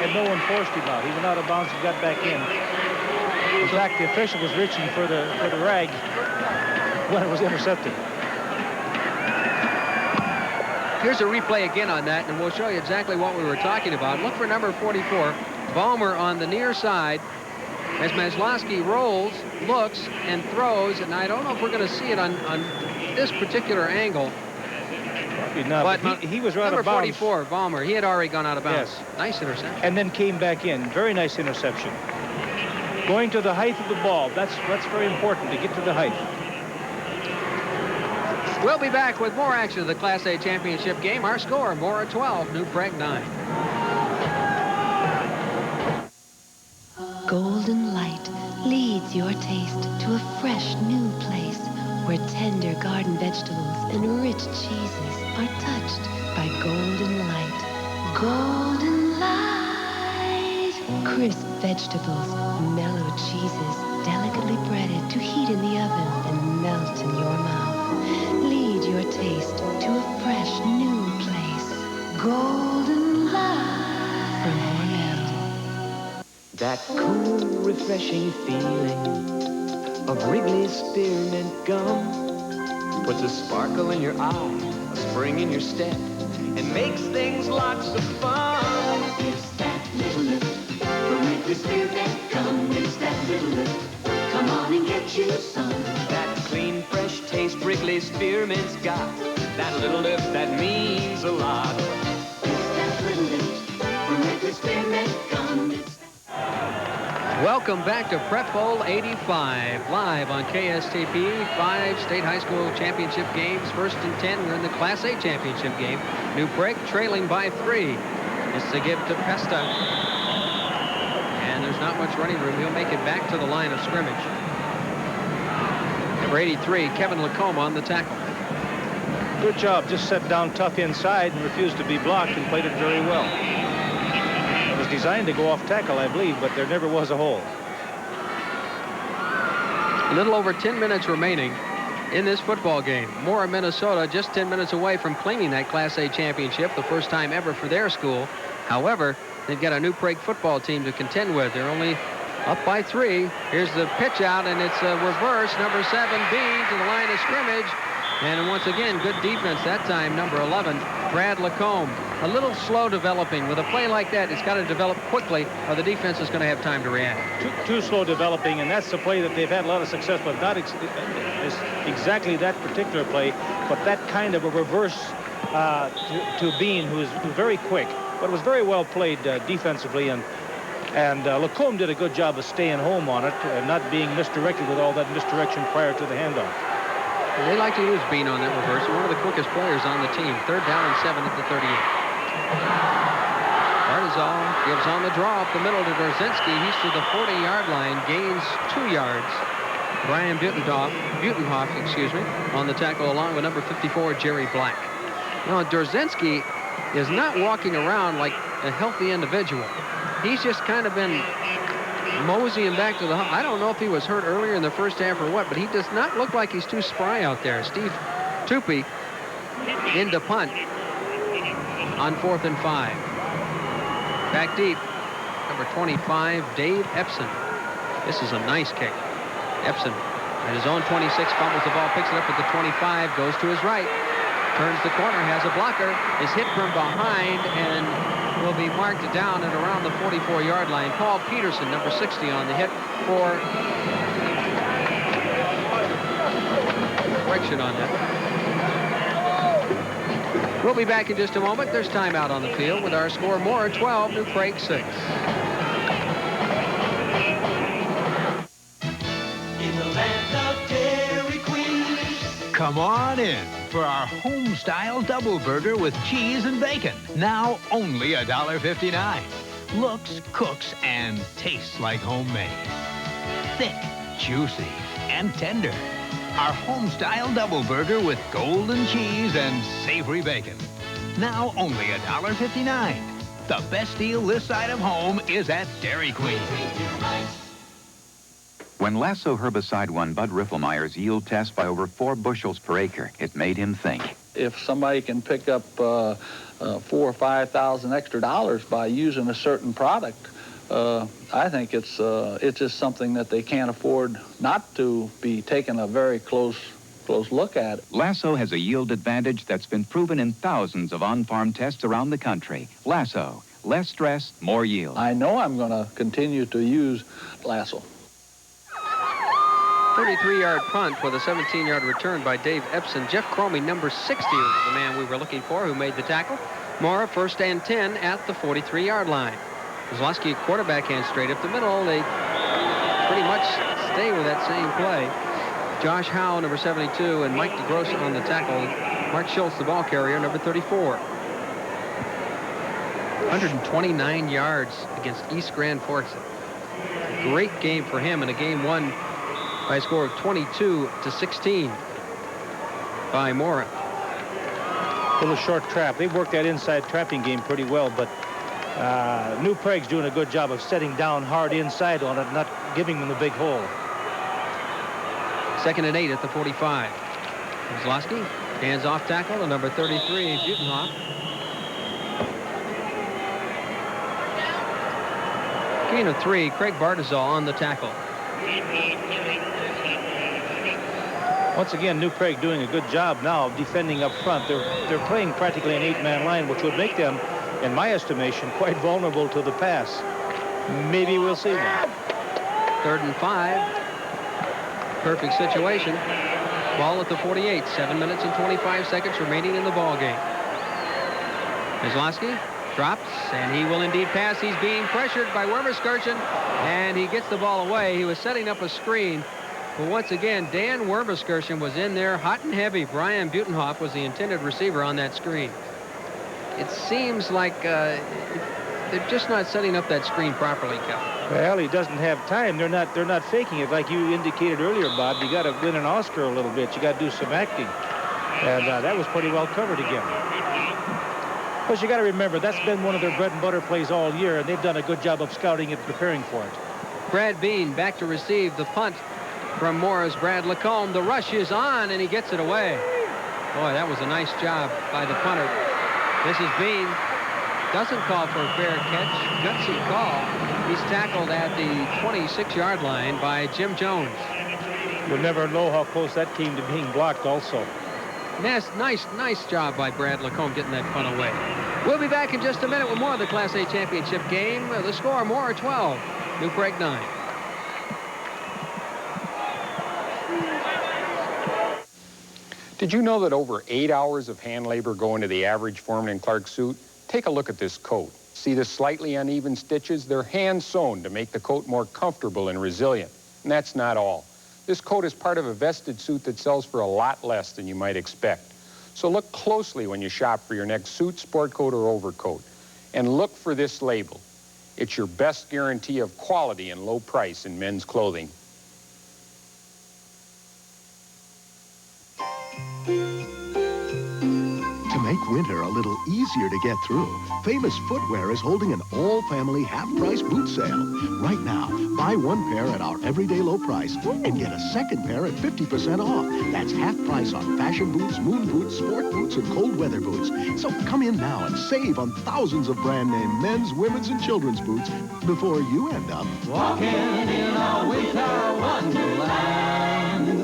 and no one forced him out. He went out of bounds and got back in. In fact, the official was reaching for the rag when it was intercepted. Here's a replay again on that, and we'll show you exactly what we were talking about. Look for number 44, Ballmer on the near side, as Maslowski rolls, looks, and throws, and I don't know if we're going to see it on this particular angle. No, but he was right out of bounds. Number 44, Ballmer, he had already gone out of bounds. Yes. Nice interception. And then came back in. Very nice interception. Going to the height of the ball. That's very important, to get to the height. We'll be back with more action of the Class A championship game. Our score, Mora 12, New Prague 9. Golden light leads your taste to a fresh new place where tender garden vegetables and rich cheeses are touched by golden light. Golden light. Crisp vegetables, mellow cheeses, delicately breaded to heat in the oven and melt in your mouth. Lead your taste to a fresh new place. Golden light. From Hormel. That cool, refreshing feeling of Wrigley's Spearmint Gum puts a sparkle in your eye, a spring in your step, and makes things lots of fun. It's that little lift from Wrigley's Spearmint Gum. It's that little lift. Come on and get you some. That clean, fresh taste Wrigley's Spearmint's got. That little lift that means a lot. It's that little lift from Wrigley's Spearmint Gum. Welcome back to Prep Bowl 85, live on KSTP. 5 state high school championship games. First and 10, we're in the Class A championship game. New Prague trailing by 3. It's to give to Pesta. And there's not much running room. He'll make it back to the line of scrimmage. Number 83, Kevin Lacombe on the tackle. Good job. Just set down tough inside and refused to be blocked and played it very well. It was designed to go off tackle, I believe, but there never was a hole. A little over 10 minutes remaining in this football game. Mora, Minnesota, just 10 minutes away from claiming that Class A championship, the first time ever for their school. However, they've got a New Prague football team to contend with. They're only up by 3. Here's the pitch out, and it's a reverse. Number 7, Bean to the line of scrimmage. And once again, good defense that time, number 11, Brad Lacombe. A little slow developing. With a play like that, it's got to develop quickly, or the defense is going to have time to react. Too slow developing, and that's the play that they've had a lot of success with. Not exactly that particular play, but that kind of a reverse to Bean, who is very quick, but it was very well played defensively, and Lacombe did a good job of staying home on it, not being misdirected with all that misdirection prior to the handoff. They like to use Bean on that reverse. One of the quickest players on the team. 3rd down and 7 at the 38. Partizal gives on the draw up the middle to Dorzinski. He's to the 40-yard line, gains 2 yards. Brian Butenhoff, on the tackle along with number 54, Jerry Black. Now, Dorzinski is not walking around like a healthy individual. He's just kind of been moseying back to the huddle. I don't know if he was hurt earlier in the first half or what, but he does not look like he's too spry out there. Steve Tupy into punt on 4th and 5. Back deep, number 25, Dave Epson. This is a nice kick. Epson at his own 26, fumbles the ball, picks it up at the 25, goes to his right, turns the corner, has a blocker, is hit from behind, and will be marked down at around the 44-yard line. Paul Peterson, number 60, on the hit for correction on that. We'll be back in just a moment. There's timeout on the field with our score: Mora 12, New Prague 6. In the land of Dairy Queen. Come on in for our home-style double burger with cheese and bacon. Now only $1.59. Looks, cooks, and tastes like homemade. Thick, juicy, and tender. Our home-style double burger with golden cheese and savory bacon. Now only $1.59. The best deal this side of home is at Dairy Queen. When Lasso herbicide won Bud Riffelmeyer's yield test by over 4 bushels per acre, it made him think. If somebody can pick up $4,000 or $5,000 extra dollars by using a certain product, I think it's just something that they can't afford not to be taking a very close look at. Lasso has a yield advantage that's been proven in thousands of on-farm tests around the country. Lasso, less stress, more yield. I know I'm going to continue to use Lasso. 33-yard punt with a 17-yard return by Dave Epson. Jeff Cromie, number 60, is the man we were looking for, who made the tackle. Mora, 1st and 10 at the 43-yard line. Kozlowski, quarterback hand straight up the middle. They pretty much stay with that same play. Josh Howe, number 72, and Mike DeGrossa on the tackle. Mark Schultz, the ball carrier, number 34. 129 yards against East Grand Forks. Great game for him, and a game won by a score of 22-16 by Mora. Little short trap. They've worked that inside trapping game pretty well, but New Prague's doing a good job of setting down hard inside on it, not giving them a big hole. 2nd and 8 at the 45. Kozlowski, hands off tackle to number 33, Butenhoff. Gain of 3, Craig Bartizal on the tackle. Once again, New Prague doing a good job now of defending up front. They're playing practically an 8-man line, which would make them, in my estimation, quite vulnerable to the pass. Maybe we'll see one. 3rd and 5. Perfect situation. Ball at the 48. 7 minutes and 25 seconds remaining in the ball game. Kozlowski drops, and he will indeed pass. He's being pressured by Wermerskirchen, and he gets the ball away. He was setting up a screen. But once again, Dan Wermerskirchen was in there hot and heavy. Brian Butenhoff was the intended receiver on that screen. It seems like they're just not setting up that screen properly, Cal. Well, he doesn't have time. They're not faking it like you indicated earlier, Bob. You got to win an Oscar a little bit. You got to do some acting, and that was pretty well covered again. Of course, you got to remember that's been one of their bread and butter plays all year, and they've done a good job of scouting and preparing for it. Brad Bean back to receive the punt from Mora's Brad Lacombe. The rush is on, and he gets it away. Boy, that was a nice job by the punter. This is Bean. Doesn't call for a fair catch. Gutsy call. He's tackled at the 26-yard line by Jim Jones. You'll never know how close that came to being blocked also. Nice job by Brad Lacombe getting that punt away. We'll be back in just a minute with more of the Class A championship game. The score, Mora 12, New Prague 9. Did you know that over 8 hours of hand labor go into the average Foreman and Clark suit? Take a look at this coat. See the slightly uneven stitches? They're hand sewn to make the coat more comfortable and resilient. And that's not all. This coat is part of a vested suit that sells for a lot less than you might expect. So look closely when you shop for your next suit, sport coat, or overcoat. And look for this label. It's your best guarantee of quality and low price in men's clothing. To make winter a little easier to get through, Famous Footwear is holding an all-family half-price boot sale. Right now, buy one pair at our everyday low price and get a second pair at 50% off. That's half price on fashion boots, moon boots, sport boots, and cold weather boots. So come in now and save on thousands of brand name men's, women's, and children's boots before you end up walking in our winter wonderland.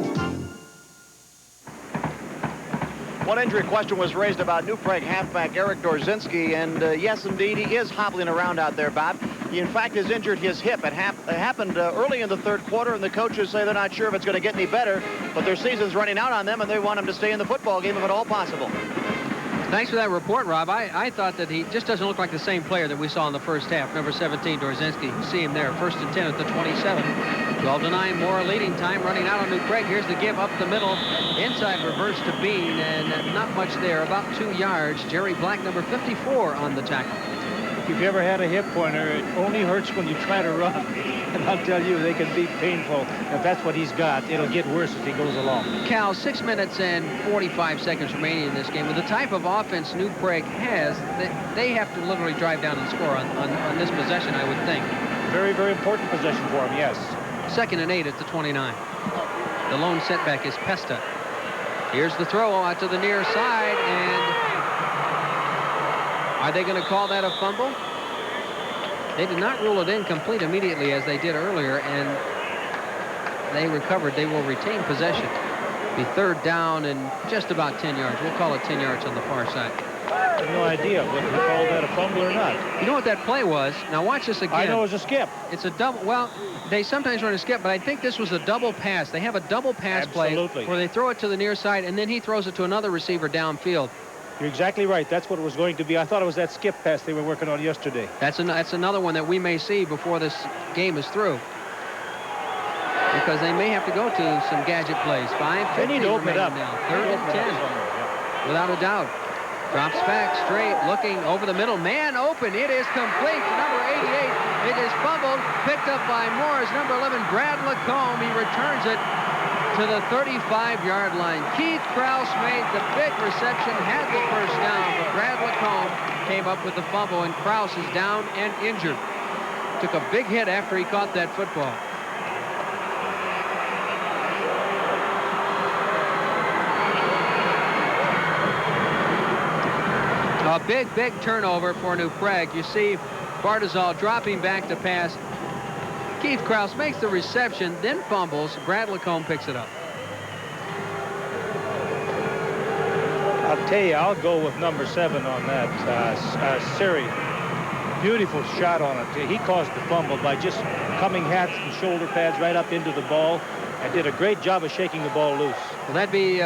One injury question was raised about New Prague halfback Eric Dorzinski, and yes, indeed, he is hobbling around out there, Bob. He, in fact, has injured his hip. It happened early in the third quarter, and the coaches say they're not sure if it's going to get any better, but their season's running out on them, and they want him to stay in the football game if at all possible. Thanks for that report, Rob. I thought that he just doesn't look like the same player that we saw in the first half. Number 17, Dorzinski. You see him there, 1st and 10 at the 27. 12-9, Mora leading time, running out on New Prague. Here's the give up the middle. Inside reverse to Bean, and not much there, about 2 yards. Jerry Black, number 54, on the tackle. If you've ever had a hip pointer, it only hurts when you try to run. And I'll tell you, they can be painful. If that's what he's got, it'll get worse as he goes along. Cal, 6 minutes and 45 seconds remaining in this game. With the type of offense New Prague has, they have to literally drive down and score on this possession, I would think. Very, very important possession for him, yes. 2nd and 8 at the 29. The lone setback is Pesta. Here's the throw out to the near side, and are they going to call that a fumble? They did not rule it incomplete immediately as they did earlier, and they recovered. They will retain possession. Be 3rd down and just about 10 yards. We'll call it 10 yards on the far side. I have no idea whether we call that a fumble or not. You know what that play was? Now watch this again. I know it was a skip. It's a double. Well, they sometimes run a skip, but I think this was a double pass. They have a double pass play where they throw it to the near side, and then he throws it to another receiver downfield. You're exactly right. That's what it was going to be. I thought it was that skip pass they were working on yesterday. That's another one that we may see before this game is through, because they may have to go to some gadget plays. 5:50 they need to open it up. Now. 3rd and 10, without a doubt. Drops back straight, looking over the middle. Man open. It is complete to number 88. It is fumbled, picked up by Mora's number 11, Brad Lacombe. He returns it to the 35-yard line. Keith Krause made the big reception, had the first down, but Brad Lacombe came up with the fumble, and Krause is down and injured. Took a big hit after he caught that football. A big turnover for New Prague. You see Bartizal dropping back to pass. Keith Krause makes the reception, then fumbles. Brad Lacombe picks it up. I'll tell you, I'll go with number 7 on that. Siri. Beautiful shot on it. He caused the fumble by just coming hats and shoulder pads right up into the ball and did a great job of shaking the ball loose. Well, that'd be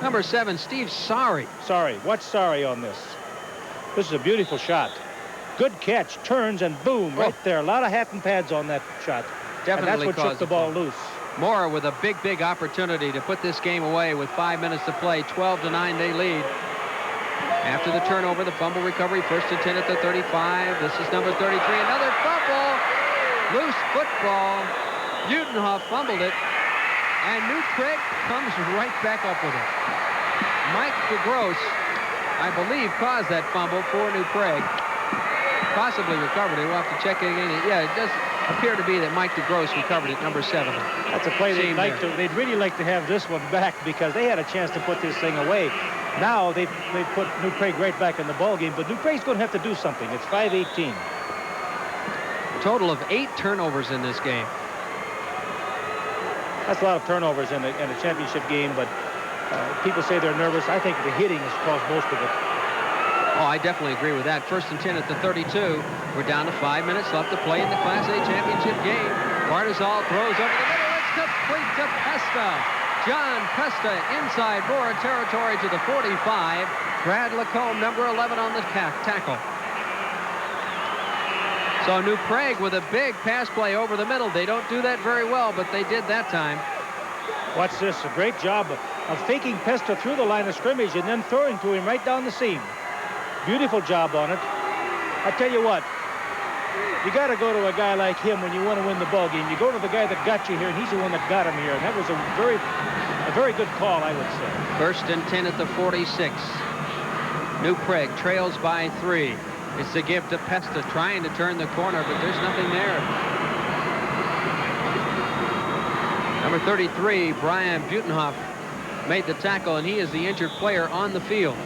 number 7, Steve Sorry. What's Sorry on this? This is a beautiful shot. Good catch, turns, and boom, right there. A lot of hat and pads on that shot. Definitely and that's what shook the ball loose. Mora with a big opportunity to put this game away with 5 minutes to play. 12-9 they lead. After the turnover, the fumble recovery, 1st and 10 at the 35. This is number 33. Another fumble. Loose football. Butenhoff fumbled it. And New Craig comes right back up with it. Mike DeGrosse, I believe, caused that fumble for New Craig. Possibly recovered it. We'll have to check it again. Yeah, it does appear to be that Mike DeGrosse recovered it, number 7. That's a play they'd really like to have this one back because they had a chance to put this thing away. Now they put New Craig right back in the ball game, but New Craig's going to have to do something. It's 5-18. A total of 8 turnovers in this game. That's a lot of turnovers in a championship game, but people say they're nervous. I think the hitting has caused most of it. Oh, I definitely agree with that. 1st and 10 at the 32. We're down to 5 minutes left to play in the Class A championship game. Bardazal throws over the middle. It's complete to Pesta. John Pesta inside Mora territory to the 45. Brad Lacombe, number 11 on the tackle. So New Craig with a big pass play over the middle. They don't do that very well, but they did that time. Watch this. A great job of faking Pesta through the line of scrimmage and then throwing to him right down the seam. Beautiful job on it. I tell you what, you got to go to a guy like him when you want to win the ball game. You go to the guy that got you here, and he's the one that got him here. And that was a very good call, I would say. 1st and 10 at the 46. New Craig trails by 3. It's a give to Pesta, trying to turn the corner, but there's nothing there. Number 33, Brian Butenhoff, made the tackle, and he is the injured player on the field.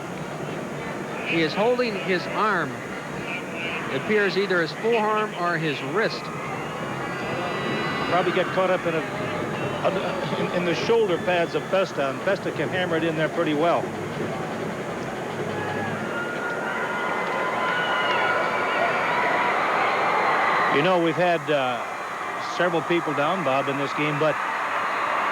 He is holding his arm. It appears either his forearm or his wrist. Probably get caught up in the shoulder pads of Pesta, and Pesta can hammer it in there pretty well. You know, we've had several people down, Bob, in this game, but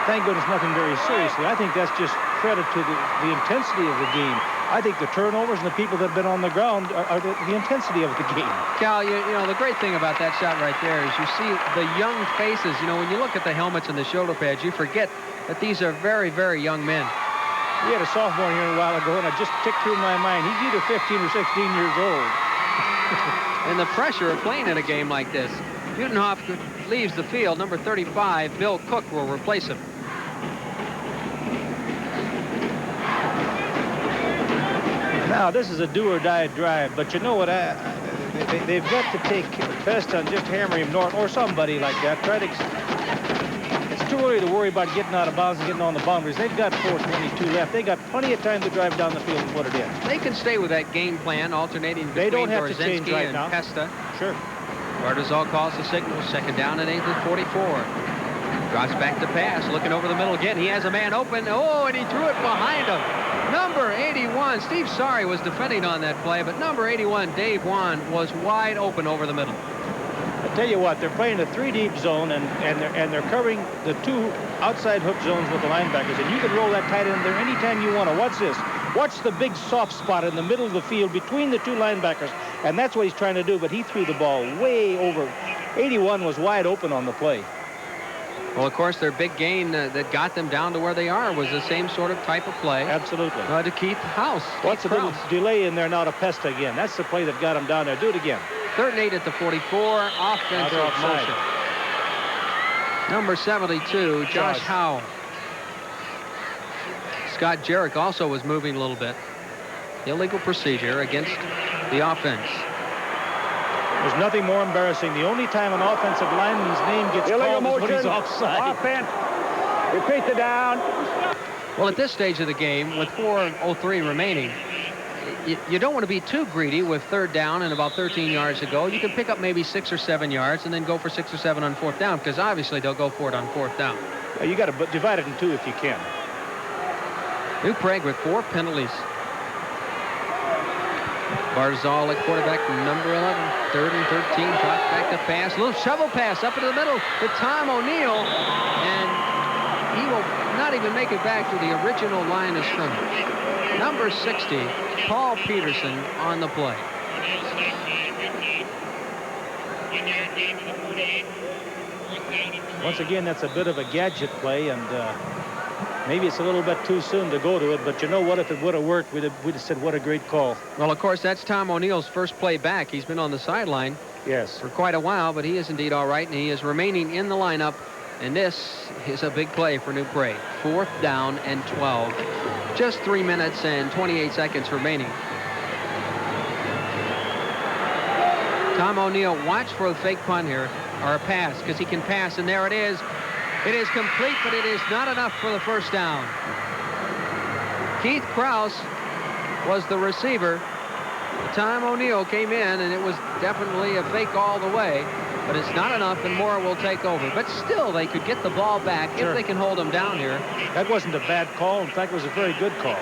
thank goodness nothing very seriously. I think that's just credit to the intensity of the game. I think the turnovers and the people that have been on the ground are the intensity of the game. Cal, you know, the great thing about that shot right there is you see the young faces. You know, when you look at the helmets and the shoulder pads, you forget that these are very, very young men. We had a sophomore here a while ago, and it just ticked through my mind. He's either 15 or 16 years old. And the pressure of playing in a game like this. Butenhoff leaves the field. Number 35, Bill Cook, will replace him. Now, this is a do-or-die drive, but you know what? They've got to take Pesta and just hammer him north, or somebody like that. It's too early to worry about getting out of bounds and getting on the boundaries. They've got 4:22 left. They got plenty of time to drive down the field and put it in. They can stay with that game plan, alternating between they don't have to change right and now. Pesta. Sure. Bardazal calls the signal. 2nd down and 8 at 44. Drops back to pass, looking over the middle again. He has a man open. Oh, and he threw it behind him. Number 81, Steve Sorry was defending on that play, but number 81, Dave Wan, was wide open over the middle. I tell you what, they're playing a 3-deep zone, and they're covering the 2 outside hook zones with the linebackers, and you can roll that tight end there anytime you want to. Watch this. Watch the big soft spot in the middle of the field between the 2 linebackers, and that's what he's trying to do, but he threw the ball way over. 81 was wide open on the play. Well, of course, their big gain that got them down to where they are was the same sort of type of play. Absolutely. To Keith House. What's the little delay in there now to Pesta again? That's the play that got him down there. Do it again. 3rd and 8 at the 44. Offensive motion. Number 72, Josh Howell. Scott Jerick also was moving a little bit. Illegal procedure against the offense. There's nothing more embarrassing. The only time an offensive lineman's name gets called is when he's offside. Offense. Repeat the down. Well, at this stage of the game, with 4:03 remaining, you don't want to be too greedy with third down and about 13 yards to go. You can pick up maybe 6 or 7 yards and then go for 6 or 7 on fourth down, because obviously they'll go for it on fourth down. You got to divide it in two if you can. New Prague with 4 penalties. Barzal at quarterback, number 11. 3rd and 13. Drop back to pass. Little shovel pass up into the middle to Tom O'Neill. And he will not even make it back to the original line of scrimmage. Number 60, Paul Peterson on the play. Once again, that's a bit of a gadget play, and maybe it's a little bit too soon to go to it, but you know what? If it would have worked, we'd have said, what a great call. Well, of course, that's Tom O'Neill's first play back. He's been on the sideline for quite a while, but he is indeed all right, and he is remaining in the lineup, and this is a big play for New Prague. 4th down and 12. Just 3 minutes and 28 seconds remaining. Tom O'Neill, watch for a fake punt here, or a pass, because he can pass, and there it is. It is complete, but it is not enough for the first down. Keith Krause was the receiver. Tom O'Neill came in, and it was definitely a fake all the way, but it's not enough, and Mora will take over. But still, they could get the ball back if they can hold him down here. That wasn't a bad call. In fact, it was a very good call.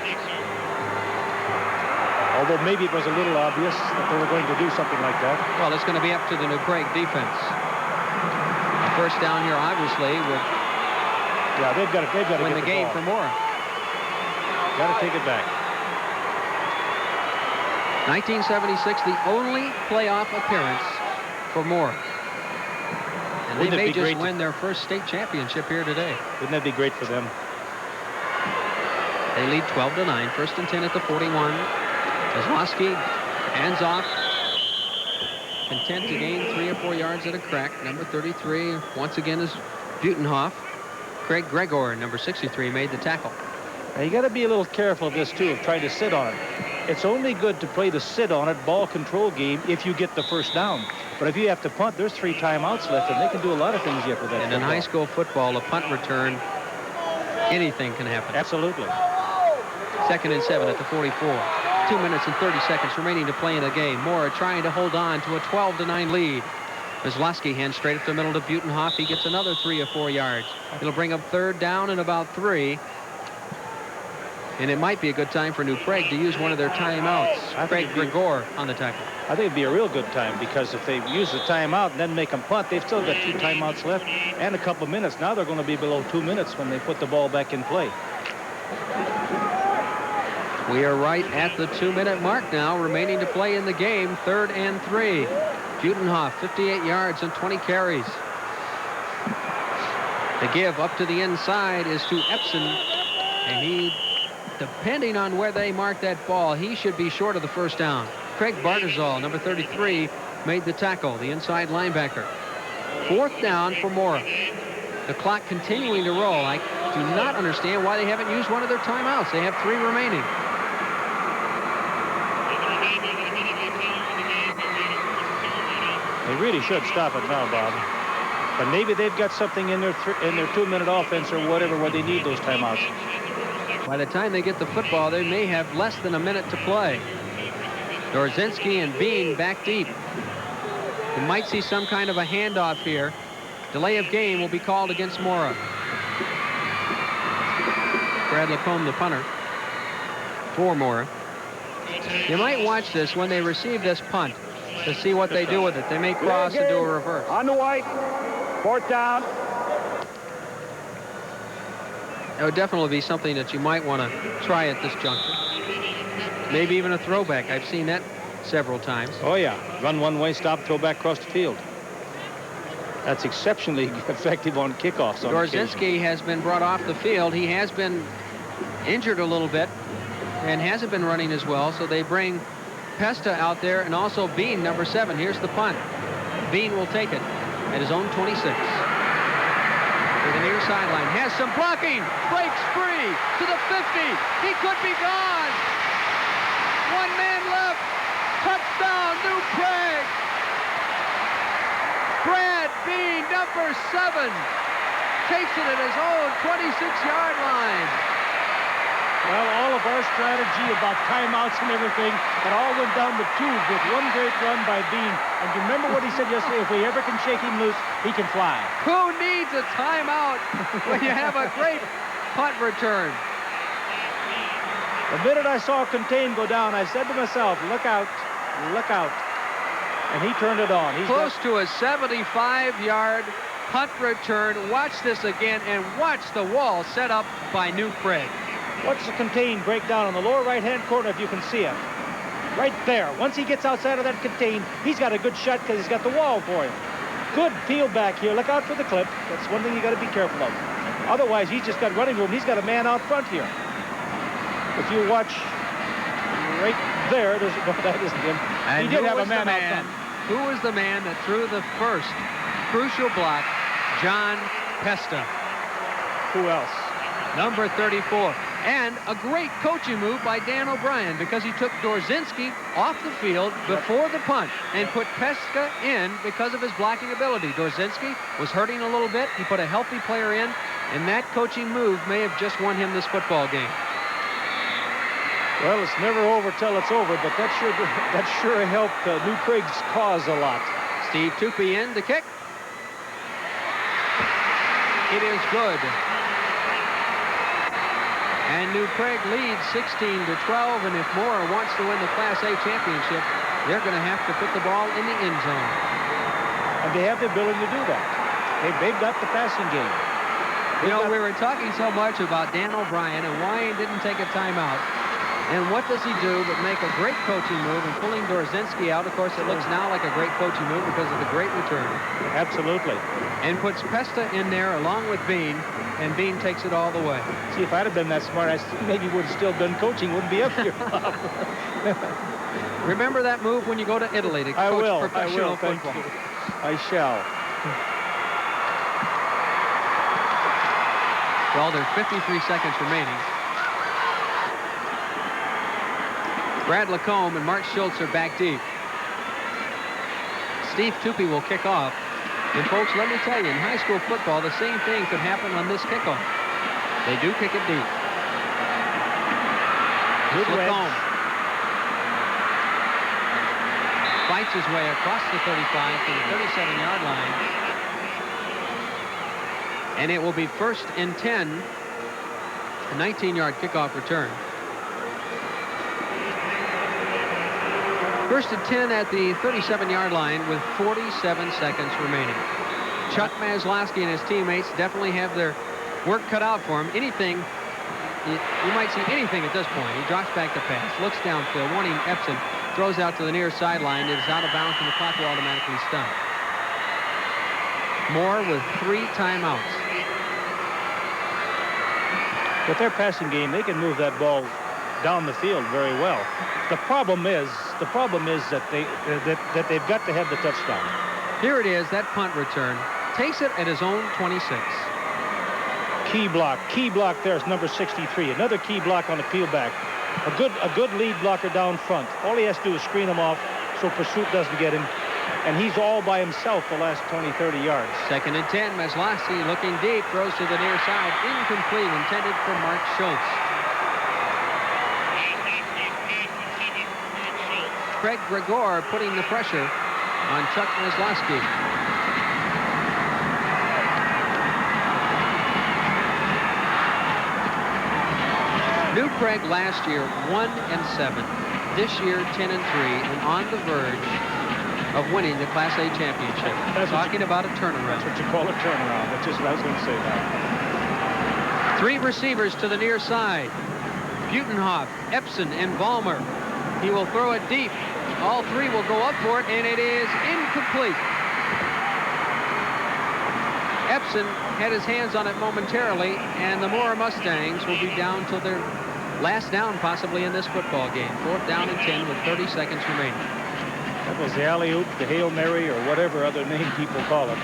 Although maybe it was a little obvious that they were going to do something like that. Well, it's going to be up to the New Prague defense. First down here, obviously, would they've got to win get the game ball. for Mora. Got to take it back. 1976, the only playoff appearance for Mora. And they may just win their first state championship here today. Wouldn't that be great for them? They lead 12-9. 1st and 10 at the 41. Kozlowski hands off. Content to gain 3 or 4 yards at a crack. Number 33 once again is Butenhoff. Craig Gregor, number 63, made the tackle. Now you got to be a little careful of this too, of trying to sit on it. It's only good to play the sit on it ball control game if you get the first down. But if you have to punt, there's 3 timeouts left, and they can do a lot of things yet with that. And in high school football, a punt return, anything can happen. Absolutely. 2nd and 7 at the 44. 2 minutes and 30 seconds remaining to play in the game. Mora trying to hold on to a 12-9 lead. Kozlowski hands straight up the middle to Butenhoff. He gets another 3 or 4 yards. It'll bring up 3rd down and about 3. And it might be a good time for New Prague to use one of their timeouts. Craig Gregor on the tackle. I think it'd be a real good time, because if they use the timeout and then make them punt, they've still got 2 timeouts left and a couple of minutes. Now they're going to be below 2 minutes when they put the ball back in play. We are right at the 2-minute mark now, remaining to play in the game. 3rd and 3. Butenhoff, 58 yards and 20 carries. The give up to the inside is to Epson, and he, depending on where they mark that ball, he should be short of the first down. Craig Bartizal, number 33, made the tackle, the inside linebacker. 4th down for Mora. The clock continuing to roll. I do not understand why they haven't used one of their timeouts. They have 3 remaining. They really should stop it now, Bob. But maybe they've got something in their 2-minute offense or whatever where they need those timeouts. By the time they get the football, they may have less than a minute to play. Dorzinski and Bean back deep. We might see some kind of a handoff here. Delay of game will be called against Mora. Brad Lacombe, the punter, for Mora. You might watch this when they receive this punt to see what they do with it. They may cross and do a reverse. On the white. 4th down. That would definitely be something that you might want to try at this juncture. Maybe even a throwback. I've seen that several times. Oh, yeah. Run one way, stop, throw back across the field. That's exceptionally effective on kickoffs. Dorzinski has been brought off the field. He has been injured a little bit and hasn't been running as well, so they bring Pesta out there, and also Bean, number 7. Here's the punt. Bean will take it at his own 26. To the near sideline. Has some blocking. Breaks free to the 50. He could be gone. 1 man left. Touchdown, New Prague. Brad Bean, number 7, takes it at his own 26-yard line. Well, all of our strategy about timeouts and everything, it all went down the tube with one great run by Bean. And you remember what he said yesterday? If we ever can shake him loose, he can fly. Who needs a timeout when you have a great punt return? The minute I saw Contain go down, I said to myself, look out, look out. And he turned it on. He's close to a 75-yard punt return. Watch this again, and watch the wall set up by New Prague. Watch the Contain break down on the lower right-hand corner if you can see it. Right there. Once he gets outside of that Contain, he's got a good shot because he's got the wall for him. Good field back here. Look out for the clip. That's one thing you got to be careful of. Otherwise, he's just got running room. He's got a man out front here. If you watch right there, no, that isn't him. And he did have a man out front. Who was the man that threw the first crucial block? John Pesta. Who else? Number 34. And a great coaching move by Dan O'Brien because he took Dorzinski off the field before the punt and put Pesca in because of his blocking ability. Dorzinski was hurting a little bit. He put a healthy player in, and that coaching move may have just won him this football game. Well, it's never over till it's over, but that sure helped New Prague's cause a lot. Steve Tupi in to kick. It is good. And New Prague leads 16-12, and if Mora wants to win the Class A championship, they're going to have to put the ball in the end zone. And they have the ability to do that. They've got the passing game. You know, we were talking so much about Dan O'Brien and why he didn't take a timeout. And what does he do but make a great coaching move and pulling Dorzinski out? Of course, it looks now like a great coaching move because of the great return. Absolutely. And puts Pesta in there along with Bean, and Bean takes it all the way. See, if I'd have been that smart, I maybe would have still done coaching, wouldn't be up here. Remember that move when you go to Italy to coach professional football. I shall. Well, there's 53 seconds remaining. Brad Lacombe and Mark Schultz are back deep. Steve Tupi will kick off. And folks, let me tell you, in high school football, the same thing could happen on this kickoff. They do kick it deep. Good Lacombe. Fights his way across the 35 to the 37-yard line. And it will be 1st and 10, a 19-yard kickoff return. 1st and 10 at the 37-yard line with 47 seconds remaining. Chuck Maslowski and his teammates definitely have their work cut out for him. Anything, you might see anything at this point. He drops back to pass, looks downfield, wanting Epson, throws out to the near sideline. It is out of bounds, and the clock will automatically stop. Moore with 3 timeouts. With their passing game, they can move that ball down the field very well. The problem is that they've got to have the touchdown. Here it is, that punt return. Takes it at his own 26. Key block there is number 63. Another key block on the peel back. A good lead blocker down front. All he has to do is screen him off so pursuit doesn't get him. And he's all by himself the last 20, 30 yards. 2nd and 10, Maslowski looking deep, throws to the near side. Incomplete, intended for Mark Schultz. Craig Gregor putting the pressure on Chuck Maslowski. New Prague last year 1-7. This year 10-3 and on the verge of winning the Class A championship. Talking about a turnaround. That's what you call a turnaround. That's just what I was going to say that. 3 receivers to the near side. Butenhoff, Epson, and Ballmer. He will throw it deep. All 3 will go up for it, and it is incomplete. Epson had his hands on it momentarily, and the Mora Mustangs will be down till their last down possibly in this football game. 4th down and 10 with 30 seconds remaining. That was the alley-oop, the Hail Mary, or whatever other name people call it.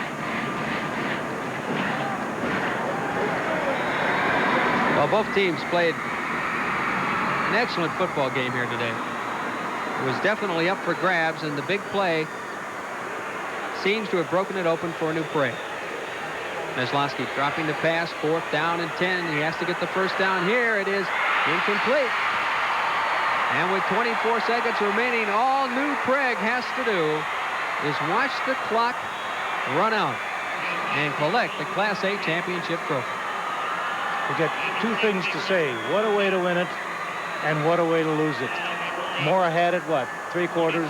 Well, both teams played an excellent football game here today. It was definitely up for grabs, and the big play seems to have broken it open for New Prague. Maslowski dropping the pass, 4th down and 10. He has to get the first down here. It is Incomplete. And with 24 seconds remaining, all New Prague has to do is watch the clock run out and collect the Class A championship trophy. We got two things to say. What a way to win it, and what a way to lose it. Mora had it, what, 3/4?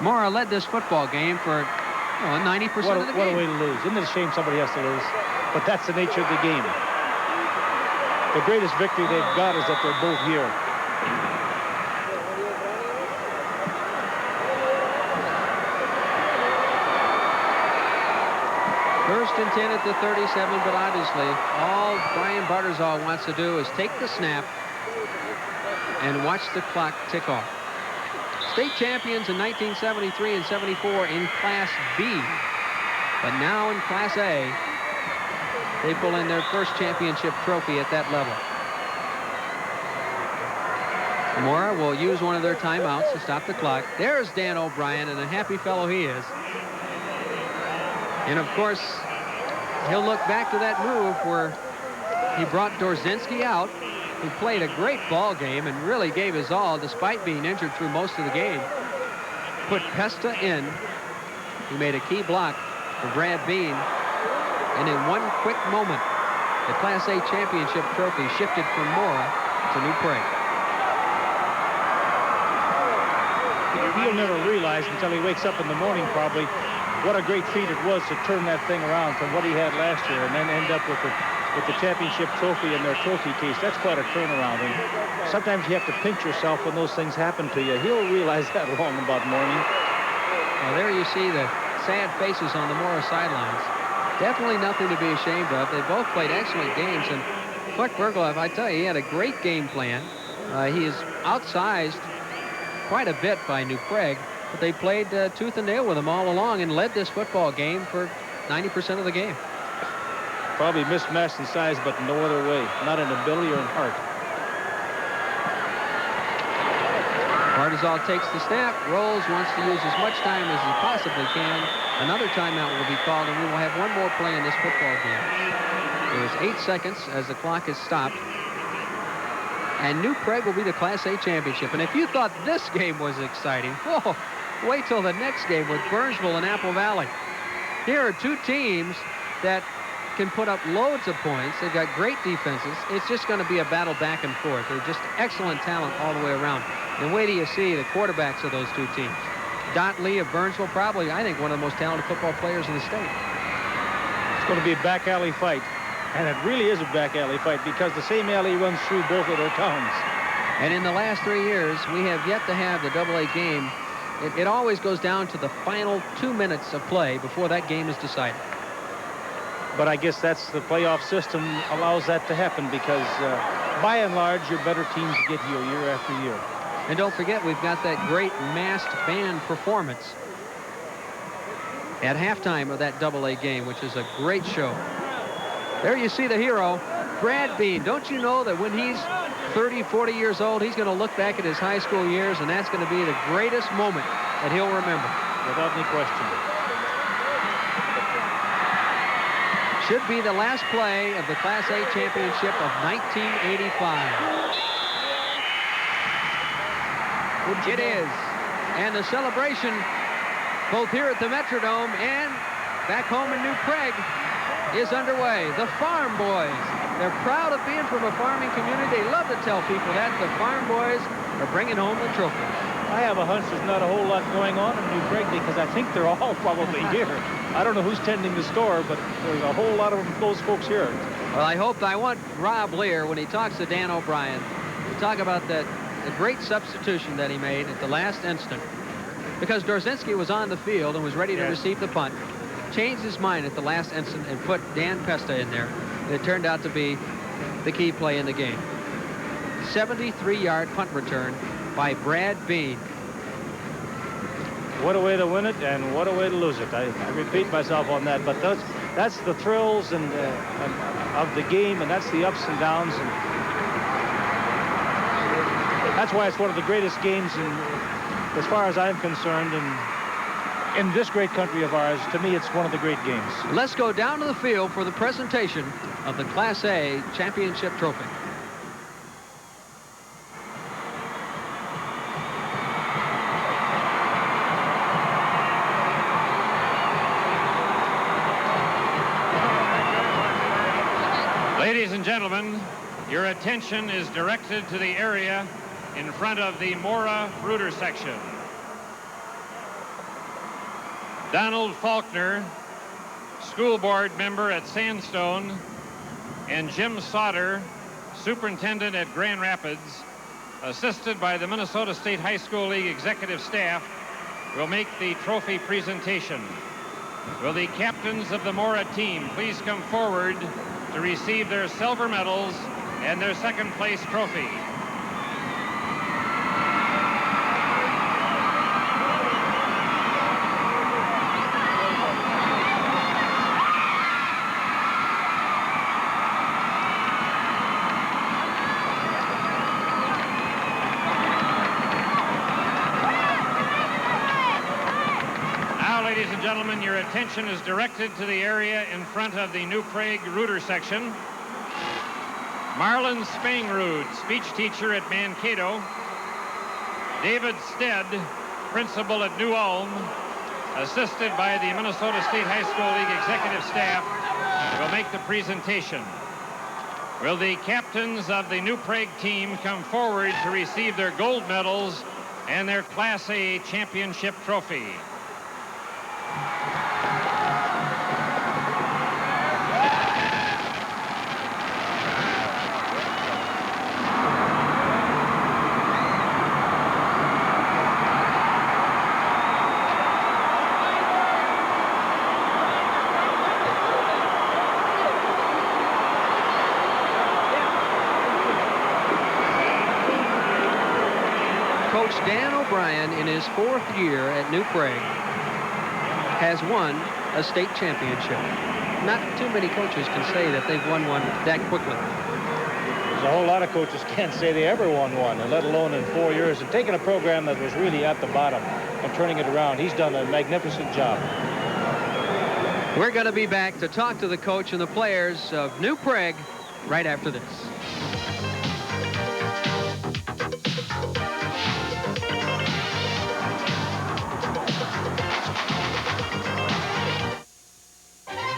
Mora led this football game for 90% of the game. What a way to lose. Isn't it a shame somebody has to lose? But that's the nature of the game. The greatest victory they've got is that they're both here. First and 10 at the 37, but obviously all Brian Barterzal wants to do is take the snap and watch the clock tick off. State champions in 1973 and 74 in Class B, but now in Class A, they pull in their first championship trophy at that level. Mora will use one of their timeouts to stop the clock. There's Dan O'Brien, and a happy fellow he is. And of course, he'll look back to that move where he brought Dorzinski out, who played a great ball game and really gave his all despite being injured through most of the game. Put Pesta in. He made a key block for Brad Bean. And in one quick moment, the Class A championship trophy shifted from Mora to New Prague. He'll never realize until he wakes up in the morning probably what a great feat it was to turn that thing around from what he had last year and then end up with the championship trophy in their trophy case. That's quite a turnaround. And sometimes you have to pinch yourself when those things happen to you. He'll realize that long about morning. Well, there you see the sad faces on the Mora sidelines. Definitely nothing to be ashamed of. They both played excellent games. And Buck Bergloff, I tell you, he had a great game plan. He is outsized quite a bit by New Prague. But they played tooth and nail with him all along and led this football game for 90% of the game. Probably mismatched in size, but no other way. Not in ability or in heart. Barterzal takes the snap, rolls, wants to use as much time as he possibly can. Another timeout will be called, and we will have one more play in this football game. There's 8 seconds as the clock is stopped. And New Prague will be the Class A championship. And if you thought this game was exciting, whoa, wait till the next game with Burnsville and Apple Valley. Here are two teams that can put up loads of points. They've got great defenses. It's just going to be a battle back and forth. They're just excellent talent all the way around. And wait till you see the quarterbacks of those two teams. Dot Lee of Burnsville, probably, I think, one of the most talented football players in the state. It's going to be a back alley fight. And it really is a back alley fight because the same alley runs through both of their towns. And in the last 3 years, we have yet to have the AA game. It always goes down to the final 2 minutes of play before that game is decided. But I guess that's the playoff system allows that to happen because by and large, your better teams get here year after year. And don't forget, we've got that great masked band performance at halftime of that AA game, which is a great show. There you see the hero, Brad Bean. Don't you know that when he's 30, 40 years old, he's going to look back at his high school years, and that's going to be the greatest moment that he'll remember. Without any question. Should be the last play of the Class A championship of 1985. It is. And the celebration, both here at the Metrodome and back home in New Prague, is underway. The Farm Boys. They're proud of being from a farming community. They love to tell people that the Farm Boys are bringing home the trophy. I have a hunch there's not a whole lot going on in New Prague because I think they're all probably here. I don't know who's tending the store, but there's a whole lot of those folks here. Well, I want Rob Lear, when he talks to Dan O'Brien, to talk about the great substitution that he made at the last instant. Because Dorzinski was on the field and was ready to receive the punt. Changed his mind at the last instant and put Dan Pesta in there. And it turned out to be the key play in the game. 73-yard punt return by Brad Bean. What a way to win it and what a way to lose it. I repeat myself on that, but that's the thrills and of the game, and that's the ups and downs. And that's why it's one of the greatest games as far as I'm concerned. And in this great country of ours, to me, it's one of the great games. Let's go down to the field for the presentation of the Class A championship trophy. and gentlemen, your attention is directed to the area in front of the Mora Rooter section. Donald Faulkner, school board member at Sandstone, and Jim Sauter, superintendent at Grand Rapids, assisted by the Minnesota State High School League executive staff, will make the trophy presentation. Will the captains of the Mora team please come forward to receive their silver medals and their second place trophy. Ladies and gentlemen, your attention is directed to the area in front of the New Prague Rooter section. Marlon Spangrud, speech teacher at Mankato. David Stead, principal at New Ulm, assisted by the Minnesota State High School League executive staff, will make the presentation. Will the captains of the New Prague team come forward to receive their gold medals and their Class A championship trophy? Coach Dan O'Brien, in his 4th year at New Prague, has won a state championship. Not too many coaches can say that they've won one that quickly. There's a whole lot of coaches can't say they ever won one, let alone in 4 years. And taking a program that was really at the bottom and turning it around, he's done a magnificent job. We're going to be back to talk to the coach and the players of New Prague right after this.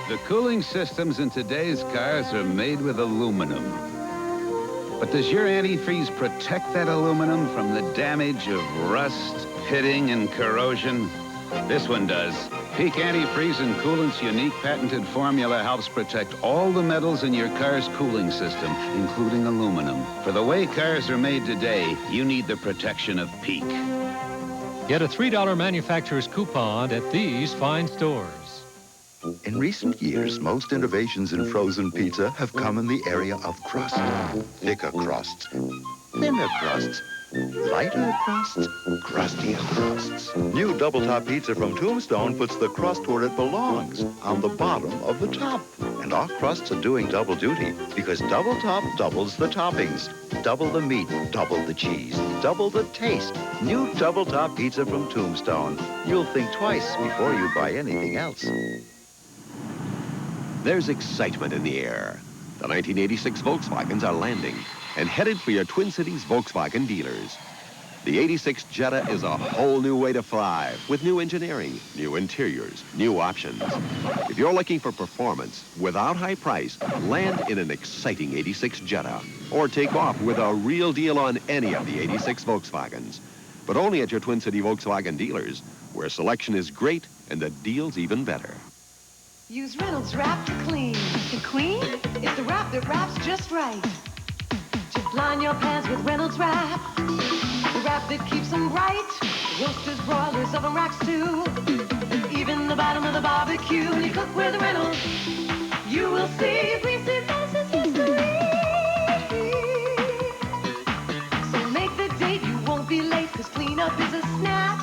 The cooling systems in today's cars are made with aluminum. But does your antifreeze protect that aluminum from the damage of rust, pitting, and corrosion? This one does. Peak Antifreeze and Coolant's unique patented formula helps protect all the metals in your car's cooling system, including aluminum. For the way cars are made today, you need the protection of Peak. Get a $3 manufacturer's coupon at these fine stores. In recent years, most innovations in frozen pizza have come in the area of crust. Thicker crusts, thinner crusts, lighter crusts, crustier crusts. New Double Top Pizza from Tombstone puts the crust where it belongs, on the bottom of the top. And our crusts are doing double duty, because Double Top doubles the toppings. Double the meat, double the cheese, double the taste. New Double Top Pizza from Tombstone. You'll think twice before you buy anything else. There's excitement in the air. The 1986 Volkswagens are landing and headed for your Twin Cities Volkswagen dealers. The 86 Jetta is a whole new way to fly with new engineering, new interiors, new options. If you're looking for performance without high price, land in an exciting 86 Jetta or take off with a real deal on any of the 86 Volkswagens. But only at your Twin City Volkswagen dealers, where selection is great and the deal's even better. Use Reynolds Wrap to clean. To clean? It's the wrap that wraps just right. To line your pans with Reynolds Wrap. The wrap that keeps them bright. Roasters, broilers, oven racks too. Even the bottom of the barbecue. When you cook with Reynolds, you will see greasy faces history. So make the date, you won't be late, cause cleanup is a snap.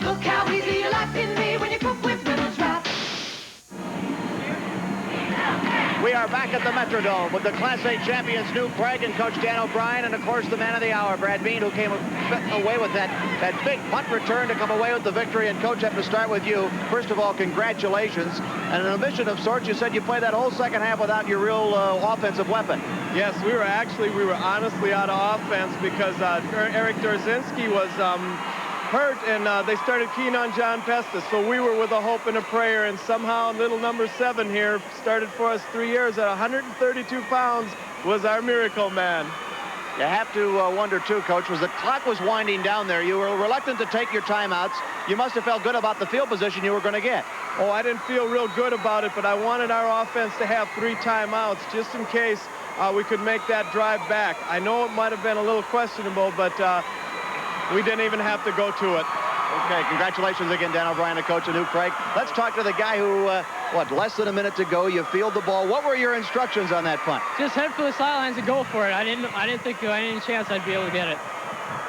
Look how easy your life can be when you cook with Reynolds Wrap. We are back at the Metrodome with the Class A champions, New Prague, and Coach Dan O'Brien, and of course the man of the hour, Brad Bean, who came away with that big punt return to come away with the victory. And Coach, I have to start with you. First of all, congratulations. And an omission of sorts, you said you played that whole second half without your real offensive weapon. Yes, we were honestly out of offense because Eric Dorzinski was hurt, and they started keying on John Pestis. So we were with a hope and a prayer, and somehow little number 7 here started for us 3 years at 132 pounds, was our miracle man. You have to wonder, too, Coach, was the clock was winding down there. You were reluctant to take your timeouts. You must have felt good about the field position you were going to get. Oh, I didn't feel real good about it, but I wanted our offense to have 3 timeouts just in case we could make that drive back. I know it might have been a little questionable, but we didn't even have to go to it. Okay, congratulations again, Dan O'Brien, the coach of New Prague. Let's talk to the guy who, less than a minute to go. You field the ball. What were your instructions on that punt? Just head for the sidelines and go for it. I didn't think there was any chance I'd be able to get it.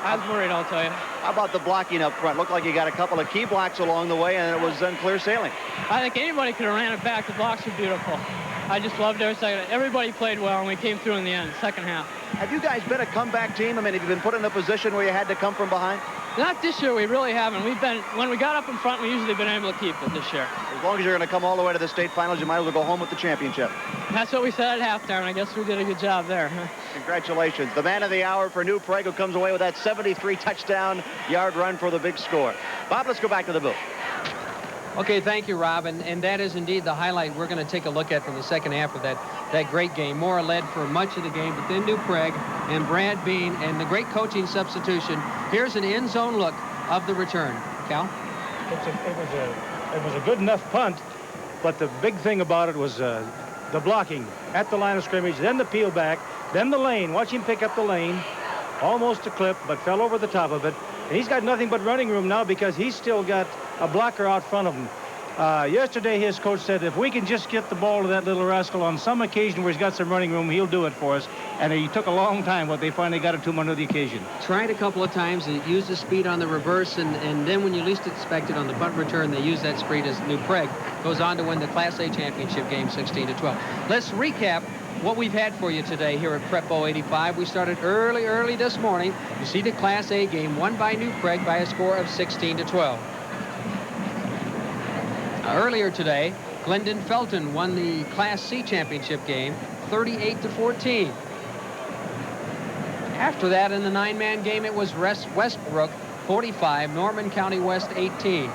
I was worried, I'll tell you. How about the blocking up front? Looked like you got a couple of key blocks along the way, and it was then clear sailing. I think anybody could have ran it back. The blocks were beautiful. I just loved every second. Everybody played well, and we came through in the end, second half. Have you guys been a comeback team? I mean, have you been put in a position where you had to come from behind? Not this year, we really haven't. When we got up in front, we usually been able to keep it this year. As long as you're going to come all the way to the state finals, you might as well go home with the championship. That's what we said at halftime. I guess we did a good job there. Congratulations. The man of the hour for New Prague, who comes away with that 73 touchdown yard run for the big score. Bob, let's go back to the booth. Okay, thank you, Rob. And that is indeed the highlight we're going to take a look at from the second half of that great game. Mora led for much of the game, but then New Prague and Brad Bean and the great coaching substitution. Here's an end zone look of the return. Cal? It was a good enough punt, but the big thing about it was the blocking at the line of scrimmage, then the peel back, then the lane. Watch him pick up the lane, almost a clip, but fell over the top of it. And he's got nothing but running room now because he's still got a blocker out front of him. Yesterday, his coach said, if we can just get the ball to that little rascal on some occasion where he's got some running room, he'll do it for us. And he took a long time, but they finally got it to him under the occasion. Tried a couple of times and used the speed on the reverse, and then when you least expect it on the punt return, they use that speed as New Prague goes on to win the Class A championship game 16-12. Let's recap what we've had for you today here at Prep 085. We started early this morning. You see the Class A game won by New Prague by a score of 16-12. Earlier today, Glendon Felton won the Class C championship game 38-14. After that, in the 9-man game, it was Westbrook 45, Norman County West 18.